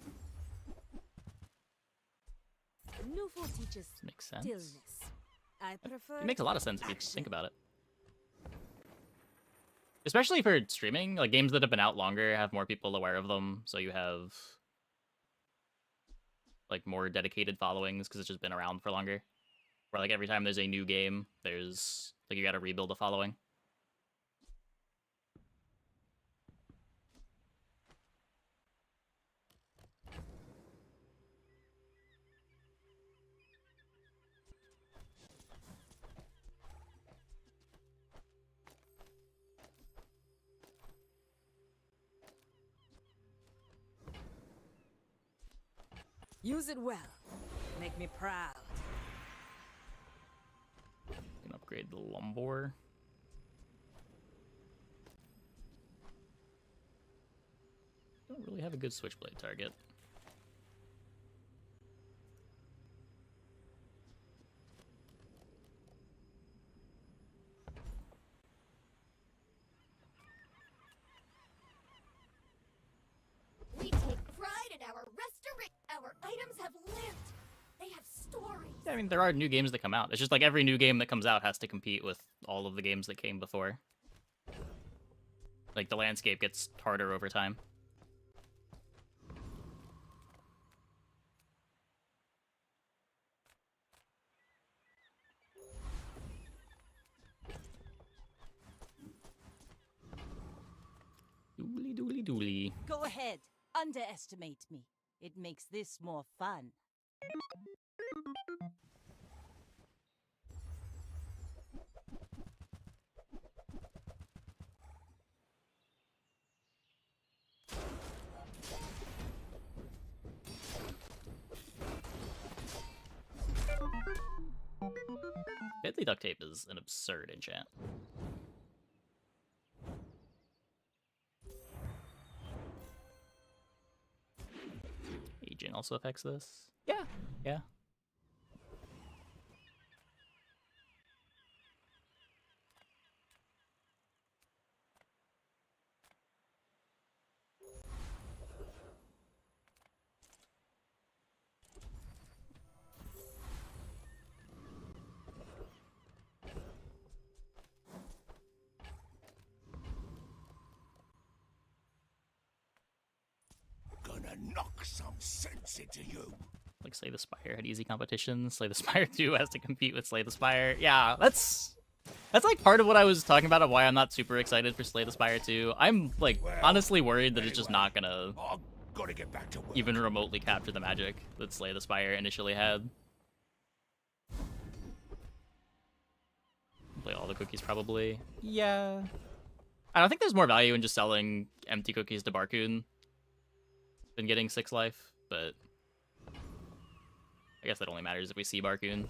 Newful teaches Makes sense. stillness. I prefer It makes a lot of sense if you action. think about it. Especially for streaming, like games that have been out longer have more people aware of them, so you have like more dedicated followings because it's just been around for longer. Where like every time there's a new game, there's like you gotta rebuild a following. Use it well. Make me proud. Can upgrade the Lumbor. Don't really have a good Switchblade target. We take pride in our restoration. Our items have lived. They have stories. Yeah, I mean, there are new games that come out. It's just like every new game that comes out has to compete with all of the games that came before. Like, the landscape gets harder over time. Dooley, dooley, dooley. Go ahead. Underestimate me. It makes this more fun. Deadly Duct Tape is an absurd enchant. Agent also affects this. Yeah, yeah. some sense into you. Like Slay the Spire had easy competition. Slay the Spire 2 has to compete with Slay the Spire. Yeah, that's like part of what I was talking about of why I'm not super excited for Slay the Spire 2. I'm like honestly worried that it's just not gonna get back to work. even remotely capture the magic that Slay the Spire initially had. Play all the cookies probably. Yeah. I don't think there's more value in just selling empty cookies to Barcoon than getting 6 life, but I guess that only matters if we see Barcoon.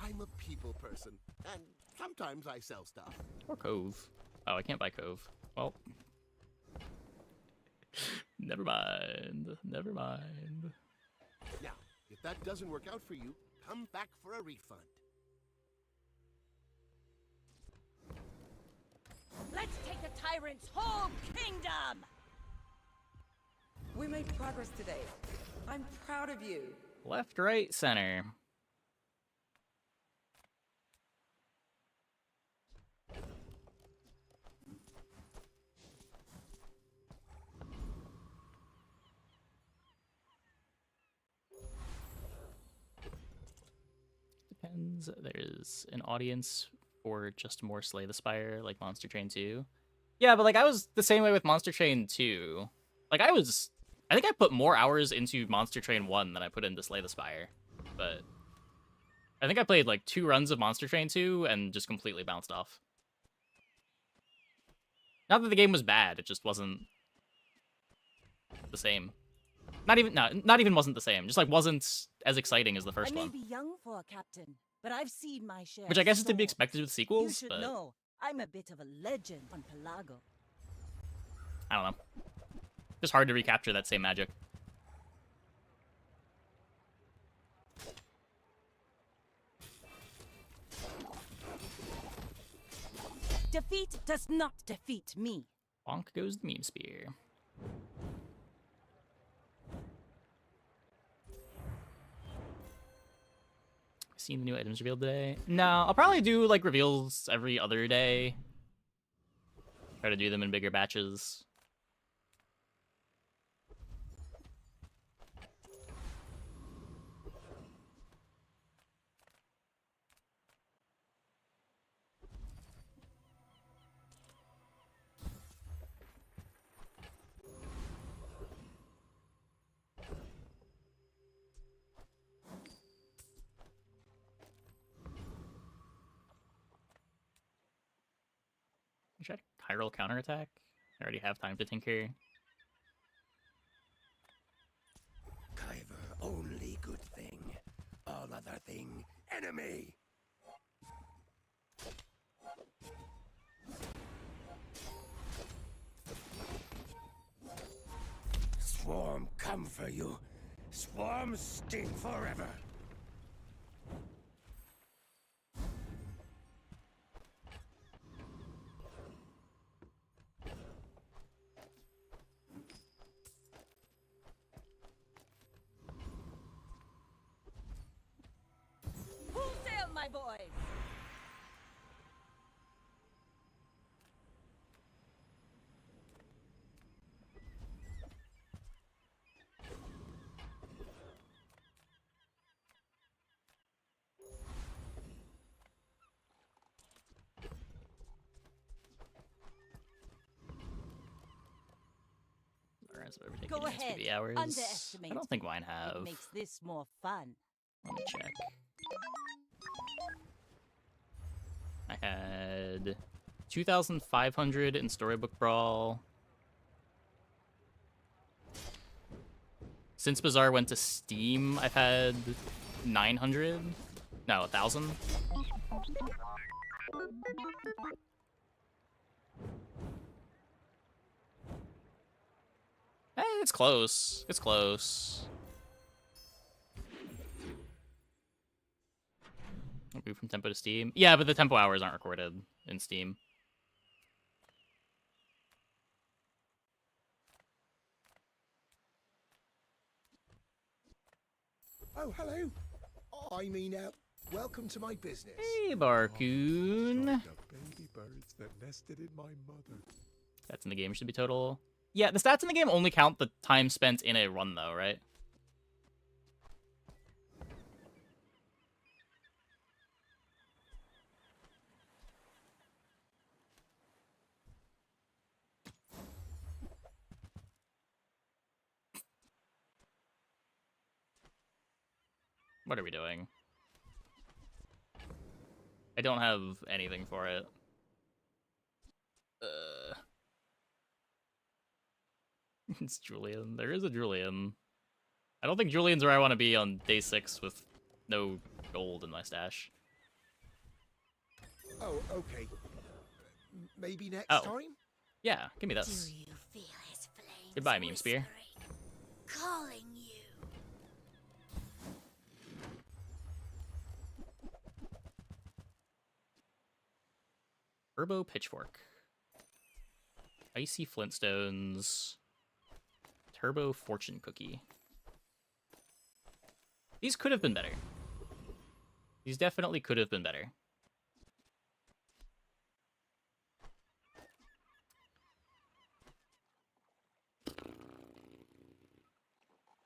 I'm a people person, and sometimes I sell stuff. Or Cove. Oh, I can't buy Cove. Well. Never mind. Never mind. Now, if that doesn't work out for you, come back for a refund. Let's take the tyrant's whole kingdom! We made progress today. I'm proud of you. Left, right, center. Depends. There's an audience for just more Slay the Spire, like Monster Train 2. Yeah, but like I was the same way with Monster Train 2. Like I think I put more hours into Monster Train 1 than I put into Slay the Spire. But I think I played like 2 runs of Monster Train 2 and just completely bounced off. Not that the game was bad, it just wasn't the same. Not even wasn't the same. Just like wasn't as exciting as the first I may one. be young for a captain, but I've seen my share. Which I guess is to be swords. expected with You sequels, should but know, I'm a bit of a legend on Pelago. I don't know. Just hard to recapture that same magic. Defeat does not defeat me. Bonk goes the meme spear. Seen the new items revealed today? No, I'll probably do like reveals every other day. Try to do them in bigger batches. Should I chiral counterattack? I already have time to tinker. Kyver, only good thing. All other thing, enemy. Swarm come for you. Swarm sting forever. Full sail, my boys! Alright, so overtaking Go next ahead. 50 hours. Underestimate. I don't think mine have. It makes this more fun. Let me check. I had 2,500 in Storybook Brawl. Since Bazaar went to Steam, I've had 900. No, 1,000. It's close. It's close. Move from tempo to Steam. Yeah, but the tempo hours aren't recorded in Steam. Oh, hello. I mean, welcome to my business. Hey, Barcoon. Baby birds that nested in my mother. Stats in the game should be total. Yeah, the stats in the game only count the time spent in a run, though, right? What are we doing? I don't have anything for it. It's Julian. There is a Julian. I don't think Julian's where I want to be on day 6 with no gold in my stash. Oh, okay. Maybe next Oh. time? Yeah, give me this. Do you feel his flames Goodbye, meme spear. calling you? Turbo pitchfork. Icy flintstones. Turbo fortune cookie. These could have been better. These definitely could have been better.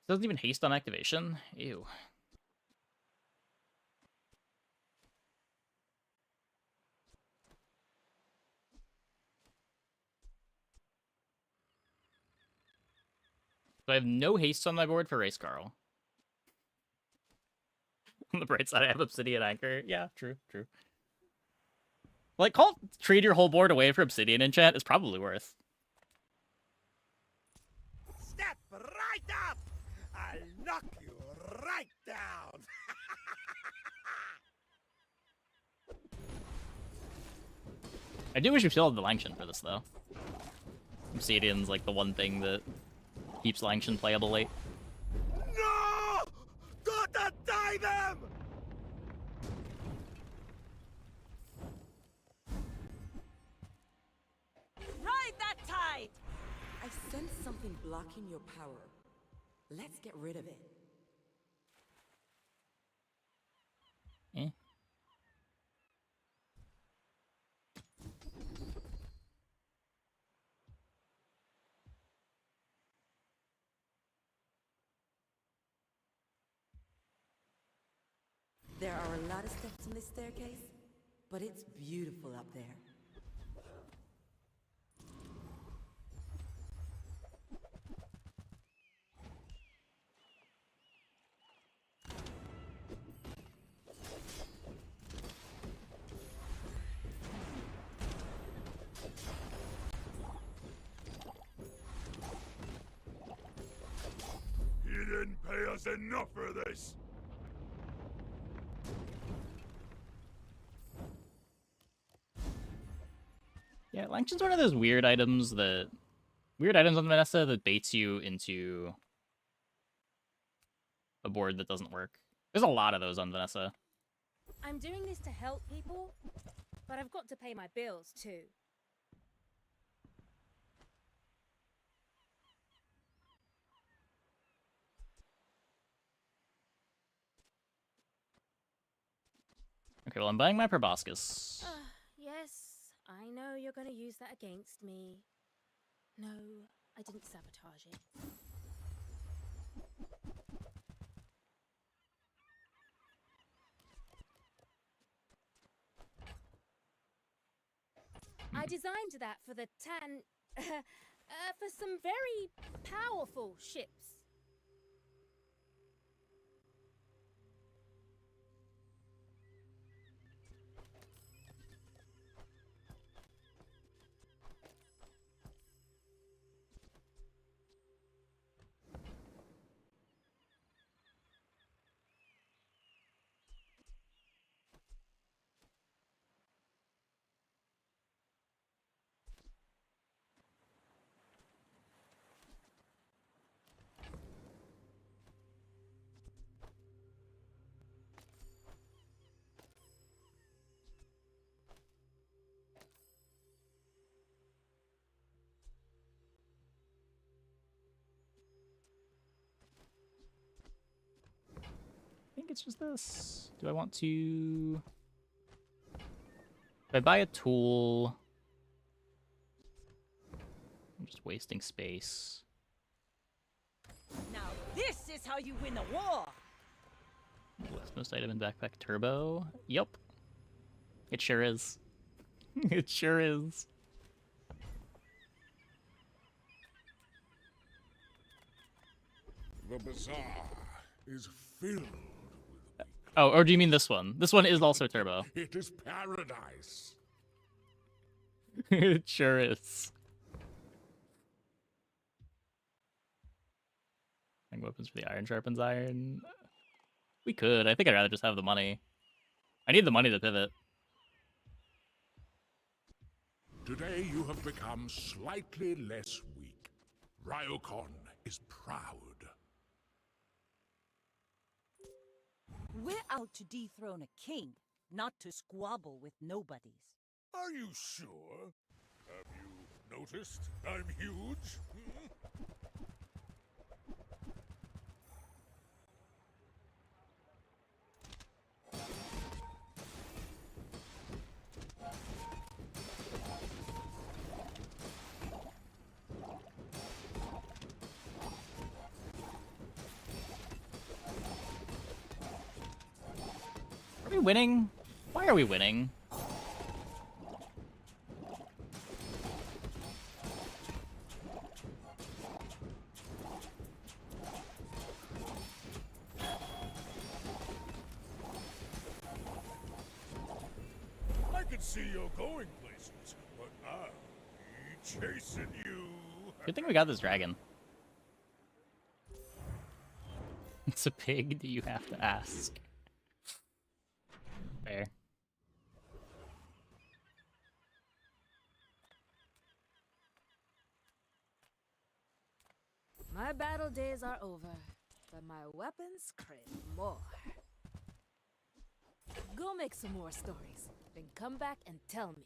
Doesn't even haste on activation? Ew. So I have no haste on my board for Race Carl. On the bright side, I have Obsidian Anchor. Yeah, true, true. Like, trade your whole board away for Obsidian Enchant is probably worth. Step right up! I'll knock you right down! I do wish we still had the Langshan for this, though. Obsidian's like the one thing that keeps Langshan playable late. No! Don't die them! Ride that tide! I sense something blocking your power. Let's get rid of it. Eh. There are a lot of steps on this staircase, but it's beautiful up there. You didn't pay us enough for this! Yeah, Langshan's one of those weird items that... Weird items on Vanessa that baits you into a board that doesn't work. There's a lot of those on Vanessa. I'm doing this to help people, but I've got to pay my bills too. Okay, well, I'm buying my proboscis. Yes, I know you're going to use that against me. No, I didn't sabotage it. I designed that for the for some very powerful ships. I think it's just this. Do I want to If I buy a tool, I'm just wasting space. Now this is how you win a war! Leftmost item in backpack turbo. Yup. It sure is. It sure is. The bazaar is filled. Oh, or do you mean this one? This one is also turbo. It is paradise. It sure is. And weapons for the iron sharpens iron. We could. I think I'd rather just have the money. I need the money to pivot. Today you have become slightly less weak. Ryokon is proud. We're out to dethrone a king, not to squabble with nobodies. Are you sure? Have you noticed I'm huge? Are we winning? Why are we winning? I can see you're going places, but I'll be chasing you. Good thing we got this dragon. It's a pig, do you have to ask? Fair. My battle days are over, but my weapons crave more. Go make some more stories, then come back and tell me.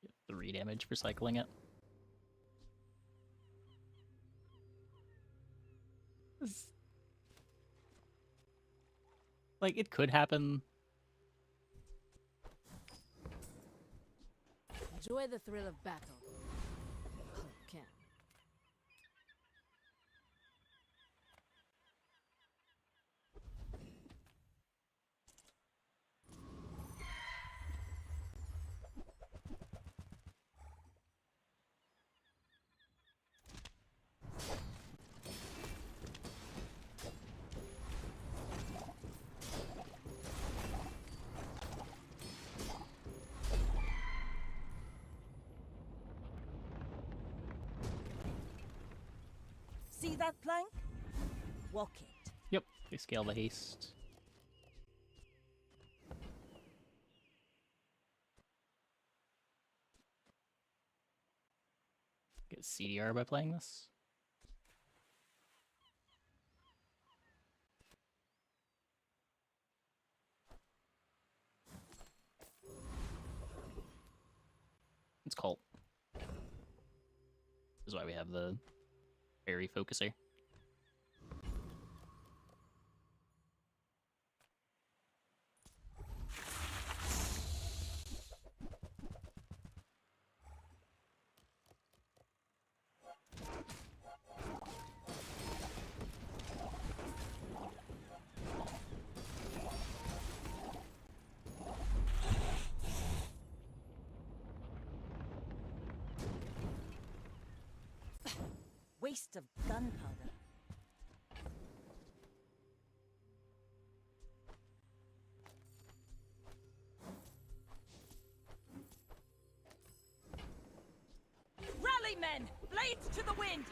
Get 3 damage for cycling it. Like, it could happen. Enjoy the thrill of battle. Oh, can. See that plank? Walk it. Yep, they scale the haste. Get CDR by playing this. It's cult. This is why we have the fairy focuser. Waste of gunpowder. Rally, men! Blades to the wind!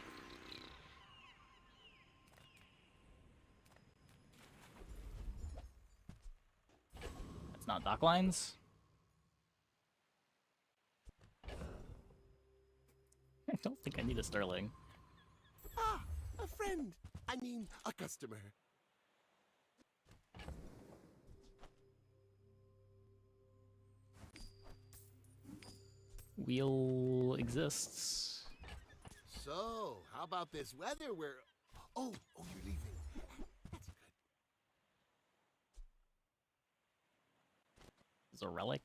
That's not dock lines. I don't think I need a Sterling. Ah, a friend. I mean, a customer. Wheel exists. So, how about this weather where... Oh, you're leaving. That's good. Is a relic.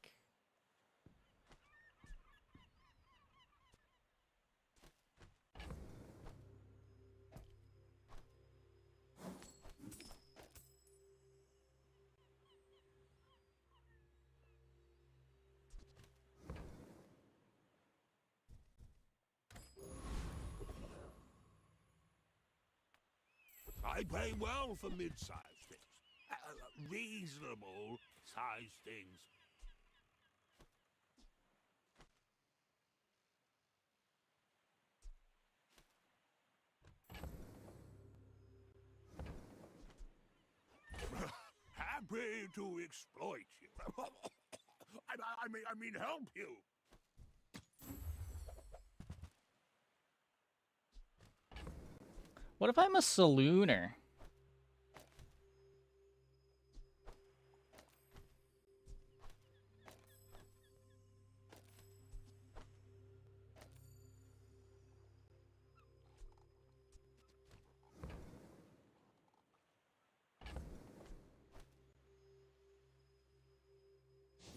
I pay well for mid-sized things. Reasonable sized things. Happy to exploit you. I mean help you. What if I'm a salooner?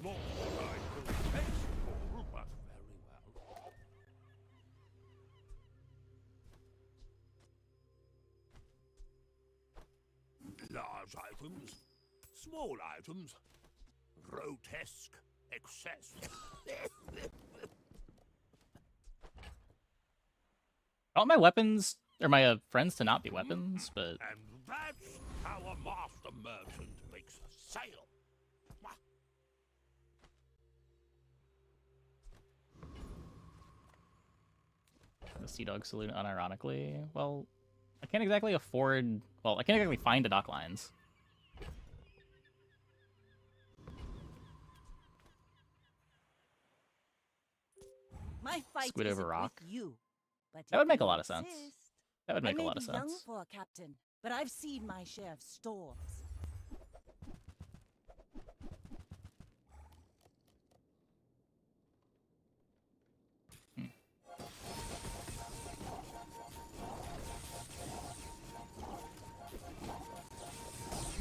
More than I could tasteful, but very well. Large items, small items, grotesque excess. I want my weapons, or my friends to not be weapons, but... And that's how a master merchant makes a sale. The Sea Dog Saloon, unironically. Well, I can't exactly afford... Well, I can't exactly find the dock lines. My fight Squid isn't over rock. with you, but That would if make a you lot of sense. insist. That would make a I lot may of be young sense. for a captain, but I've seen my share of storms.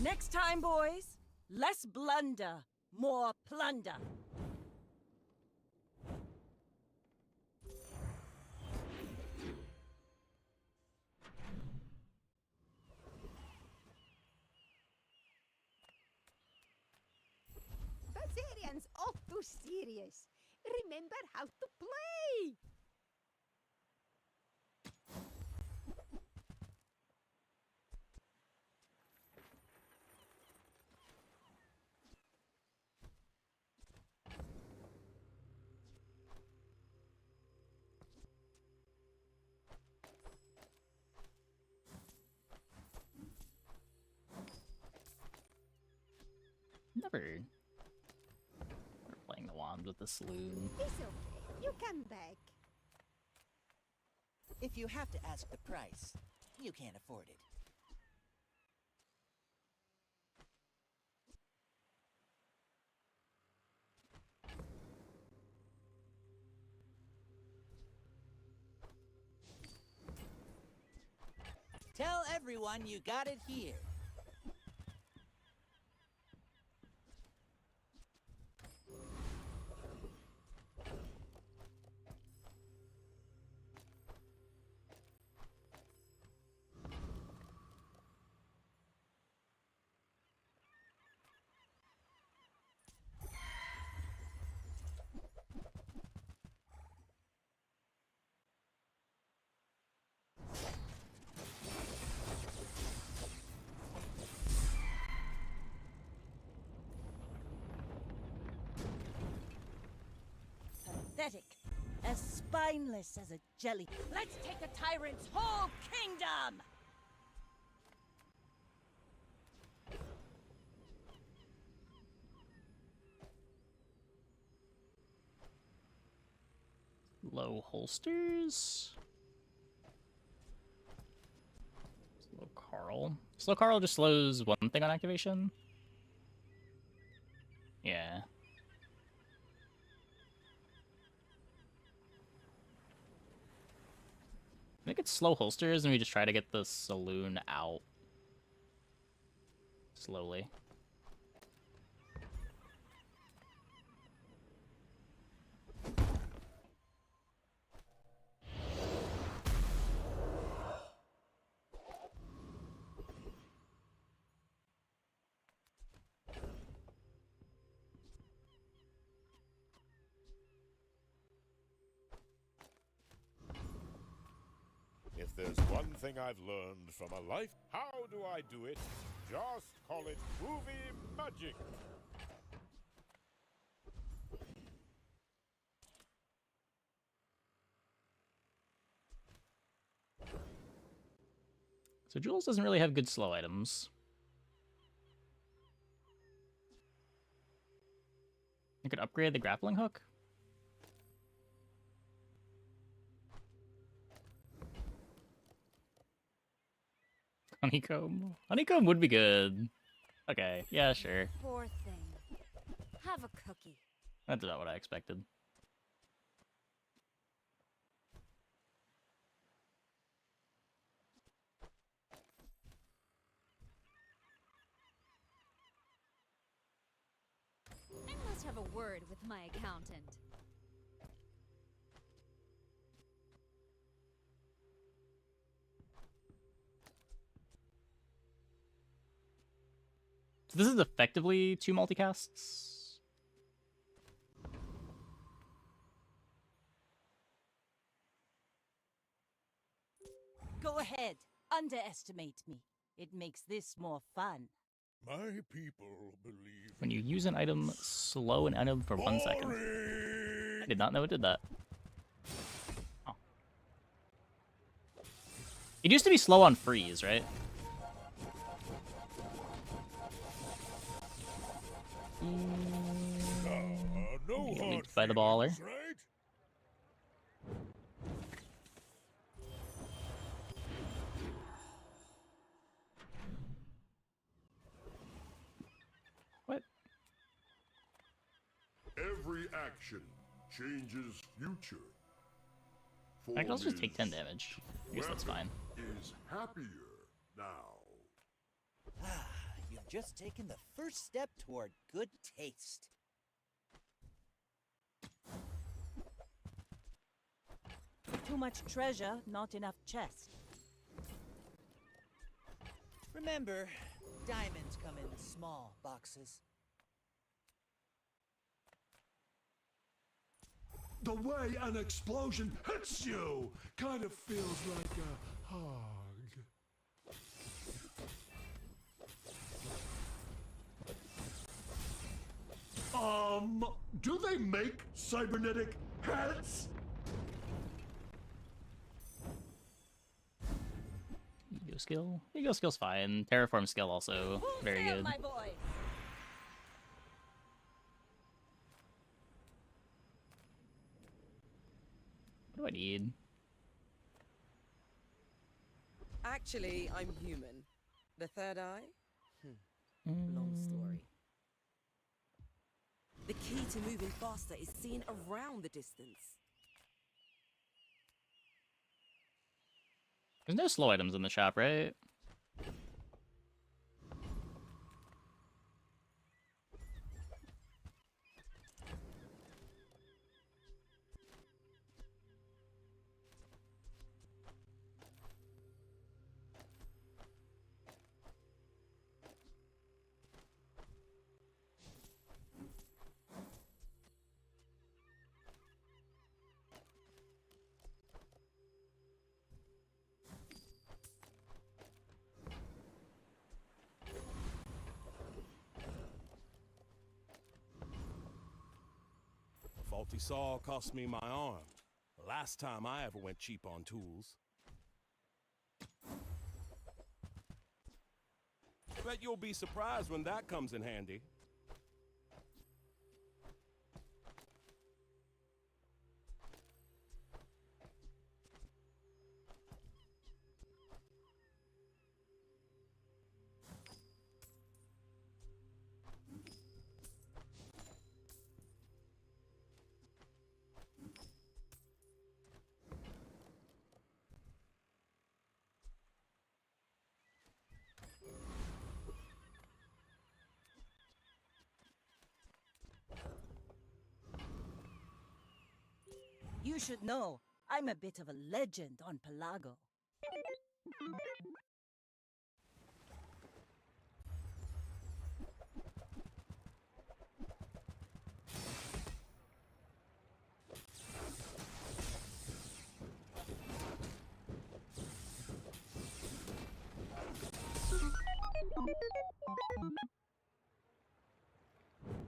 Next time, boys, less blunder, more plunder. Bazarian's all too serious. Remember how to play. Never playing the wand with the saloon. It's okay. You come back. If you have to ask the price, you can't afford it. Tell everyone you got it here. Pathetic. As spineless as a jelly. Let's take a tyrant's whole kingdom! Low holsters. Slow Carl. Slow Carl just slows one thing on activation. Yeah. get slow holsters and we just try to get the saloon out slowly. If there's one thing I've learned from a life, how do I do it? Just call it movie magic. So Jules doesn't really have good slow items. I could upgrade the grappling hook. Honeycomb. Honeycomb would be good. Okay, yeah, sure. Poor thing. Have a cookie. That's about what I expected. I must have a word with my accountant. So this is effectively 2 multicasts. Go ahead. Underestimate me. It makes this more fun. My people believe When you use an item, slow an item for 1 second. I did not know it did that. Oh. It used to be slow on freeze, right? no hard By the baller. feelings, right? What? Every action changes future. I can also just take 10 Form damage. I guess that's fine. is happier now. Ah, you've just taken the first step toward good taste. Too much treasure, not enough chest. Remember, diamonds come in small boxes. The way an explosion hits you kind of feels like a hug. Do they make cybernetic heads? Ego skill? Ego skill's fine. Terraform skill also very good. My boy. What do I need? Actually, I'm human. The third eye? Long story. The key to moving faster is seeing around the distance. There's no slow items in the shop, right? A faulty saw cost me my arm. The last time I ever went cheap on tools. Bet you'll be surprised when that comes in handy. You should know, I'm a bit of a legend on Pelago.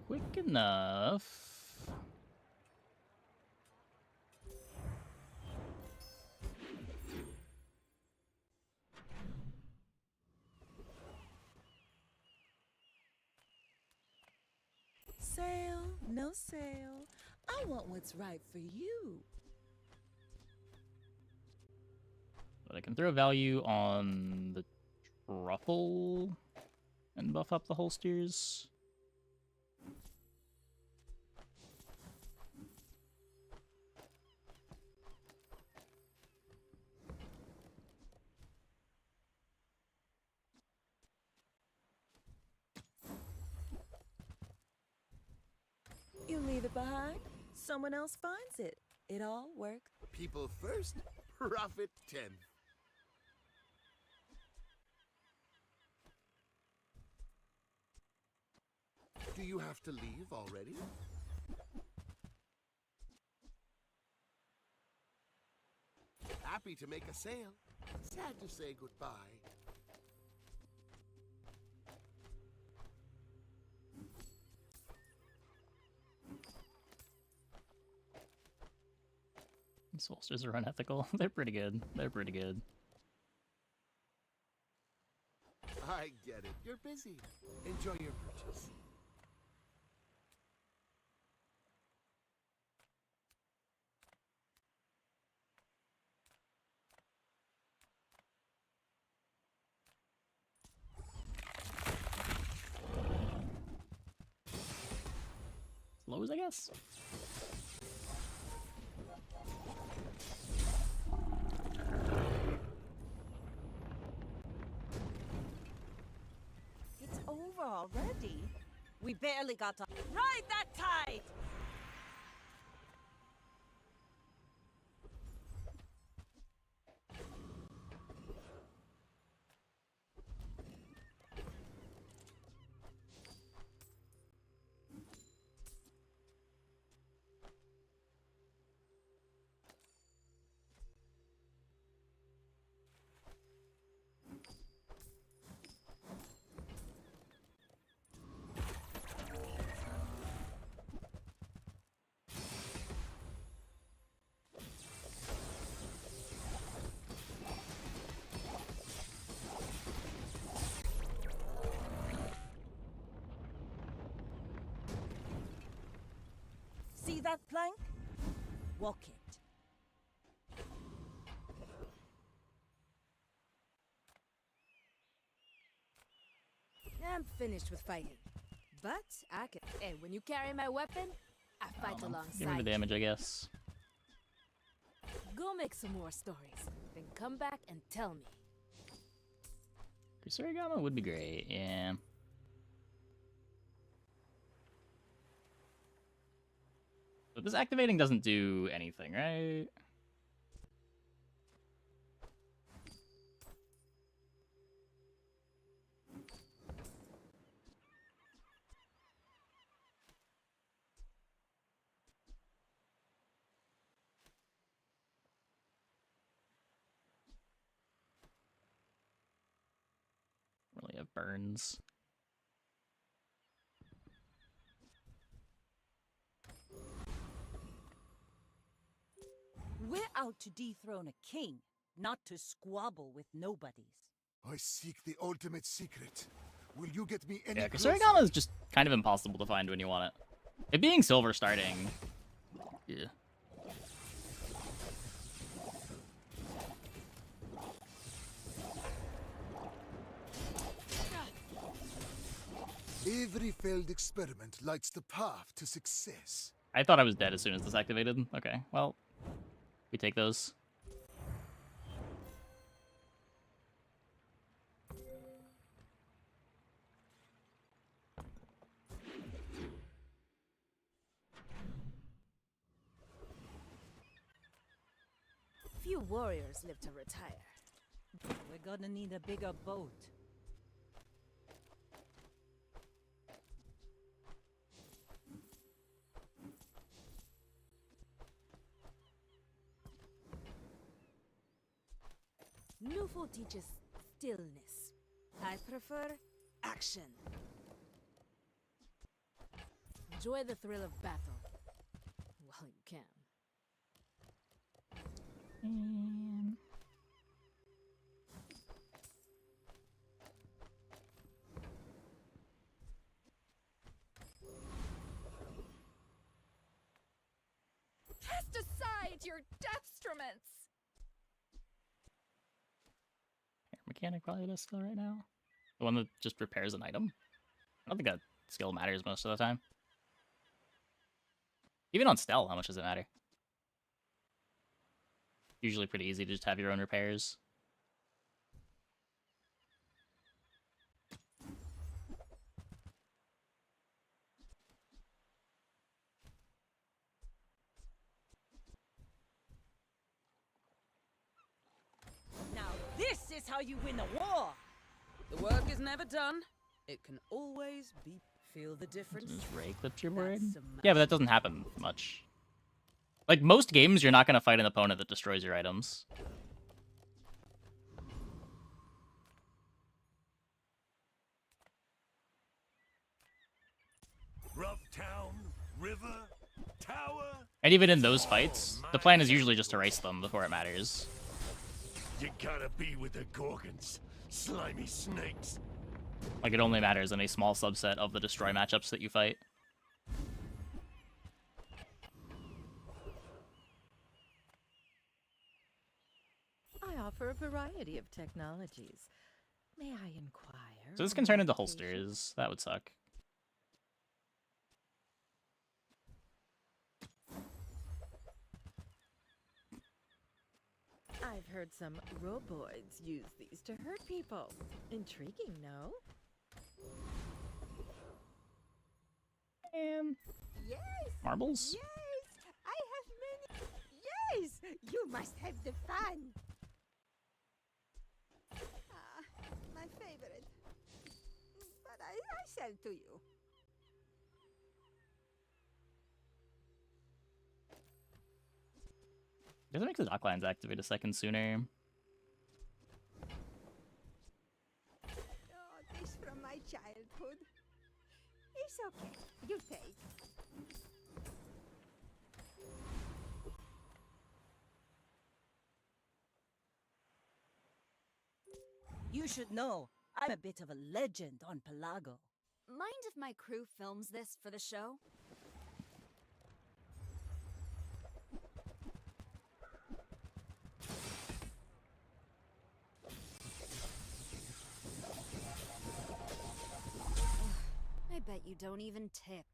Quick enough. Sale, no sale. I want what's right for you. But I can throw value on the truffle and buff up the holsters. You leave it behind, someone else finds it. It all works. People first, profit 10th. Do you have to leave already? Happy to make a sale. Sad to say goodbye. These holsters are unethical. They're pretty good. They're pretty good. I get it. You're busy. Enjoy your purchase. Slows, I guess. It's over already. We barely got to ride that tide. See that plank? Walk it. I'm finished with fighting. But I can. Hey, when you carry my weapon, I fight Give me alongside the damage, I guess. you. Go make some more stories. Then come back and tell me. Kusurigama would be great, yeah. But this activating doesn't do anything, right? Really have burns. We're out to dethrone a king, not to squabble with nobodies. I seek the ultimate secret. Will you get me any Yeah, closer? Kusurigama is just kind of impossible to find when you want it. It being silver starting. Yeah. Every failed experiment lights the path to success. I thought I was dead as soon as this activated. Okay, well, we take those. Few warriors live to retire. We're gonna need a bigger boat. Newful teaches stillness. I prefer action. Enjoy the thrill of battle while you can. Cast aside your destruments! Mechanic probably does skill right now. The one that just repairs an item. I don't think that skill matters most of the time. Even on Stealth, how much does it matter? Usually pretty easy to just have your own repairs. Now this is how you win a war! The work is never done. It can always be. Feel the difference? Just Ray clipped your board? Yeah, but that doesn't happen much. Like, most games, you're not going to fight an opponent that destroys your items. Rough town, river, tower. And even in those fights, the plan is usually just to erase them before it matters. You gotta be with the Gorgons, slimy snakes. Like, it only matters in a small subset of the destroy matchups that you fight. I offer a variety of technologies. May I inquire? So this can turn into holsters. That would suck. I've heard some roboids use these to hurt people. Intriguing, no? Yes. Marbles? Yes, I have many. Yes, you must have the fun. Ah, my favorite. But I sell to you. Doesn't make the dock lines activate a second sooner. Oh, this from my childhood. It's okay. You take. You should know, I'm a bit of a legend on Pelago. Mind if my crew films this for the show? I bet you don't even tip.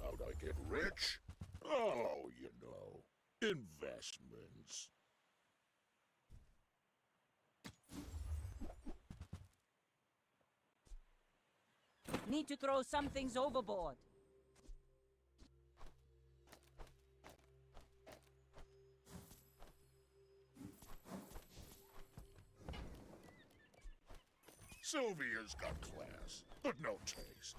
How'd I get rich? Oh, you know, investments. Need to throw some things overboard. Sylvia's got class, but no taste.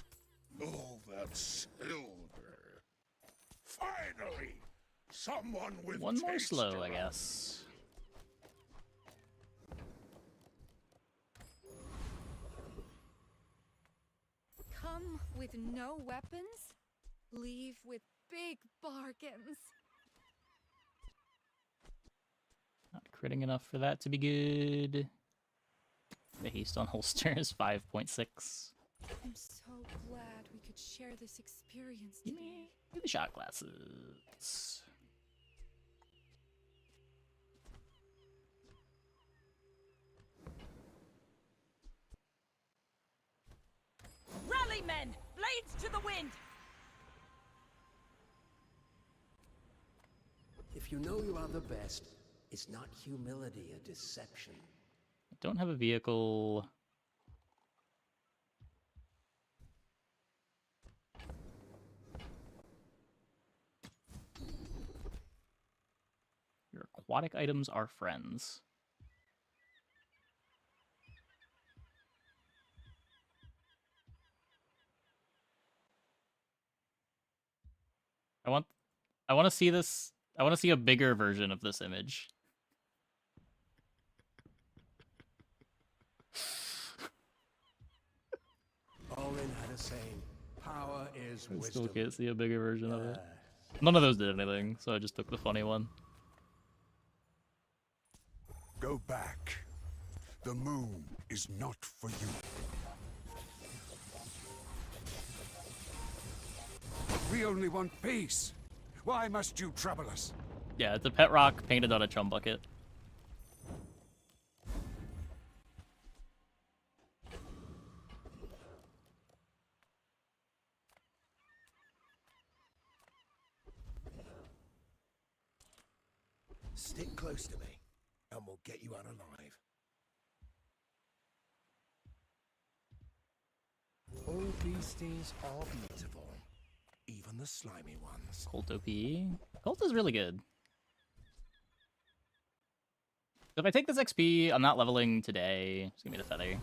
Oh, that silver. Finally! Someone with One more taste slow, I around. guess. Come with no weapons, leave with big bargains. Not critting enough for that to be good. The haste on holster is 5.6. I'm so glad we could share this experience today. Give the shot glasses. Rally, men! Blades to the wind! If you know you are the best, Is not humility a deception? I don't have a vehicle. Your aquatic items are friends. I want to see this. I want to see a bigger version of this image. Olin had a saying, power is I wisdom. still can't see a bigger version of it. None of those did anything, so I just took the funny one. Go back. The moon is not for you. We only want peace. Why must you trouble us? Yeah, it's a pet rock painted on a chum bucket. Stick close to me, and we'll get you out alive. All beasties are beautiful, even the slimy ones. Colt OP. Colt is really good. So if I take this XP, I'm not leveling today. Just give me the feather.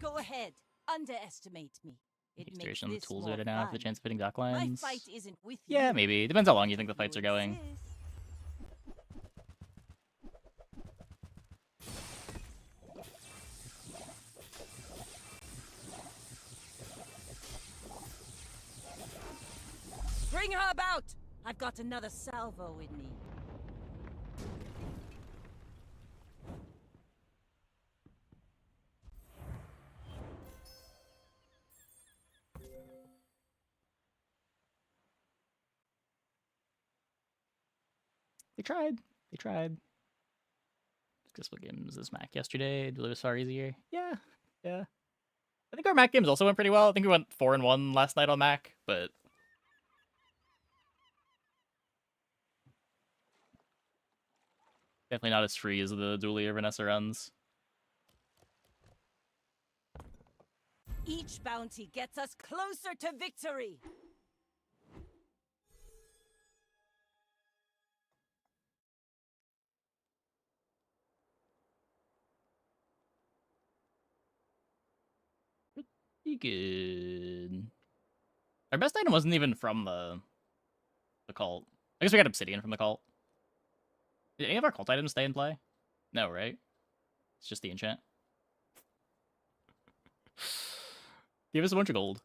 Go ahead, underestimate me. It makes Duration of the this tools more right now for the fun. chance of hitting dock My lines. fight isn't with Yeah, you. maybe. Depends how long you think the fights are going. Bring her about! I've got another salvo in me. They tried. They tried. Guess what game was this Mac yesterday? Did it was far easier? Yeah. Yeah. I think our Mac games also went pretty well. I think we went 4-1 last night on Mac, but definitely not as free as the Duelie or Vanessa runs. Each bounty gets us closer to victory! Pretty good. Our best item wasn't even from the cult. I guess we got Obsidian from the cult. Did any of our cult items stay in play? No, right? It's just the enchant. Give us a bunch of gold.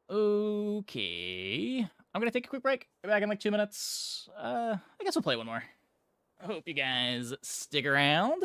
Okay. I'm gonna take a quick break. Be back in like 2 minutes. I guess we'll play one more. I hope you guys stick around.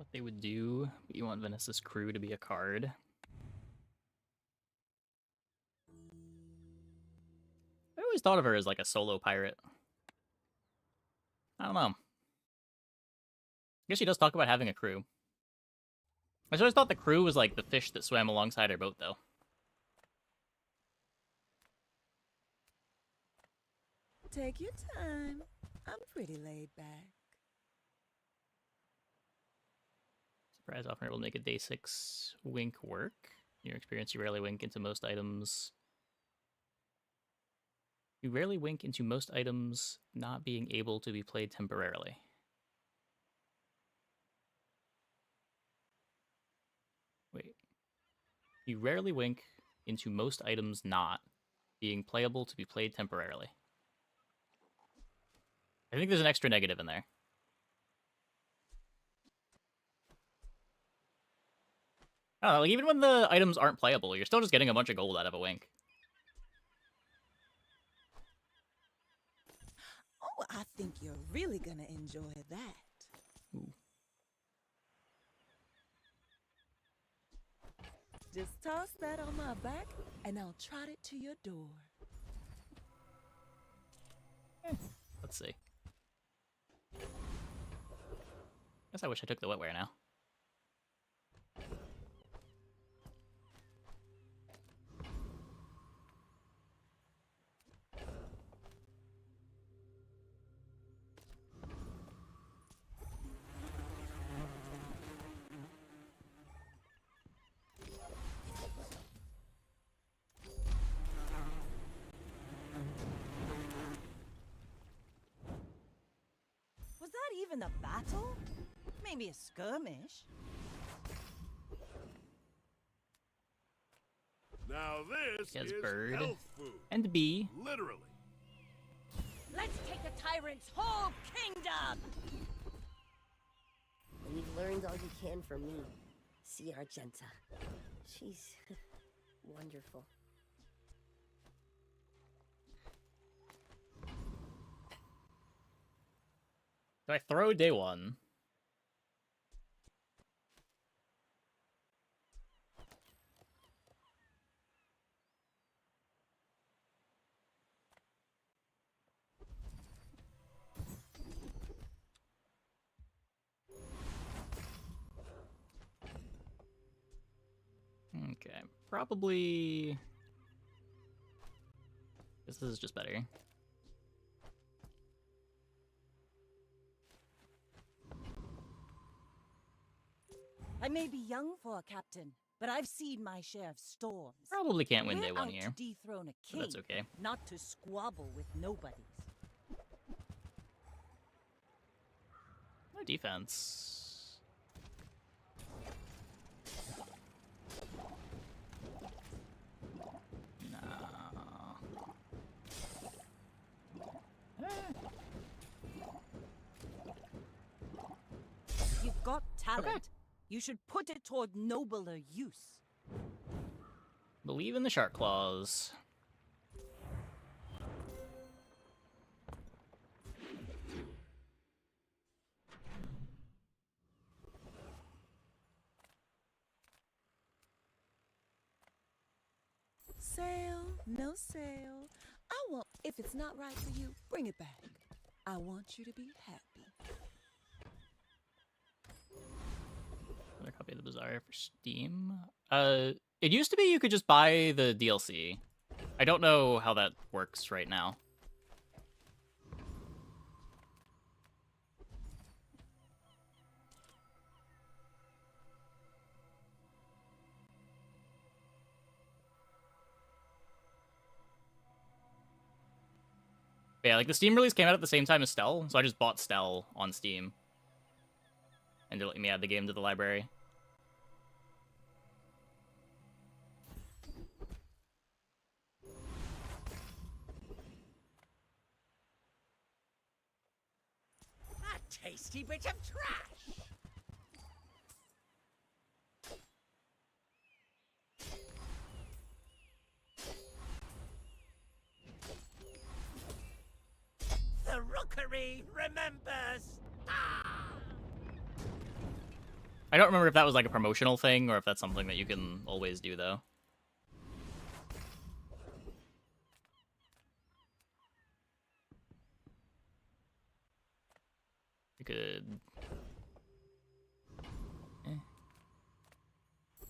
what they would do, but you want Vanessa's crew to be a card. I always thought of her as like a solo pirate. I don't know. I guess she does talk about having a crew. I always thought the crew was like the fish that swam alongside her boat, though. Take your time. I'm pretty laid back. Surprise often able to make a day 6 wink work. In your experience, you rarely wink into most items. You rarely wink into most items not being able to be played temporarily. Wait. You rarely wink into most items not being playable to be played temporarily. I think there's an extra negative in there. I don't know, like even when the items aren't playable, you're still just getting a bunch of gold out of a wink. Oh, I think you're really gonna enjoy that. Ooh. Just toss that on my back, and I'll trot it to your door. Let's see. Guess I wish I took the wetware now. Was that even a battle? Maybe a skirmish. Now this Yes, is bird. health food. And bee. Literally. Let's take the tyrant's whole kingdom! And you've learned all you can from me. See Argenta. She's wonderful. Do I throw day 1? Okay, probably... Guess this is just better. I may be young for a captain, but I've seen my share of storms. Probably can't win We're day 1 out here. to dethrone a But king, that's okay. not to squabble with nobodies. No defense. No. You've got talent. Okay. You should put it toward nobler use. Believe in the shark claws. Sale, no sale. I want, if it's not right for you, bring it back. I want you to be happy. Another copy of the Bazaar for Steam. It used to be you could just buy the DLC. I don't know how that works right now. But yeah, like the Steam release came out at the same time as Stell, so I just bought Stell on Steam. And it let me add the game to the library. A tasty bit of trash! The rookery remembers! Ah! I don't remember if that was like a promotional thing or if that's something that you can always do though. You could.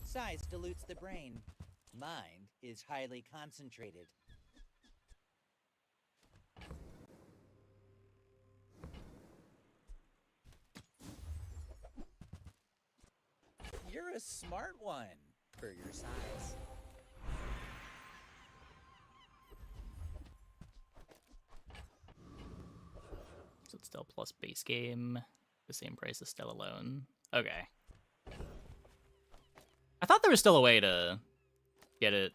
Size dilutes the brain. Mind is highly concentrated. You're a smart one for your size. So it's still plus base game, the same price as still alone. Okay. I thought there was still a way to get it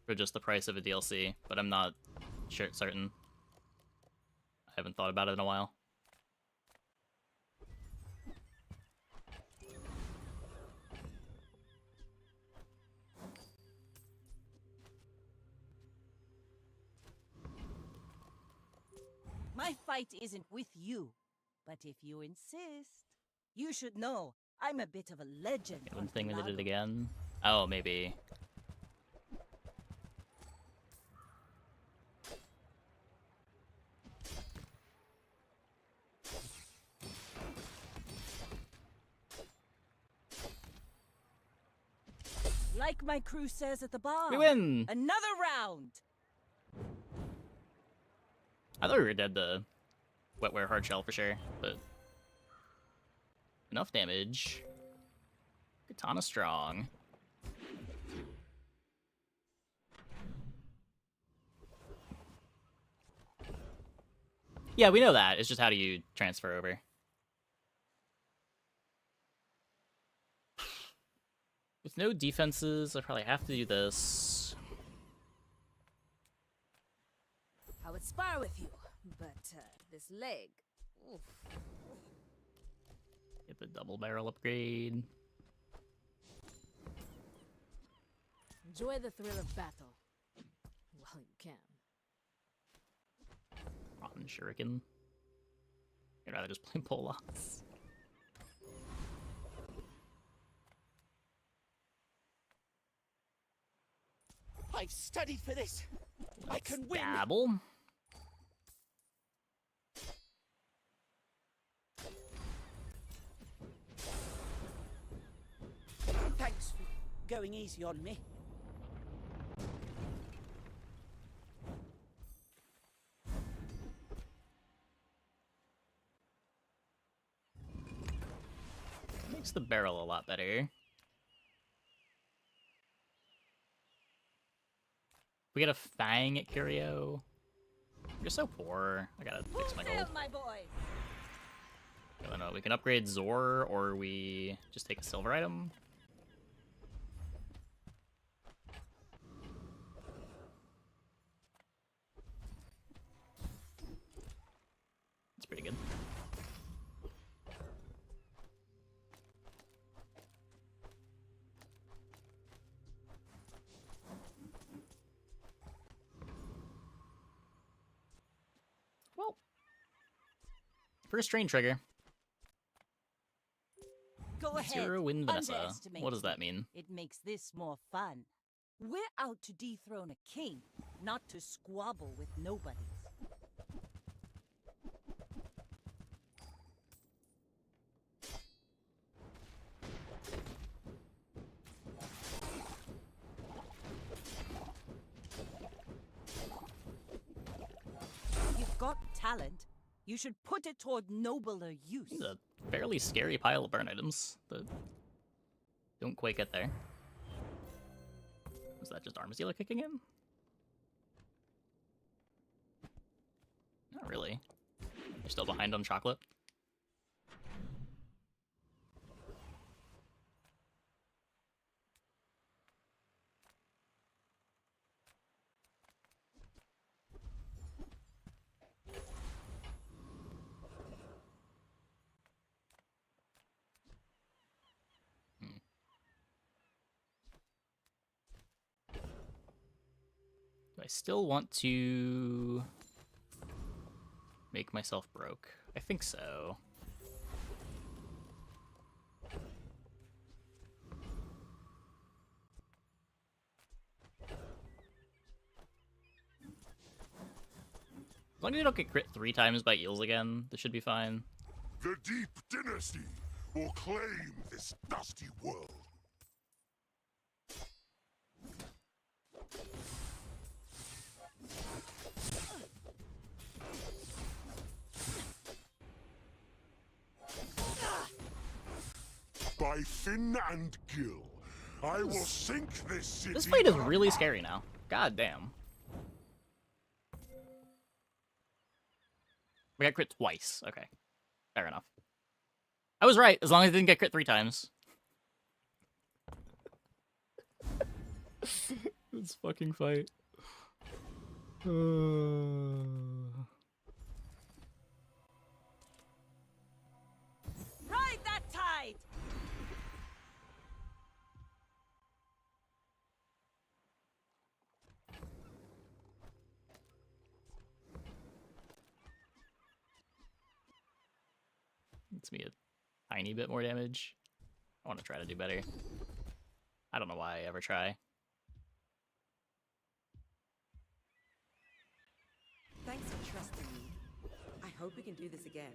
for just the price of a DLC, but I'm not certain. I haven't thought about it in a while. My fight isn't with you, but if you insist, you should know I'm a bit of a legend. One thing that did it again. Oh, maybe. Like my crew says at the bar. We win! Another round! I thought we were dead to Wetware Hard Shell for sure, but enough damage. Katana strong. Yeah, we know that. It's just how do you transfer over? With no defenses, I probably have to do this. I would spar with you, but this leg. Oof. Get the double barrel upgrade. Enjoy the thrill of battle while you can. Rotten Shuriken. I'd rather just play Pollox. I've studied for this. I can win. Dabble. Thanks for going easy on me. Makes the barrel a lot better. We get a Fang at Curio. You're so poor. I gotta fix my gold. My boy. I don't know. We can upgrade Zor, or we just take a silver item. It's pretty good. Well, first train trigger. Go ahead. Zero win Vanessa. Underestimate What does that me. mean? It makes this more fun. We're out to dethrone a king, not to squabble with nobodies. You've got talent. You should put it toward nobler use. It's a fairly scary pile of burn items that don't quite get there. Was that just Armazilla kicking in? Not really. You're still behind on chocolate. Do I still want to make myself broke? I think so. As long as you don't get crit 3 times by eels again, this should be fine. The Deep Dynasty will claim this dusty world. By fin and gill, I will sink this city. This fight is really scary now. God damn. We got crit twice. Okay. Fair enough. I was right, as long as I didn't get crit 3 times. This fucking fight. Ride that tide! Gets me a tiny bit more damage. I want to try to do better. I don't know why I ever try. Thanks for trusting me. I hope we can do this again.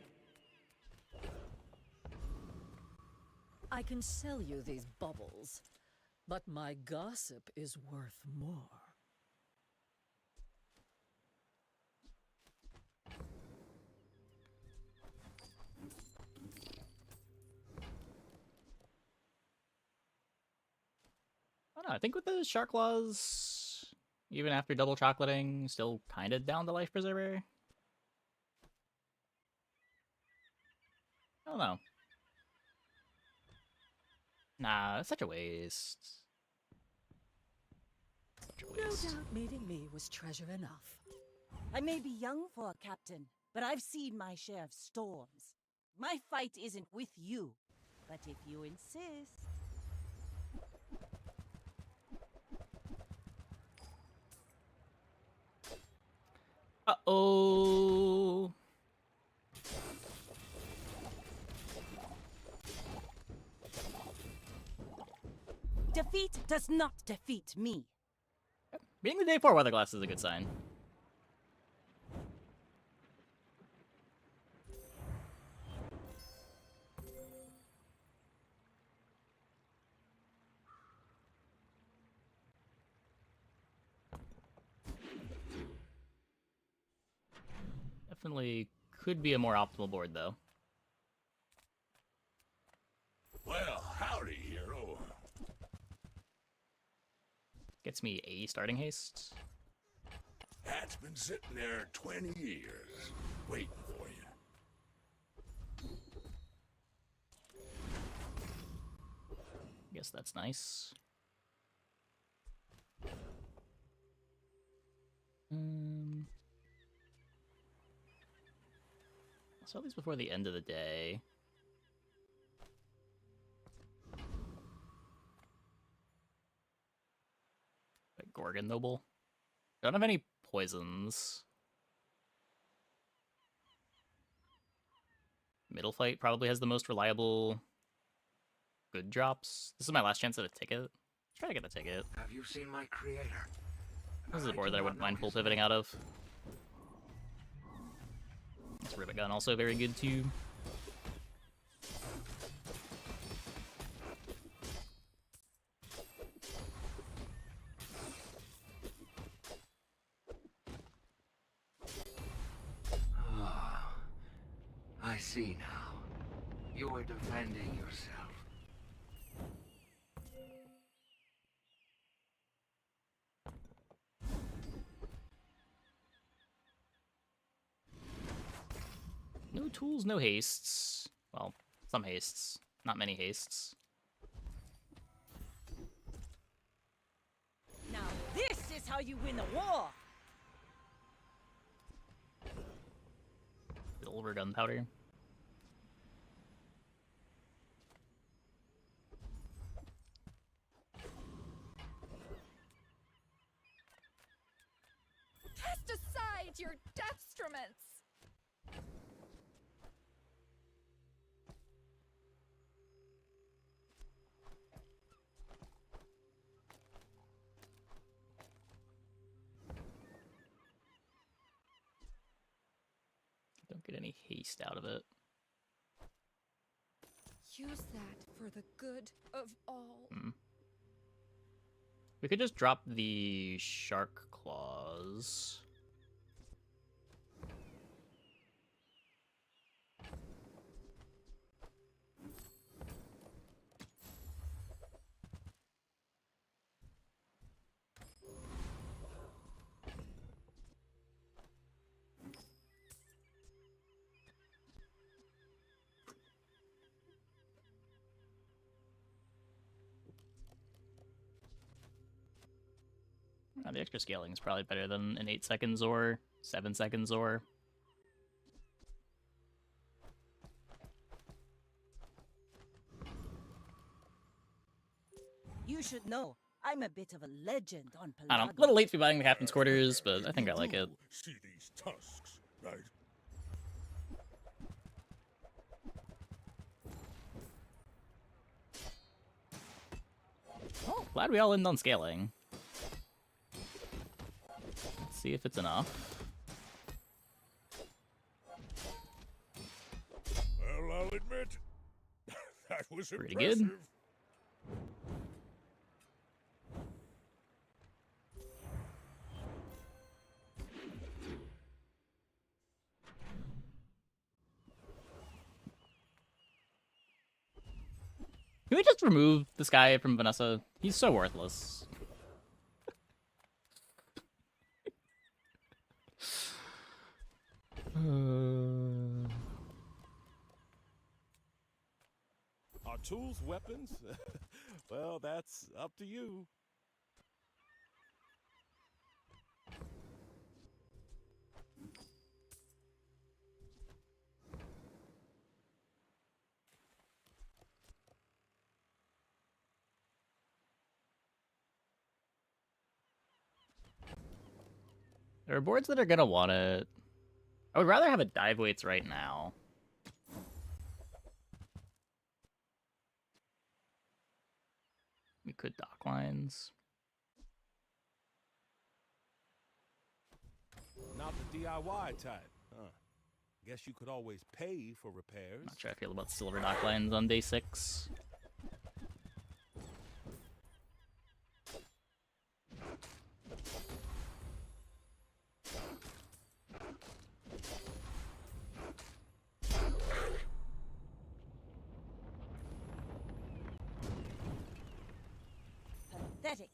I can sell you these bubbles, but my gossip is worth more. I don't know, I think with the shark claws, even after double chocolating, still kind of down the life preserver. I don't know. Nah, it's such a waste. Such a waste. No doubt meeting me was treasure enough. I may be young for a captain, but I've seen my share of storms. My fight isn't with you, but if you insist... Uh-oh. Defeat does not defeat me. Being the day 4 weather glass is a good sign. Definitely could be a more optimal board, though. Well, howdy, hero. Gets me a starting haste. Hat's been sitting there 20 years, waiting for you. Guess that's nice. I'll sell these before the end of the day. Like Gorgon Noble. Don't have any poisons. Middle fight probably has the most reliable good drops. This is my last chance at a ticket. Let's try to get the ticket. Have you seen my creator? This is a board that I wouldn't mind full pivoting out of. This rivet gun also very good too. Ah, I see now. You are defending yourself. No tools, no hastes. Well, some hastes. Not many hastes. Now this is how you win a war! Silver gunpowder. Cast aside your destruments! Don't get any haste out of it. Use that for the good of all. We could just drop the shark claws. The extra scaling is probably better than an 8 seconds or 7 seconds or. You should know, I'm a bit of a legend on Pelago. I don't know, a little late for buying the captain's quarters, but I think I like it. See these tusks, right? Oh, glad we all end on scaling. Let's see if it's enough. Well, I'll admit, that was Pretty impressive. good. Can we just remove this guy from Vanessa? He's so worthless. Are tools weapons? Well, that's up to you. There are boards that are gonna want it. I would rather have a dive weights right now. We could dock lines. Not the DIY type, huh? Guess you could always pay for repairs. Not sure how I feel about silver dock lines on day 6. Pathetic.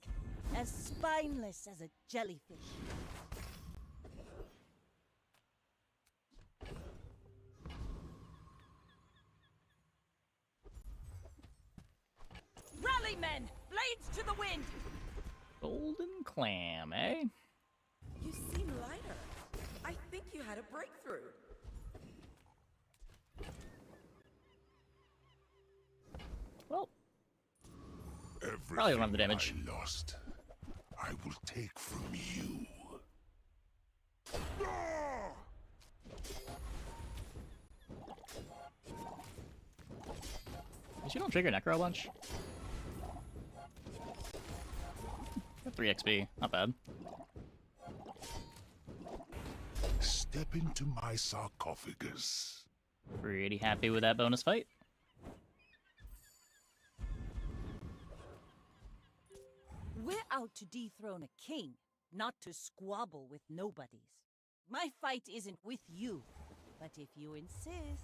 As spineless as a jellyfish. Rally, men! Blades to the wind! Golden clam, eh? You seem lighter. I think you had a breakthrough. Well, Everything probably don't have the damage. I lost, I will take from you. You don't trigger Necro a bunch. 3 XP, not bad. Step into my sarcophagus. Pretty happy with that bonus fight. We're out to dethrone a king, not to squabble with nobodies. My fight isn't with you, but if you insist...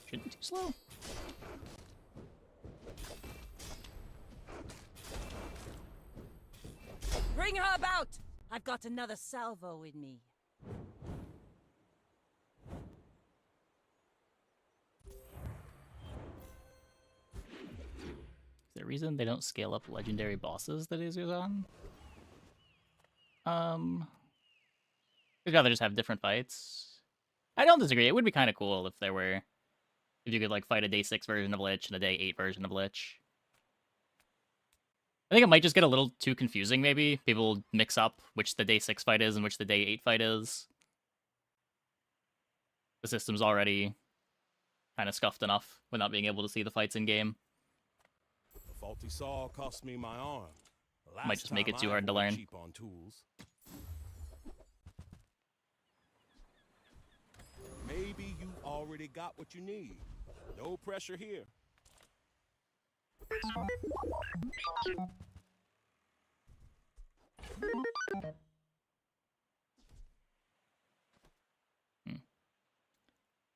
Shouldn't be too slow. Bring her about! I've got another salvo in me. Is there a reason they don't scale up legendary bosses that is on? We'd rather just have different fights. I don't disagree. It would be kind of cool if there were... If you could, like, fight a day 6 version of Lich and a day 8 version of Lich. I think it might just get a little too confusing, maybe. People mix up which the day 6 fight is and which the day 8 fight is. The system's already kind of scuffed enough with not being able to see the fights in-game. A faulty saw cost me my arm. Might just make it too hard to learn. Cheap on tools. Maybe you already got what you need. No pressure here.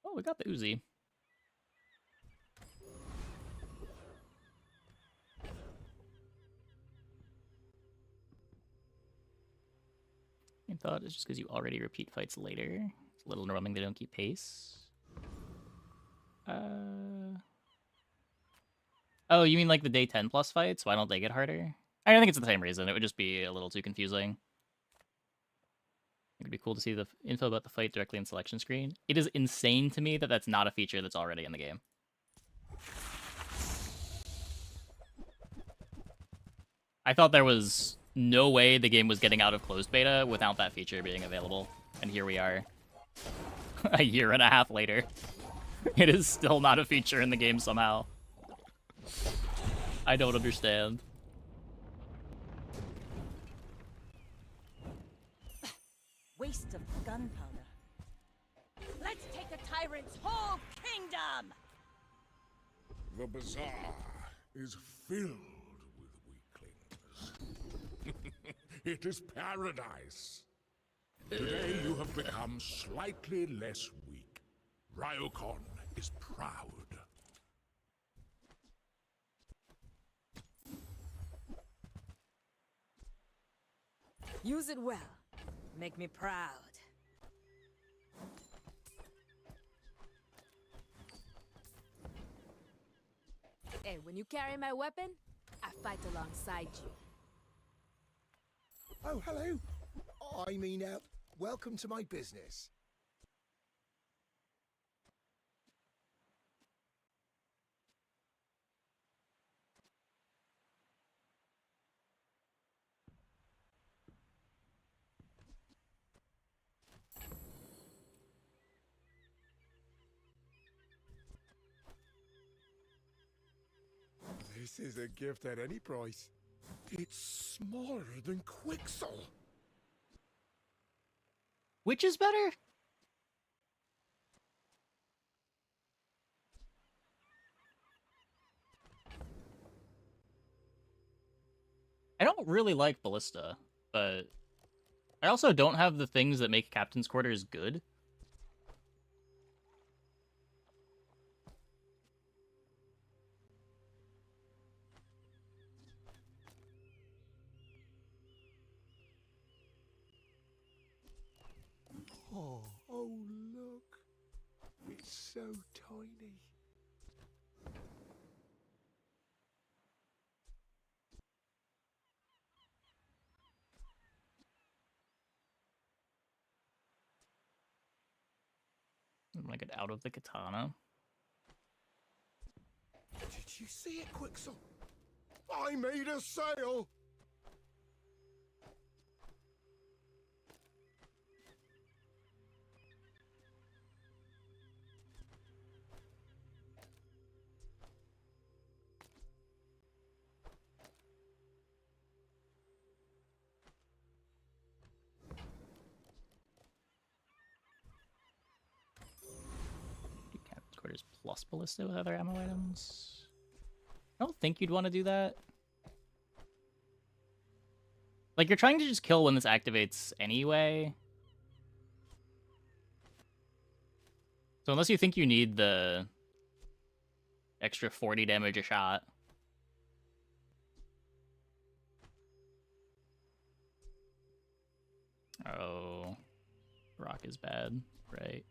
Oh, we got the Uzi. I thought it's just because you already repeat fights later. It's a little annoying they don't keep pace. Oh, you mean like the day 10 plus fights? Why don't they get harder? I don't think it's the same reason. It would just be a little too confusing. It'd be cool to see the info about the fight directly in selection screen. It is insane to me that that's not a feature that's already in the game. I thought there was no way the game was getting out of closed beta without that feature being available. And here we are, a year and a half later. It is still not a feature in the game somehow. I don't understand. Waste of gunpowder. Let's take a tyrant's whole kingdom! The bazaar is filled with weaklings. It is paradise. Today you have become slightly less weak. Ryokon is proud. Use it well. Make me proud. Hey, when you carry my weapon, I fight alongside you. Oh, hello. I mean, welcome to my business. This is a gift at any price. It's smaller than Quixel. Which is better? I don't really like Ballista, but I also don't have the things that make Captain's Quarters good. Oh, look. It's so tiny. I'm gonna get out of the katana. Did you see it, Quixel? I made a sale! Captain's Quarters plus Ballista with other ammo items. I don't think you'd want to do that. Like, you're trying to just kill when this activates anyway. So unless you think you need the extra 40 damage a shot. Oh, rock is bad, right?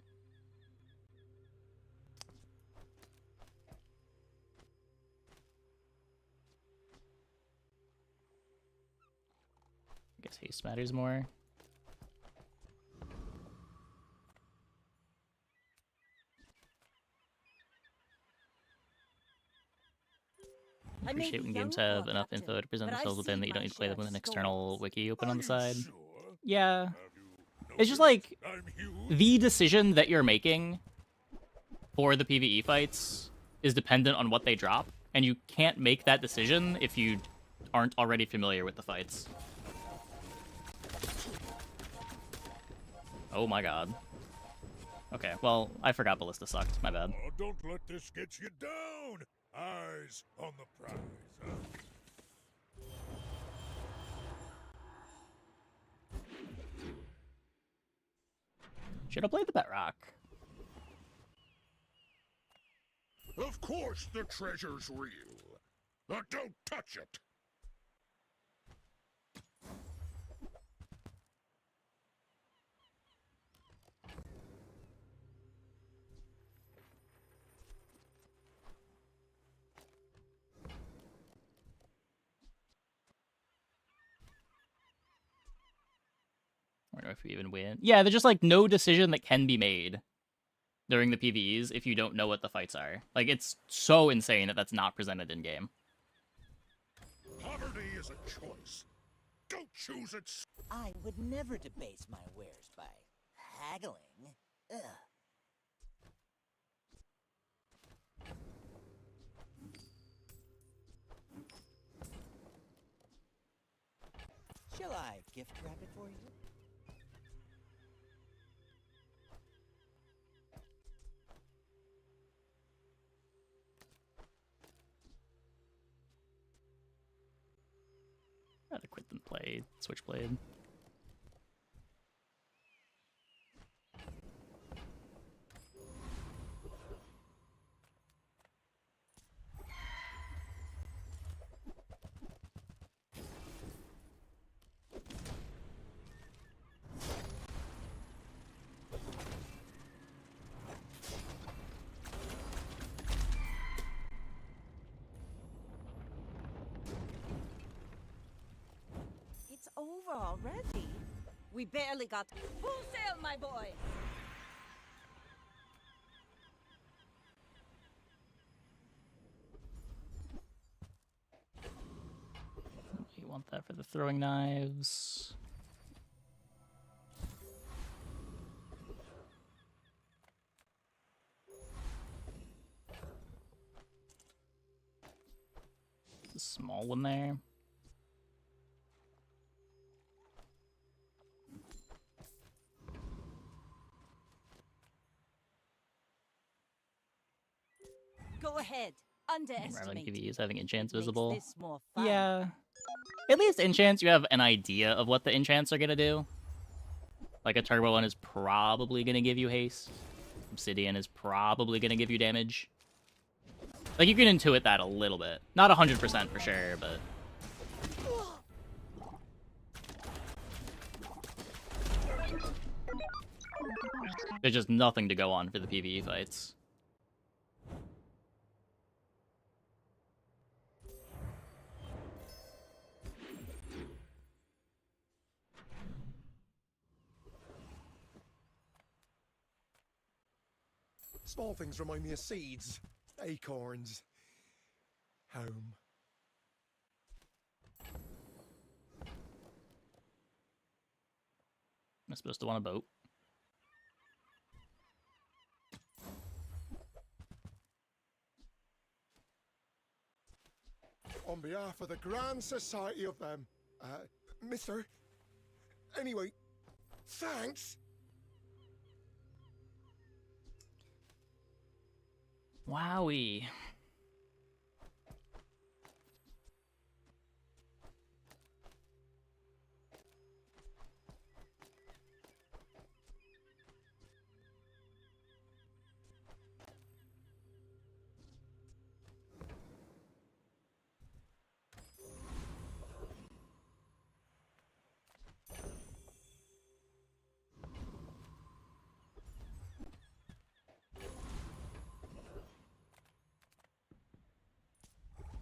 I guess haste matters more. I appreciate when games have enough info to present themselves within that you don't need to play them with an external wiki open on the side. Yeah. It's just like, the decision that you're making for the PvE fights is dependent on what they drop, and you can't make that decision if you aren't already familiar with the fights. Oh my god. Okay, well, I forgot Ballista sucked. My bad. Oh, don't let this get you down! Eyes on the prize, huh? Should have played the Bedrock. Of course the treasure's real, but don't touch it! I don't know if we even win. Yeah, there's just like no decision that can be made during the PvEs if you don't know what the fights are. Like, it's so insane that that's not presented in game. Poverty is a choice. Don't choose it. I would never debase my wares by haggling. Ugh. Shall I gift wrap it for you? Rather quit than play Switchblade. It's over already. We barely got full sail, my boy. You want that for the throwing knives. The small one there. Go ahead. Underestimate. PvEs having enchants Makes visible. this more fun. Yeah. At least enchants, you have an idea of what the enchants are gonna do. Like a turbo one is probably gonna give you haste. Obsidian is probably gonna give you damage. Like, you can intuit that a little bit. Not 100% for sure, but... There's just nothing to go on for the PvE fights. Small things remind me of seeds, acorns, home. Am I supposed to want a boat? On behalf of the Grand Society of them, Mister. Anyway, thanks. Wowie.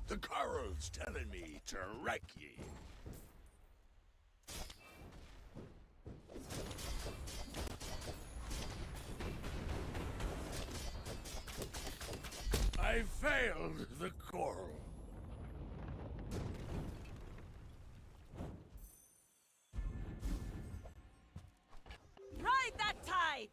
The coral's telling me to wreck ye. I failed the coral. Ride that tide!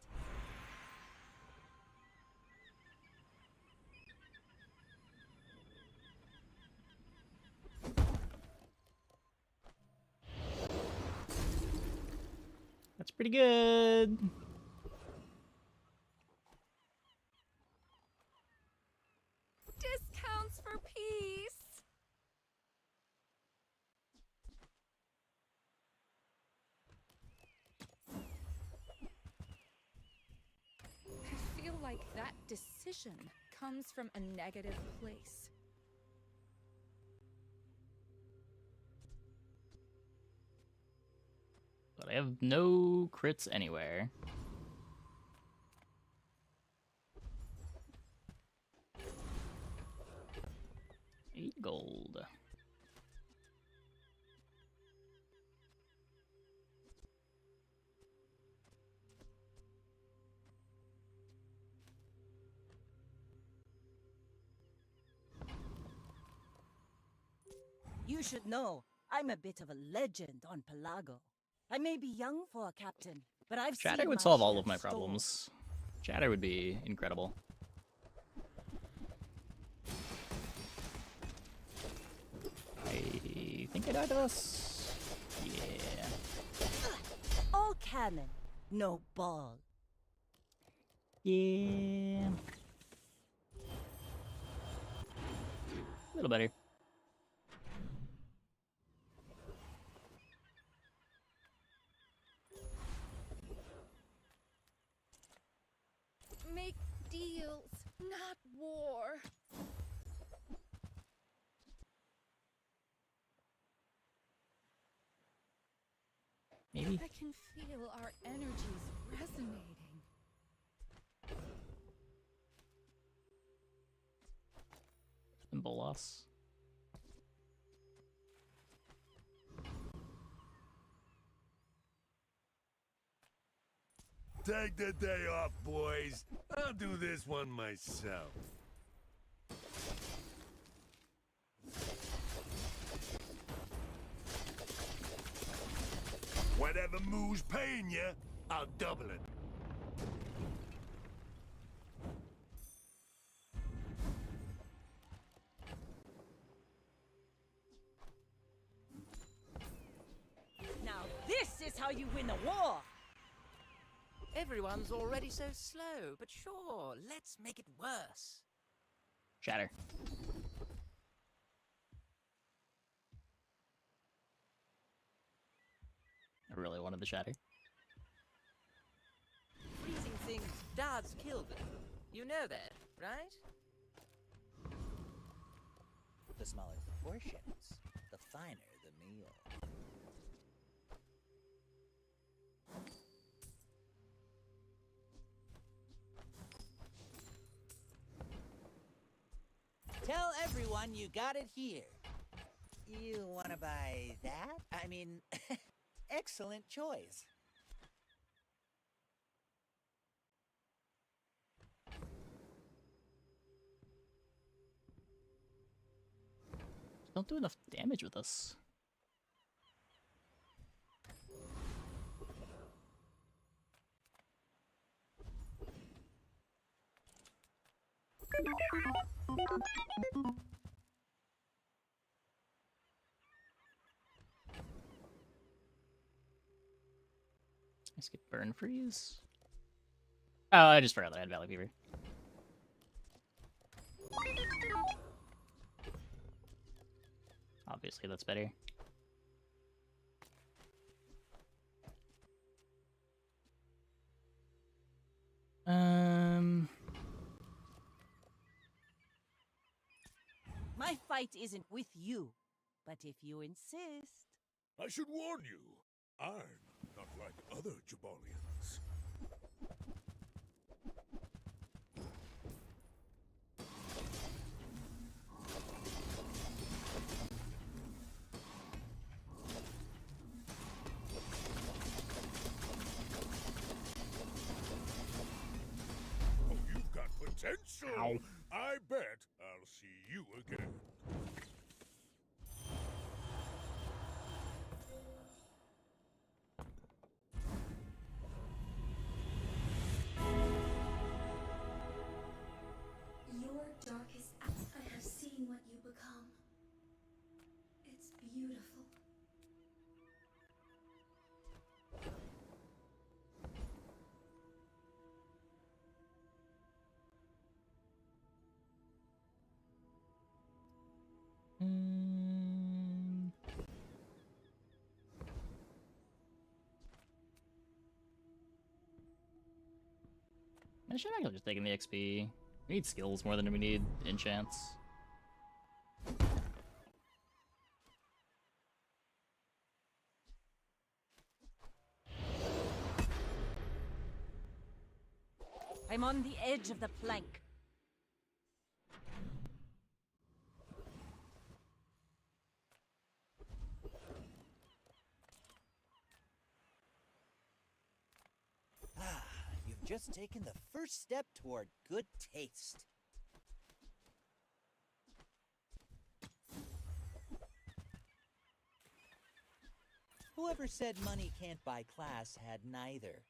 Pretty good. Discounts for peace. I feel like that decision comes from a negative place. But I have no crits anywhere. $8 gold. You should know, I'm a bit of a legend on Pelago. I may be young for a captain, but I've Chatter seen would my solve all share of my storms. problems. Chatter would be incredible. I think I died to this. Yeah. All cannon, no ball. Yeah. A little better. Make deals, not war. Maybe. I can feel our energies resonating. And Bolas. Take the day off, boys. I'll do this one myself. Whatever Moo's paying you, I'll double it. Now this is how you win a war! Everyone's already so slow, but sure, let's make it worse. Chatter. I really wanted the shatter. Freezing things does kill them. You know that, right? The smaller the portions, the finer the meal. Tell everyone you got it here. You wanna buy that? I mean, excellent choice. Don't do enough damage with us. Let's get burn freeze. Oh, I just forgot that I had Valley Fever. Obviously, that's better. My fight isn't with you, but if you insist... I should warn you, I'm not like other Jabalians. Oh, you've got potential! Ow. I bet I'll see you again. Your darkest I have seen what you become. It's beautiful. I should actually just taking the XP. We need skills more than we need enchants. I'm on the edge of the plank. Ah, you've just taken the first step toward good taste. Whoever said money can't buy class had neither.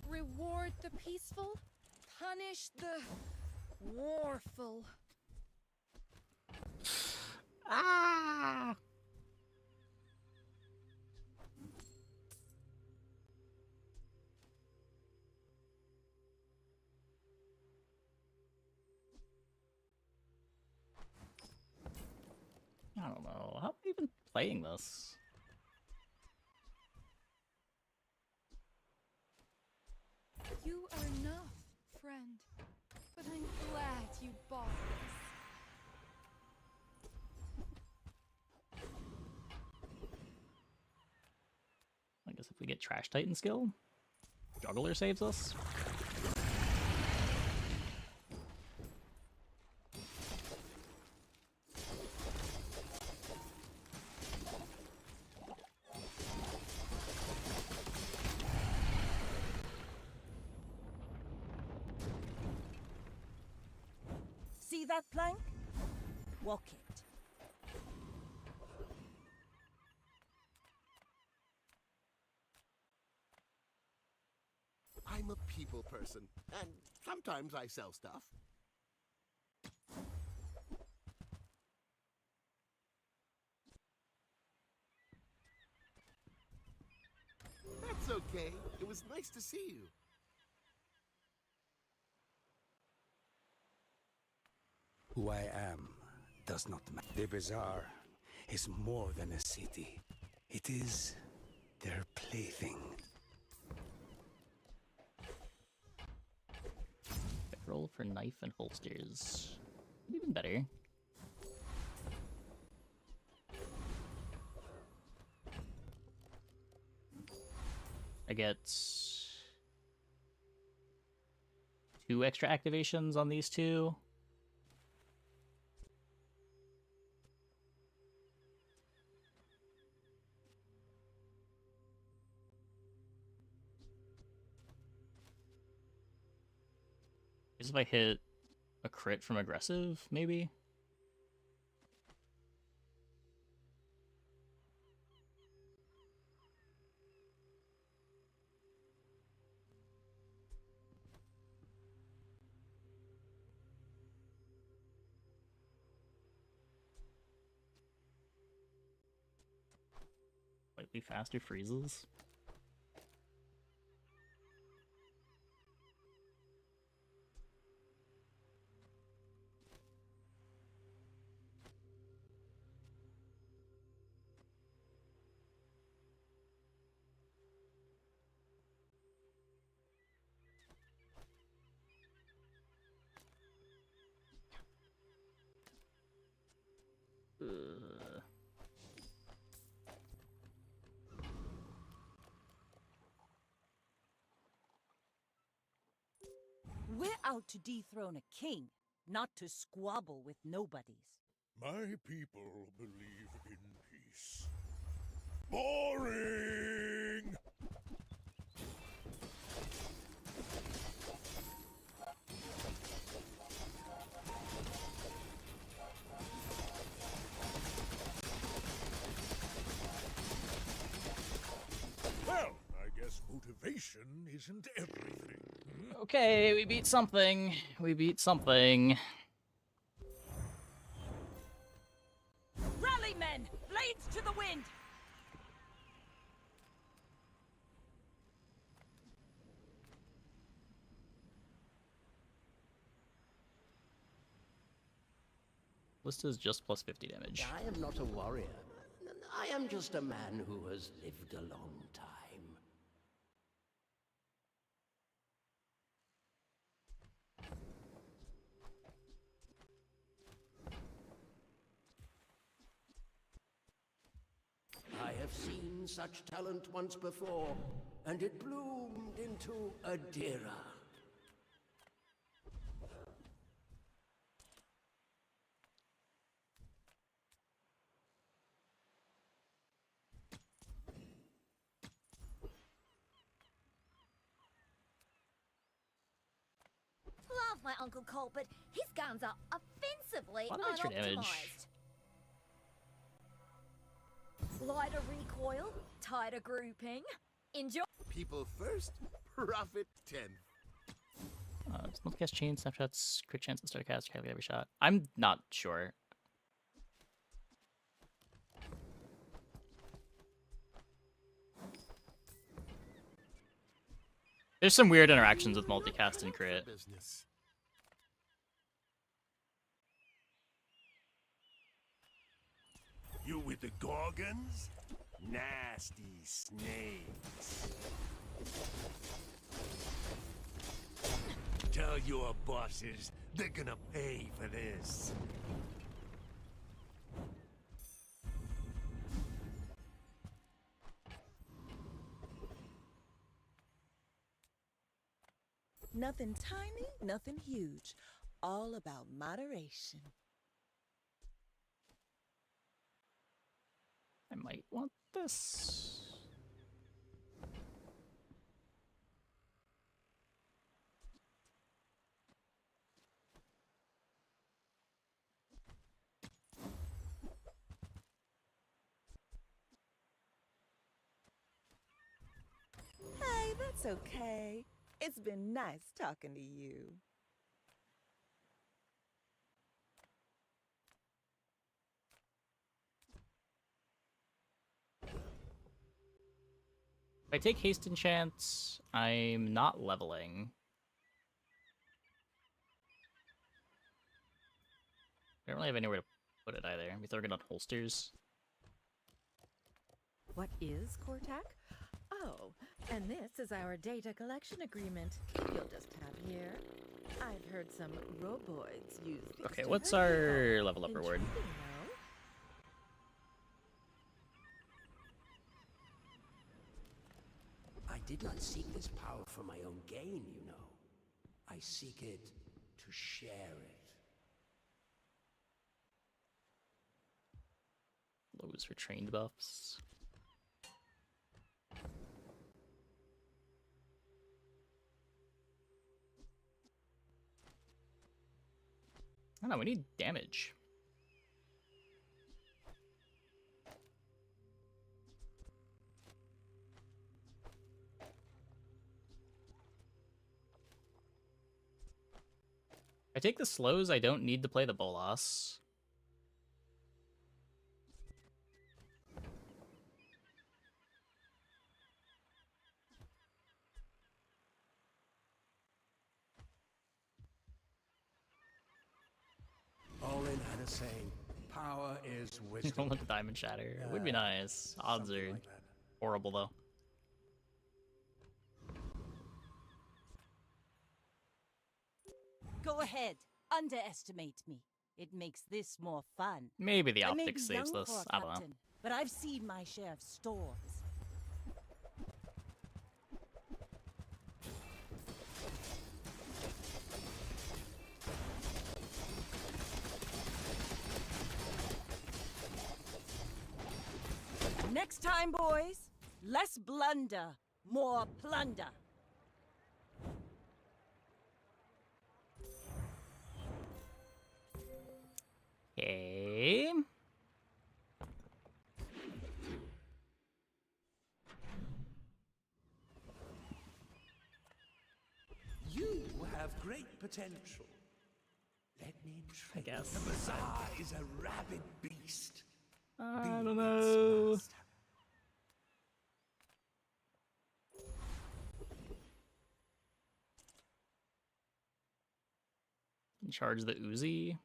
Reward the peaceful, punish the warful. Ah! I don't know. How am I even playing this? You are enough, friend. But I'm glad you bought this. I guess if we get Trash Titan skill, Juggler saves us. See that plank? Walk it. I'm a people person, and sometimes I sell stuff. That's okay. It was nice to see you. Who I am does not matter. The bazaar is more than a city. It is their plaything. Roll for knife and holsters. Even better. I get 2 extra activations on these two. I guess if I hit a crit from aggressive, maybe? Slightly faster freezes. We're out to dethrone a king, not to squabble with nobodies. My people believe in peace. Boring! Well, I guess motivation isn't everything. Okay, we beat something. We beat something. Rally, men! Blades to the wind! List is just plus 50 damage. I am not a warrior. I am just a man who has lived a long time. seen such talent once before, and it bloomed into Adira. Love my Uncle Cole, but his guns are offensively A lot of extra damage. unoptimized. Lighter recoil, tighter grouping. Enjoy. People first, profit 10. Does multicast chain, snapshots, crit chance, and start cast, calculate every shot. I'm not sure. There's some weird interactions with multicast and crit. Business. You with the Gorgons? Nasty snakes. Tell your bosses they're gonna pay for this. Nothing tiny, nothing huge. All about moderation. I might want this. Hey, that's okay. It's been nice talking to you. If I take haste enchant, I'm not leveling. I don't really have anywhere to put it either. Maybe throw it on holsters. What is Cortac? Oh, and this is our data collection agreement. You'll just have here. I've heard some roboids use this Okay, to what's hurt our people. level up reward? Intriguing, no? I did not seek this power for my own gain, you know. I seek it to share it. Lows for trained buffs. I don't know, we need damage. If I take the slows, I don't need to play the Bolas. Olin had a saying, power is Don't wisdom. let the diamond shatter. It would be nice. Odds something are like that. horrible though. Go ahead. Underestimate me. It makes this more fun. Maybe the I may optics be saves young this. for a I don't know. captain, but I've seen my share of storms. Next time, boys, less blunder, more plunder. Okay. You have great potential. Let me I try. guess. The Bazaar is a rabid beast. I Be don't its know. master. Charge the Uzi.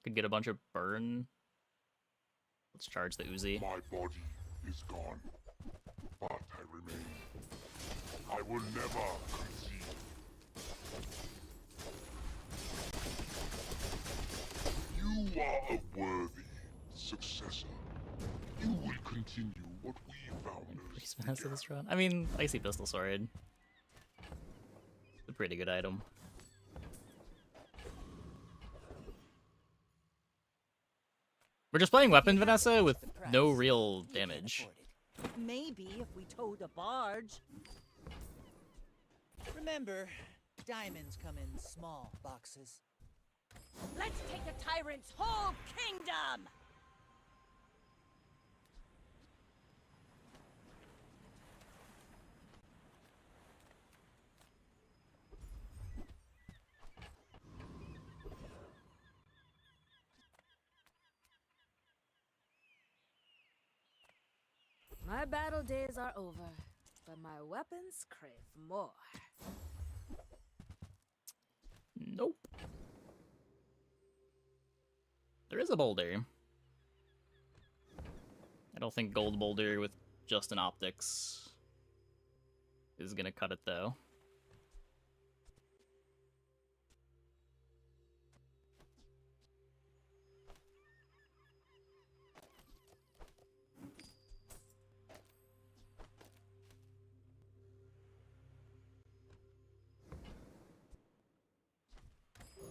Could get a bunch of burn. Let's charge the Uzi. My body is gone, but I remain. I will never concede. You are a worthy successor. You will continue what we founders Increase Vanessa this run. I mean, Icy Pistol Sword. It's a pretty good item. We're just playing Weapon Vanessa with no real damage. Maybe if we towed a barge. Remember, diamonds come in small boxes. Let's take a tyrant's whole kingdom! My battle days are over, but my weapons crave more. Nope. There is a boulder. I don't think gold boulder with just an optics is gonna cut it though.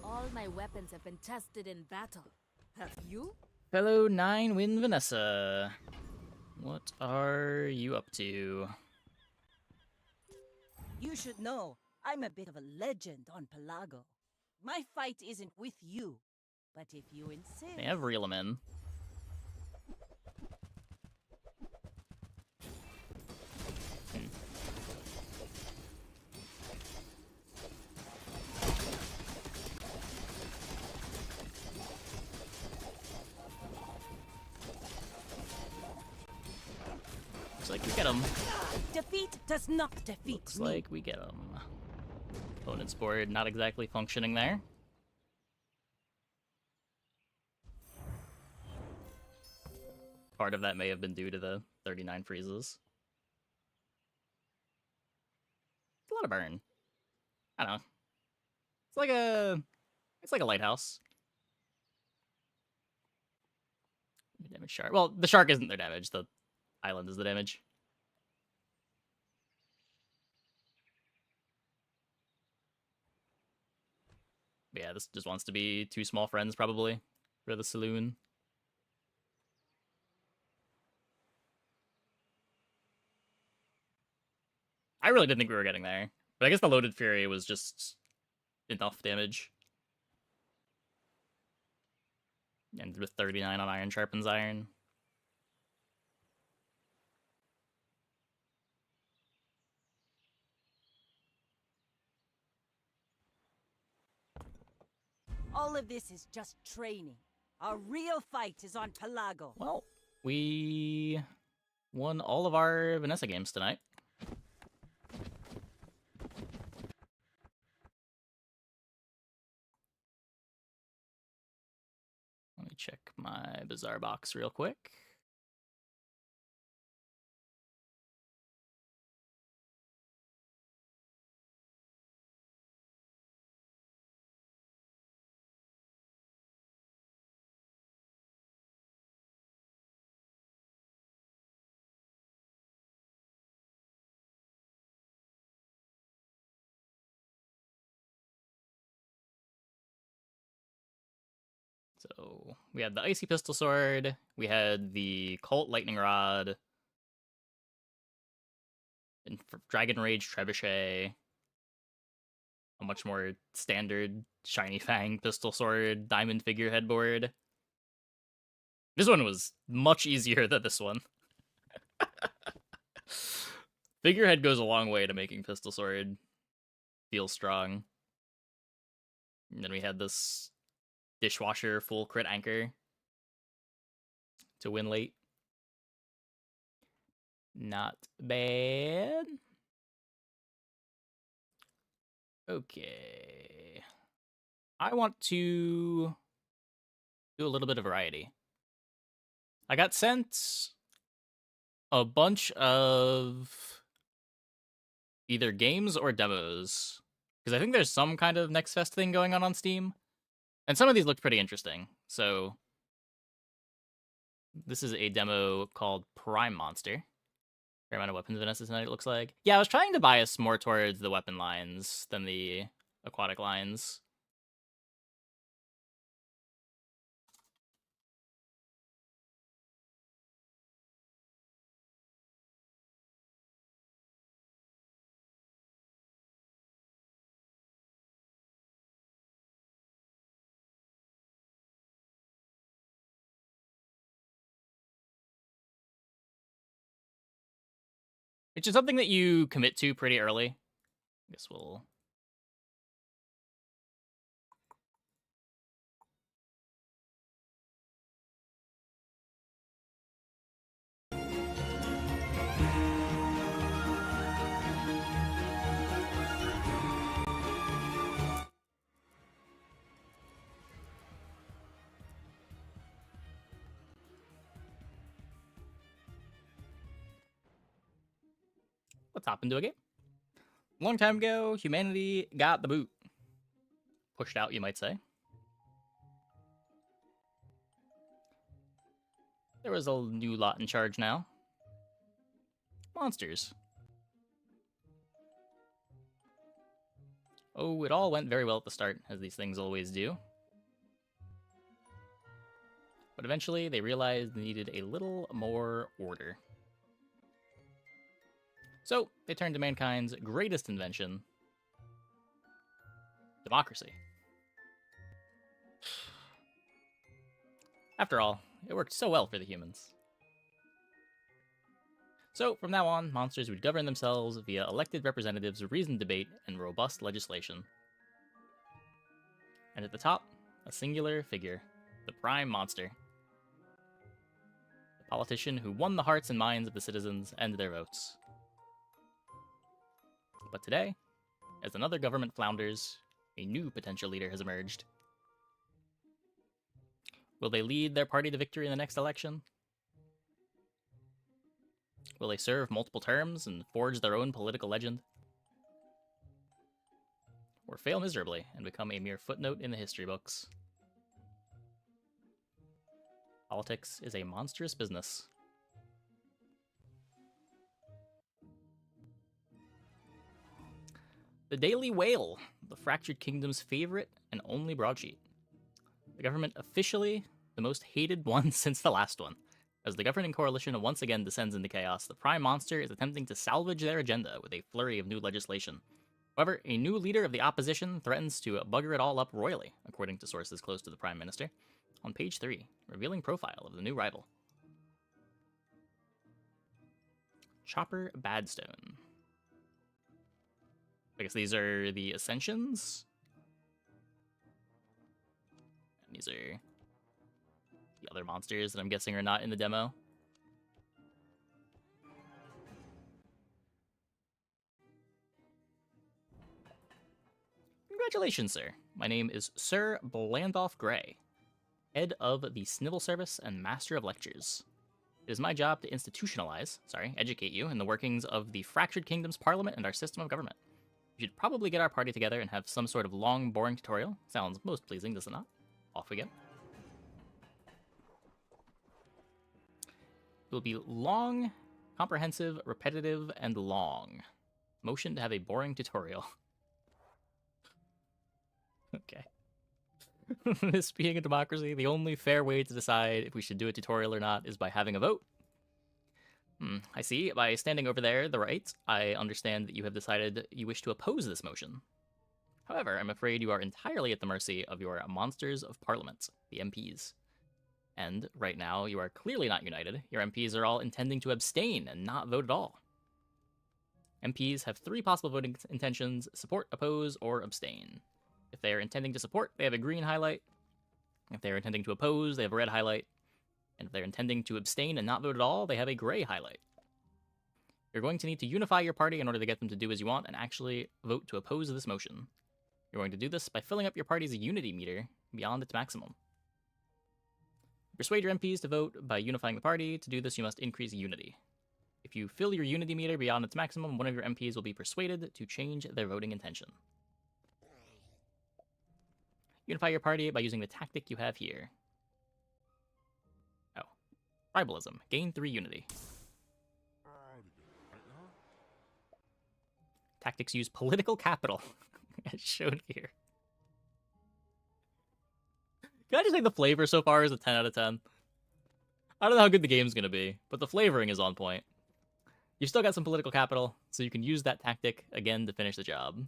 All my weapons have been tested in battle. Have you? Fellow 9 win Vanessa. What are you up to? You should know, I'm a bit of a legend on Pelago. My fight isn't with you, but if you insist... They have reel 'em in. Looks like we get him. Defeat does not defeat Looks me. like we get him. Opponent's board not exactly functioning there. Part of that may have been due to the 39 freezes. A lot of burn. I don't know. It's like a lighthouse. Damage shark. Well, the shark isn't their damage. The island is the damage. But yeah, this just wants to be two small friends probably for the saloon. I really didn't think we were getting there. But I guess the Loaded Fury was just enough damage. And with 39 on Iron Sharpens Iron. All of this is just training. Our real fight is on Pelago. Well, we won all of our Vanessa games tonight. Let me check my Bazaar box real quick. So we had the Icy Pistol Sword, we had the Cult Lightning Rod, and Dragon Rage Trebuchet, a much more standard Shiny Fang Pistol Sword Diamond Figurehead board. This one was much easier than this one. Figurehead goes a long way to making Pistol Sword feel strong. And then we had this Dishwasher full crit anchor to win late. Not bad. Okay. I want to do a little bit of variety. I got sent a bunch of either games or demos, because I think there's some kind of Next Fest thing going on Steam. And some of these looked pretty interesting, so This is a demo called Prime Monster. Fair amount of weapons Vanessa tonight, it looks like. Yeah, I was trying to bias more towards the weapon lines than the aquatic lines. Which is something that you commit to pretty early. I guess we'll... Let's hop into a game. A long time ago, humanity got the boot. Pushed out, you might say. There was a new lot in charge now. Monsters. Oh, it all went very well at the start, as these things always do. But eventually, they realized they needed a little more order. So, they turned to mankind's greatest invention, democracy. After all, it worked so well for the humans. So, from now on, monsters would govern themselves via elected representatives, reasoned debate, and robust legislation. And at the top, a singular figure, the Prime Monster. The politician who won the hearts and minds of the citizens and their votes. But today, as another government flounders, a new potential leader has emerged. Will they lead their party to victory in the next election? Will they serve multiple terms and forge their own political legend? Or fail miserably and become a mere footnote in the history books? Politics is a monstrous business. The Daily Whale, the Fractured Kingdom's favorite and only broadsheet. The government officially the most hated one since the last one. As the governing coalition once again descends into chaos, the Prime Monster is attempting to salvage their agenda with a flurry of new legislation. However, a new leader of the opposition threatens to bugger it all up royally, according to sources close to the Prime Minister. On page 3, revealing profile of the new rival. Chopper Badstone. I guess these are the Ascensions. And these are the other monsters that I'm guessing are not in the demo. Congratulations, sir. My name is Sir Blandolph Gray, head of the Snivel Service and Master of Lectures. It is my job to educate you in the workings of the Fractured Kingdom's Parliament and our system of government. We should probably get our party together and have some sort of long, boring tutorial. Sounds most pleasing, does it not? Off we go. It will be long, comprehensive, repetitive, and long. Motion to have a boring tutorial. Okay. This being a democracy, the only fair way to decide if we should do a tutorial or not is by having a vote. I see. By standing over there, the right, I understand that you have decided you wish to oppose this motion. However, I'm afraid you are entirely at the mercy of your Monsters of Parliament, the MPs. And right now, you are clearly not united. Your MPs are all intending to abstain and not vote at all. MPs have 3 possible voting intentions: support, oppose, or abstain. If they are intending to support, they have a green highlight. If they are intending to oppose, they have a red highlight. And if they're intending to abstain and not vote at all, they have a gray highlight. You're going to need to unify your party in order to get them to do as you want and actually vote to oppose this motion. You're going to do this by filling up your party's unity meter beyond its maximum. Persuade your MPs to vote by unifying the party. To do this, you must increase unity. If you fill your unity meter beyond its maximum, one of your MPs will be persuaded to change their voting intention. Unify your party by using the tactic you have here. Oh. Tribalism. Gain 3 unity. Tactics use political capital, as shown here. Can I just say the flavor so far is a 10 out of 10? I don't know how good the game's gonna be, but the flavoring is on point. You've still got some political capital, so you can use that tactic again to finish the job.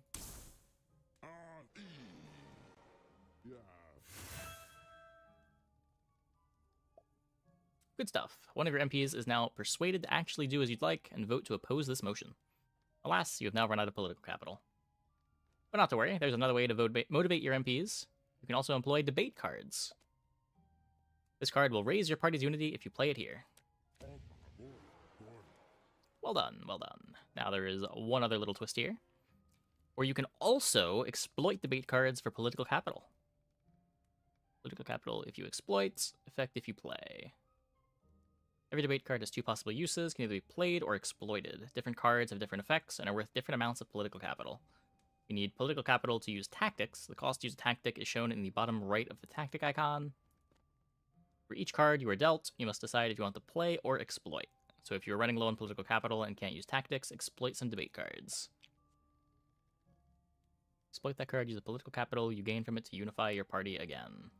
Good stuff. One of your MPs is now persuaded to actually do as you'd like and vote to oppose this motion. Alas, you have now run out of political capital. But not to worry, there's another way to motivate your MPs. You can also employ debate cards. This card will raise your party's unity if you play it here. Well done, well done. Now there is one other little twist here, where you can also exploit debate cards for political capital. Political capital if you exploit, effect if you play. Every debate card has 2 possible uses, can either be played or exploited. Different cards have different effects and are worth different amounts of political capital. You need political capital to use tactics. The cost to use a tactic is shown in the bottom right of the tactic icon. For each card you are dealt, you must decide if you want to play or exploit. So if you're running low on political capital and can't use tactics, exploit some debate cards. Exploit that card, use the political capital you gain from it to unify your party again.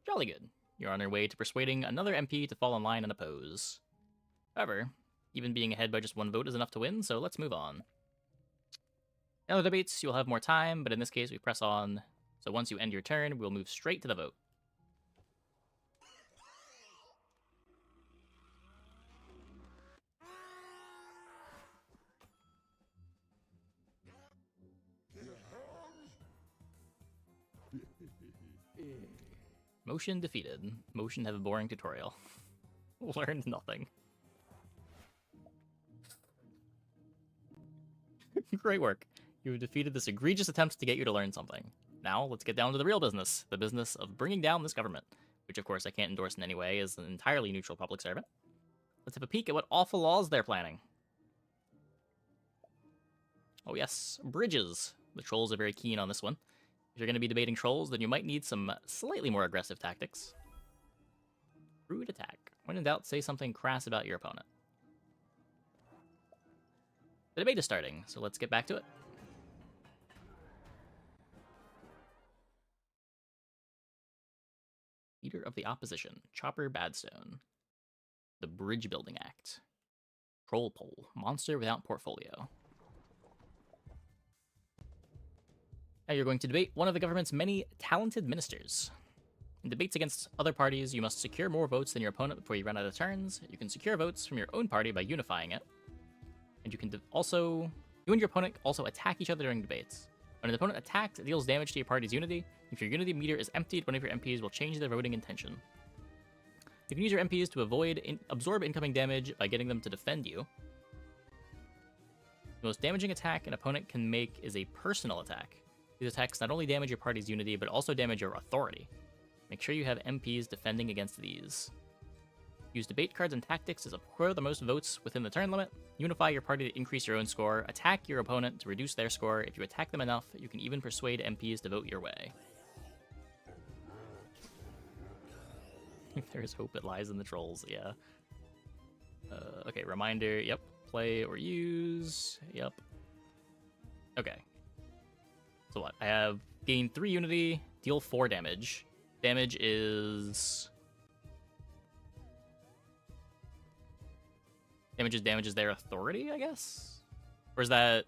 Jolly good. You're on your way to persuading another MP to fall in line and oppose. However, even being ahead by just 1 vote is enough to win, so let's move on. In other debates, you'll have more time, but in this case, we press on. So once you end your turn, we'll move straight to the vote. Motion defeated. Motion have a boring tutorial. Learned nothing. Great work. You have defeated this egregious attempt to get you to learn something. Now, let's get down to the real business. The business of bringing down this government. Which, of course, I can't endorse in any way as an entirely neutral public servant. Let's have a peek at what awful laws they're planning. Oh yes, bridges. The trolls are very keen on this one. If you're going to be debating trolls, then you might need some slightly more aggressive tactics. Rude attack. When in doubt, say something crass about your opponent. The debate is starting, so let's get back to it. Leader of the Opposition, Chopper Badstone. The Bridge Building Act. Troll Poll, monster without portfolio. Now you're going to debate one of the government's many talented ministers. In debates against other parties, you must secure more votes than your opponent before you run out of turns. You can secure votes from your own party by unifying it. And you can you and your opponent also attack each other during debates. When an opponent attacks, it deals damage to your party's unity. If your unity meter is emptied, one of your MPs will change their voting intention. You can use your MPs to absorb incoming damage by getting them to defend you. The most damaging attack an opponent can make is a personal attack. These attacks not only damage your party's unity, but also damage your authority. Make sure you have MPs defending against these. Use debate cards and tactics to acquire the most votes within the turn limit. Unify your party to increase your own score. Attack your opponent to reduce their score. If you attack them enough, you can even persuade MPs to vote your way. If there is hope, it lies in the trolls, yeah. Okay, reminder, yep. Play or use, yep. Okay. So what? I have gained 3 unity, deal 4 damage. Damage is... damages their authority, I guess? Or is that...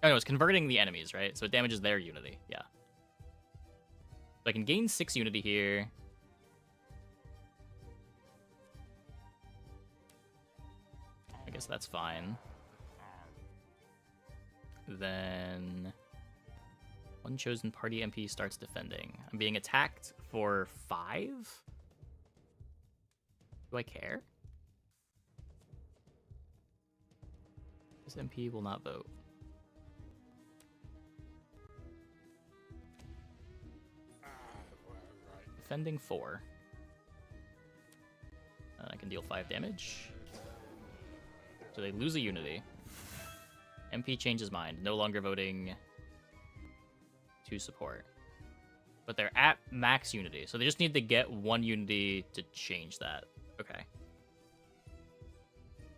Oh no, it's converting the enemies, right? So it damages their unity, yeah. So I can gain 6 unity here. I guess that's fine. Then... one chosen party MP starts defending. I'm being attacked for 5? Do I care? This MP will not vote. Defending 4. I can deal 5 damage. So they lose a unity. MP changes mind. No longer voting to support. But they're at max unity, so they just need to get 1 unity to change that. Okay.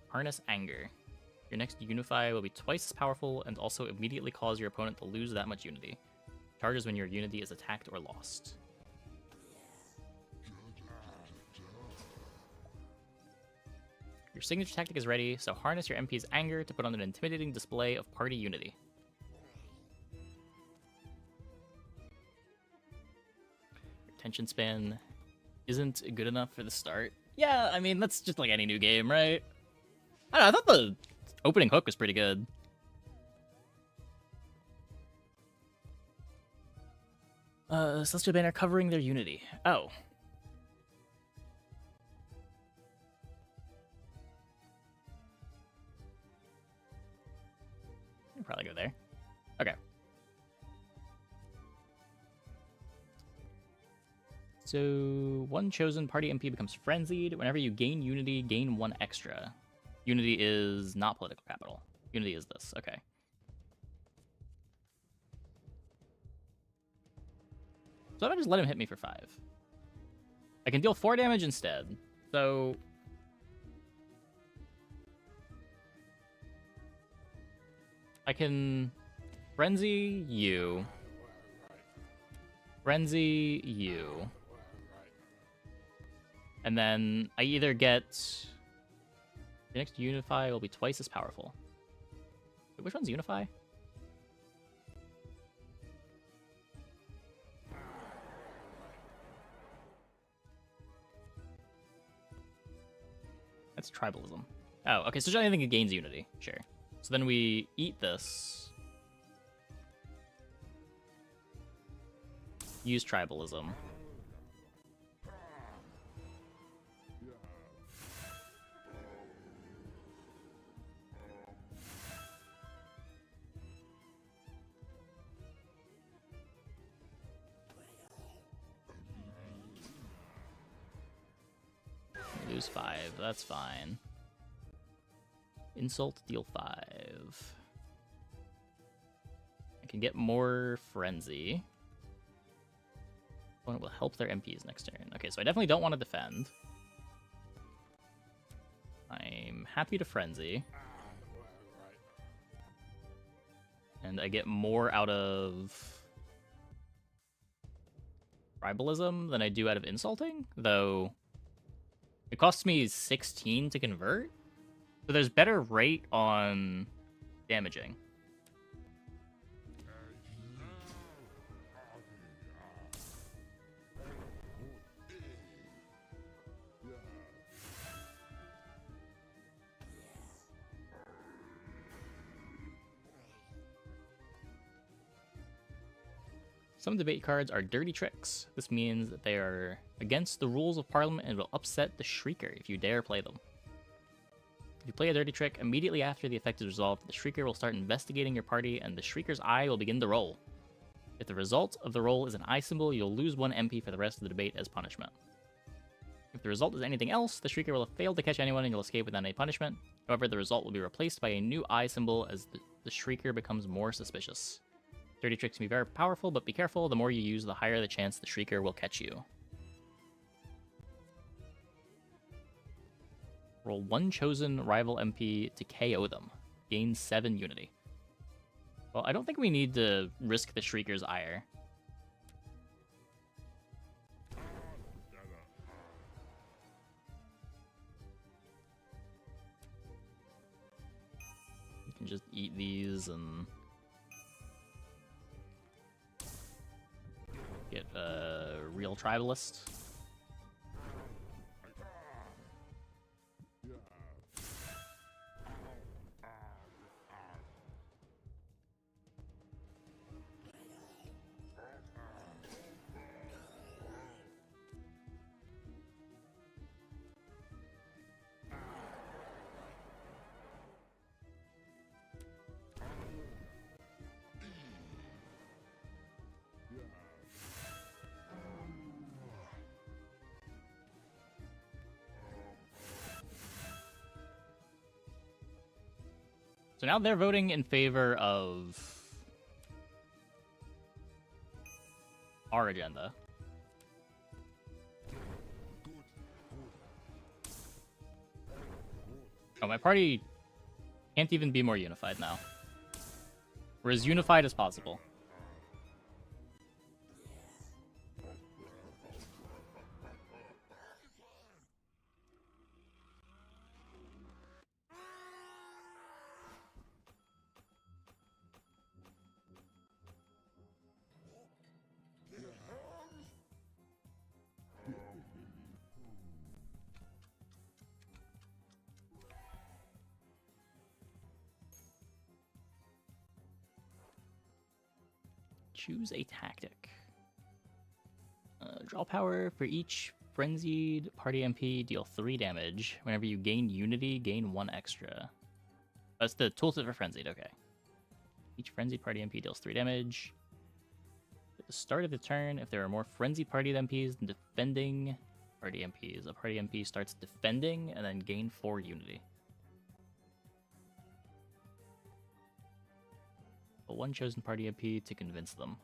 Harness Anger. Your next Unify will be twice as powerful and also immediately cause your opponent to lose that much unity. Charges when your unity is attacked or lost. Your signature tactic is ready, so harness your MP's anger to put on an intimidating display of party unity. Your attention span isn't good enough for the start. Yeah, I mean, that's just like any new game, right? I don't know, I thought the opening hook was pretty good. Celestial Banner covering their unity. Oh. I'll probably go there. Okay. So, one chosen party MP becomes frenzied. Whenever you gain unity, gain 1 extra. Unity is not political capital. Unity is this. Okay. So I just let him hit me for 5. I can deal 4 damage instead. So I can frenzy you. Frenzy you. And then I either get the next Unify will be twice as powerful. Wait, which one's Unify? That's tribalism. Oh, okay, so I think it gains unity. Sure. So then we eat this. Use tribalism. Lose 5, that's fine. Insult, deal 5. I can get more frenzy. Opponent will help their MPs next turn. Okay, so I definitely don't want to defend. I'm happy to frenzy. And I get more out of tribalism than I do out of insulting, though it costs me 16 to convert. So there's better rate on damaging. Some debate cards are dirty tricks. This means that they are against the rules of Parliament and will upset the Shrieker if you dare play them. If you play a dirty trick, immediately after the effect is resolved, the Shrieker will start investigating your party and the Shrieker's eye will begin to roll. If the result of the roll is an eye symbol, you'll lose 1 MP for the rest of the debate as punishment. If the result is anything else, the Shrieker will have failed to catch anyone and you'll escape without any punishment. However, the result will be replaced by a new eye symbol as the Shrieker becomes more suspicious. Dirty tricks can be very powerful, but be careful. The more you use, the higher the chance the Shrieker will catch you. Roll 1 chosen rival MP to KO them. Gain 7 unity. Well, I don't think we need to risk the Shrieker's ire. You can just eat these and get a real tribalist. So now they're voting in favor of our agenda. Oh, my party can't even be more unified now. We're as unified as possible. Choose a tactic. Draw power for each frenzied party MP. Deal 3 damage. Whenever you gain unity, gain 1 extra. That's the tooltip for frenzied. Okay. Each frenzied party MP deals 3 damage. At the start of the turn, if there are more frenzied party MPs than defending party MPs, a party MP starts defending and then gain 4 unity. But one chosen party MP to convince them.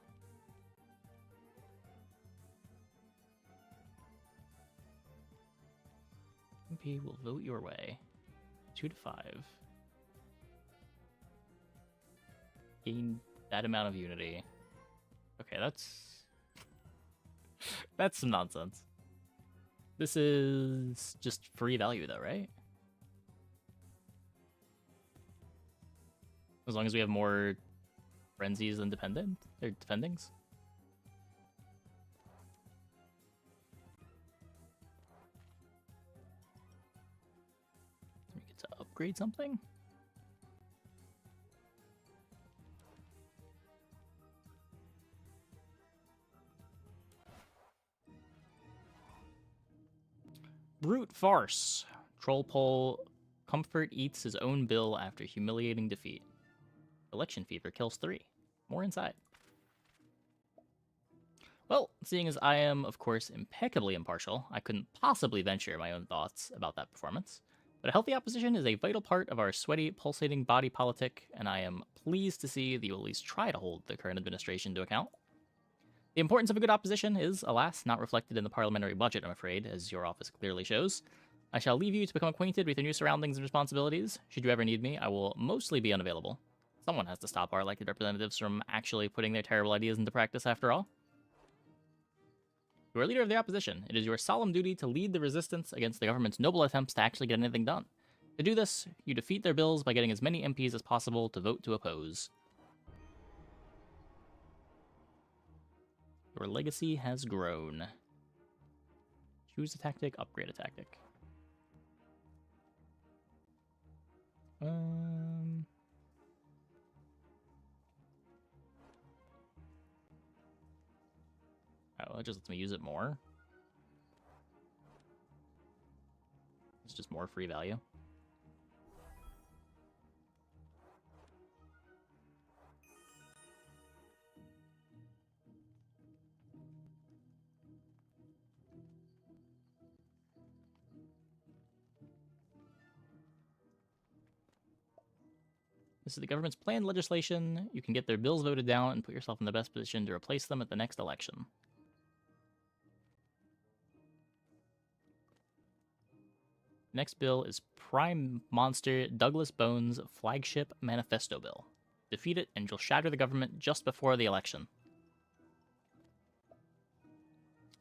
MP will vote your way. 2 to 5. Gain that amount of unity. Okay, that's some nonsense. This is just free value though, right? As long as we have more frenzies than defendings. We get to upgrade something? Brute farce. Trollpole Comfort eats his own bill after humiliating defeat. Election fever kills 3. More inside. Well, seeing as I am, of course, impeccably impartial, I couldn't possibly venture my own thoughts about that performance. But a healthy opposition is a vital part of our sweaty, pulsating body politic, and I am pleased to see that you at least try to hold the current administration to account. The importance of a good opposition is, alas, not reflected in the parliamentary budget, I'm afraid, as your office clearly shows. I shall leave you to become acquainted with your new surroundings and responsibilities. Should you ever need me, I will mostly be unavailable. Someone has to stop our elected representatives from actually putting their terrible ideas into practice, after all. You are leader of the opposition. It is your solemn duty to lead the resistance against the government's noble attempts to actually get anything done. To do this, you defeat their bills by getting as many MPs as possible to vote to oppose. Your legacy has grown. Choose a tactic, upgrade a tactic. Oh, it just lets me use it more. It's just more free value. This is the government's planned legislation. You can get their bills voted down and put yourself in the best position to replace them at the next election. Next bill is Prime Monster Douglas Bones' flagship manifesto bill. Defeat it and you'll shatter the government just before the election.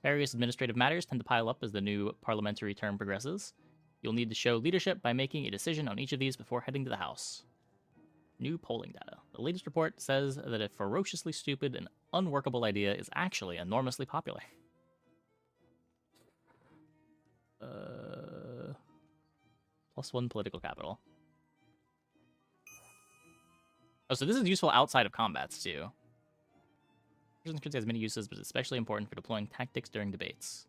Various administrative matters tend to pile up as the new parliamentary term progresses. You'll need to show leadership by making a decision on each of these before heading to the House. New polling data. The latest report says that a ferociously stupid and unworkable idea is actually enormously popular. +1 political capital. Oh, so this is useful outside of combats, too. Could has many uses, but it's especially important for deploying tactics during debates.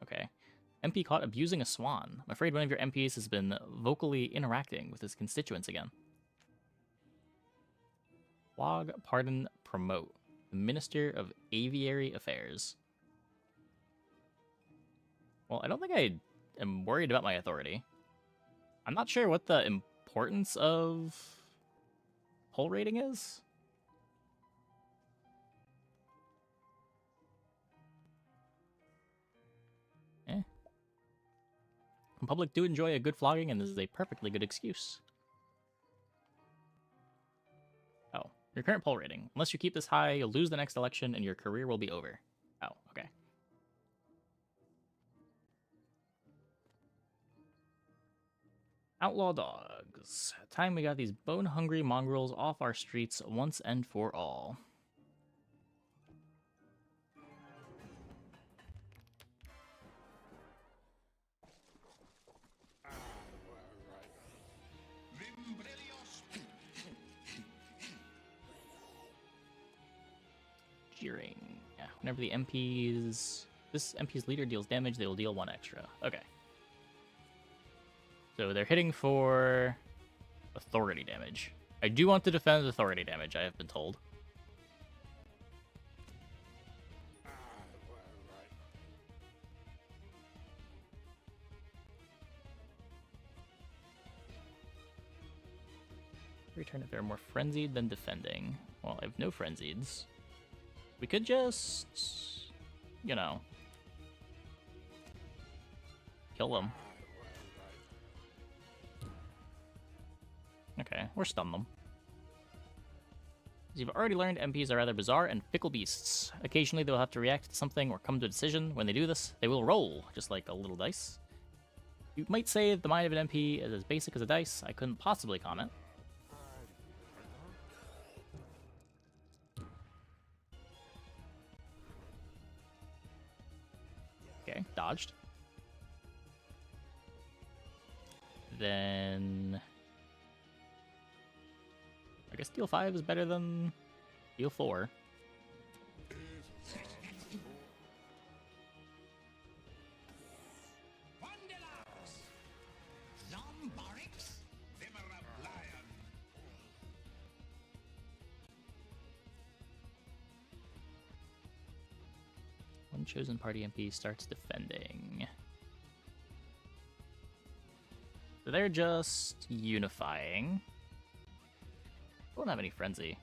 Okay. MP caught abusing a swan. I'm afraid one of your MPs has been vocally interacting with his constituents again. Log, pardon, promote. The Minister of Aviary Affairs. Well, I don't think I am worried about my authority. I'm not sure what the importance of poll rating is. The public do enjoy a good flogging, and this is a perfectly good excuse. Oh, your current poll rating. Unless you keep this high, you'll lose the next election, and your career will be over. Oh, okay. Outlaw dogs. Time we got these bone-hungry mongrels off our streets once and for all. Jeering. Yeah, whenever the this MP's leader deals damage, they will deal 1 extra. Okay. So they're hitting for authority damage. I do want to defend authority damage, I have been told. Return if they're more frenzied than defending. Well, I have no frenzieds. We could just, you know, kill them. Okay, or stun them. As you've already learned, MPs are rather bizarre and fickle beasts. Occasionally they'll have to react to something or come to a decision. When they do this, they will roll, just like a little dice. You might say the mind of an MP is as basic as a dice. I couldn't possibly comment. Okay, dodged. Then I guess deal 5 is better than deal 4. One chosen party MP starts defending. So they're just unifying. Don't have any frenzy.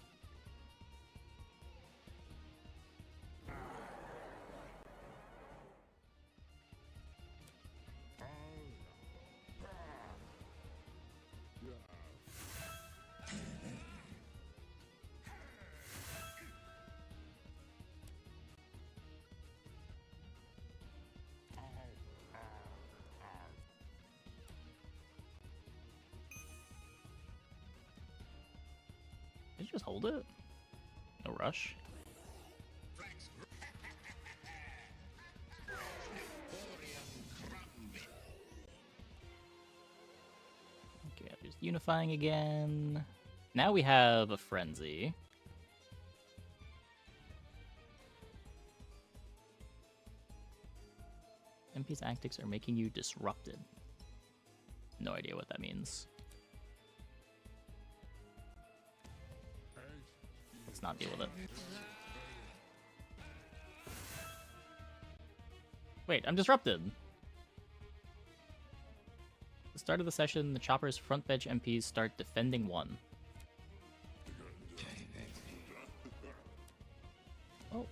Did you just hold it? No rush. Okay, there's unifying again. Now we have a frenzy. MP's antics are making you disrupted. No idea what that means. Let's not deal with it. Wait, I'm disrupted! At the start of the session, the Chopper's front bench MPs start defending 1. Oh.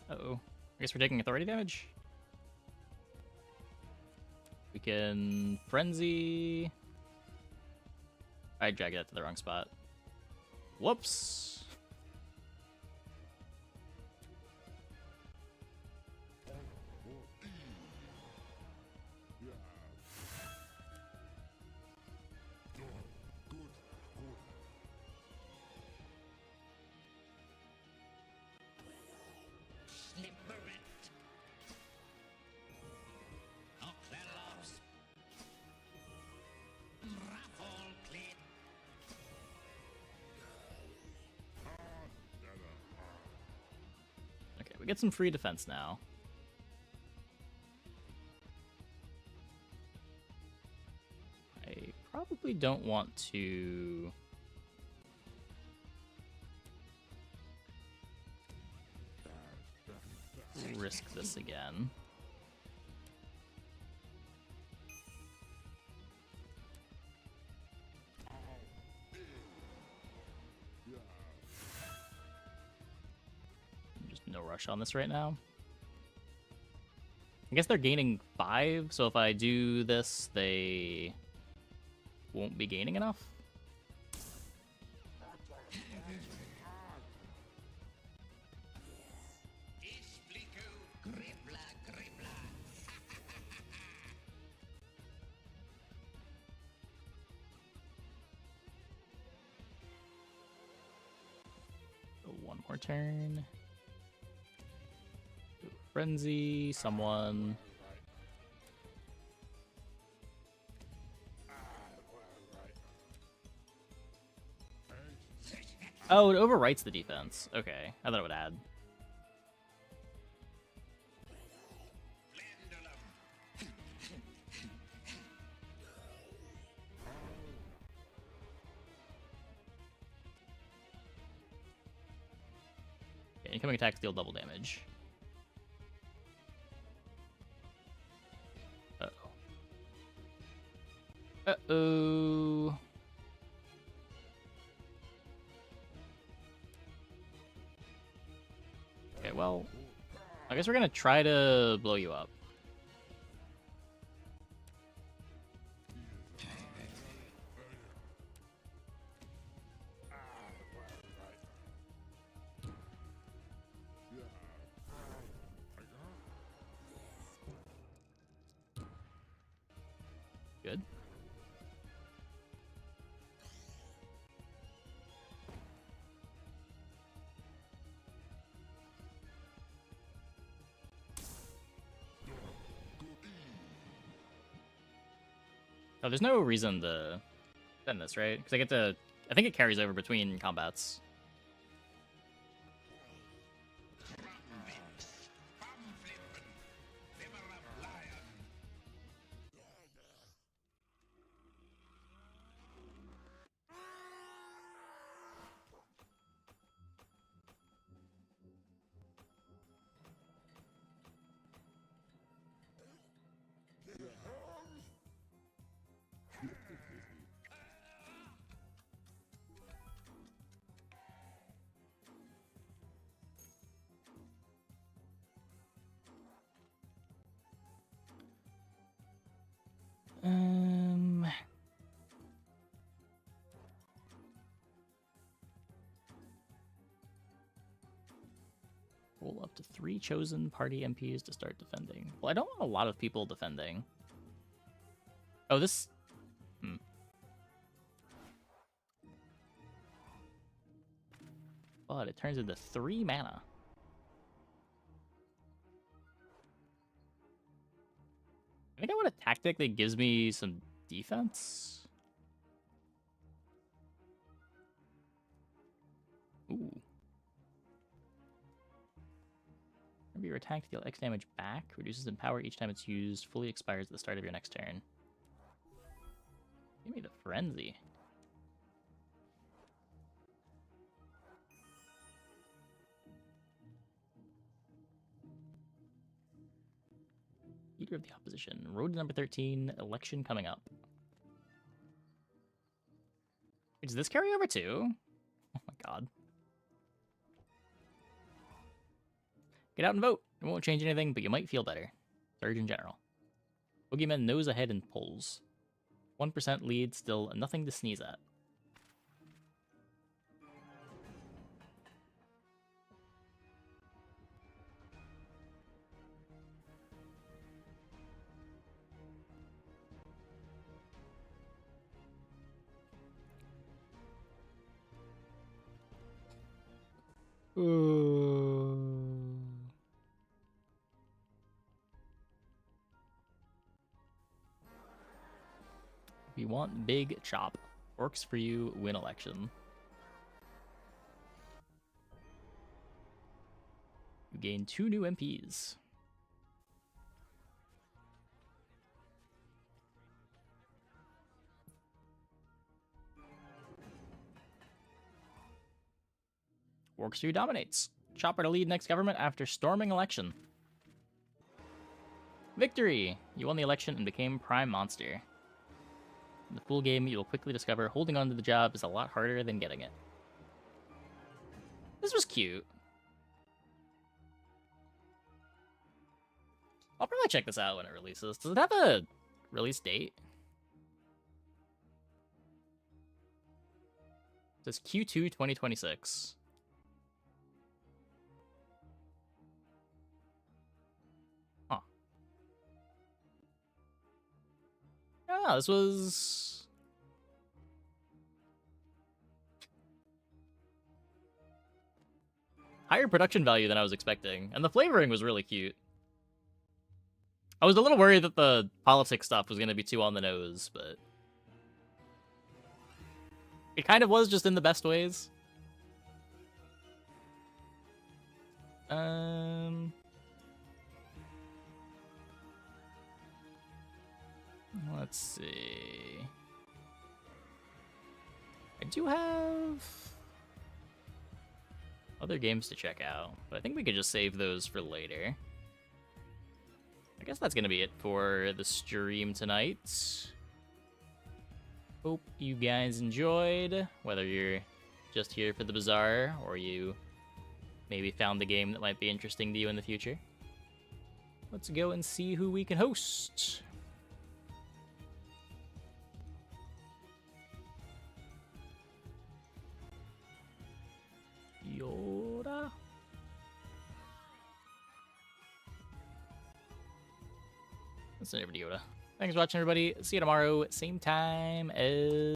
Uh-oh. I guess we're taking authority damage? We can frenzy. I dragged that to the wrong spot. Whoops. Okay, we get some free defense now. I probably don't want to risk this again. no rush on this right now. I guess they're gaining 5, so if I do this, they won't be gaining enough. One more turn. Frenzy, someone. Oh, it overwrites the defense. Okay, I thought it would add. Okay, incoming attacks deal double damage. Uh-oh. Uh-oh. Okay, well, I guess we're gonna try to blow you up. Good. Oh, there's no reason to send this, right? Because I get to... I think it carries over between combats. Roll up to 3 chosen party MPs to start defending. Well, I don't want a lot of people defending. Oh, this... But it turns into 3 mana. I think I want a tactic that gives me some defense. Ooh. Whenever you're attacked, deal X damage back. Reduces in power each time it's used. Fully expires at the start of your next turn. Give me the Frenzy. Leader of the Opposition. Road to number 13. Election coming up. Wait, does this carry over too? Oh my god. Get out and vote. It won't change anything, but you might feel better. Surgeon General. Boogeyman nose ahead in polls. 1% lead, still nothing to sneeze at. We want big chop. Works for you, win election. You gain 2 new MPs. Works for you, dominates. Chopper to lead next government after storming election. Victory! You won the election and became Prime Monster. In the full game, you will quickly discover holding on to the job is a lot harder than getting it. This was cute. I'll probably check this out when it releases. Does it have a release date? It says Q2 2026. Huh. Yeah, this was... higher production value than I was expecting. And the flavoring was really cute. I was a little worried that the politics stuff was going to be too on the nose, but... it kind of was, just in the best ways. Let's see. I do have other games to check out, but I think we could just save those for later. I guess that's gonna be it for the stream tonight. Hope you guys enjoyed, whether you're just here for the bazaar or you maybe found a game that might be interesting to you in the future. Let's go and see who we can host. Yoda. That's not everybody Yoda. Thanks for watching, everybody. See you tomorrow, same time as...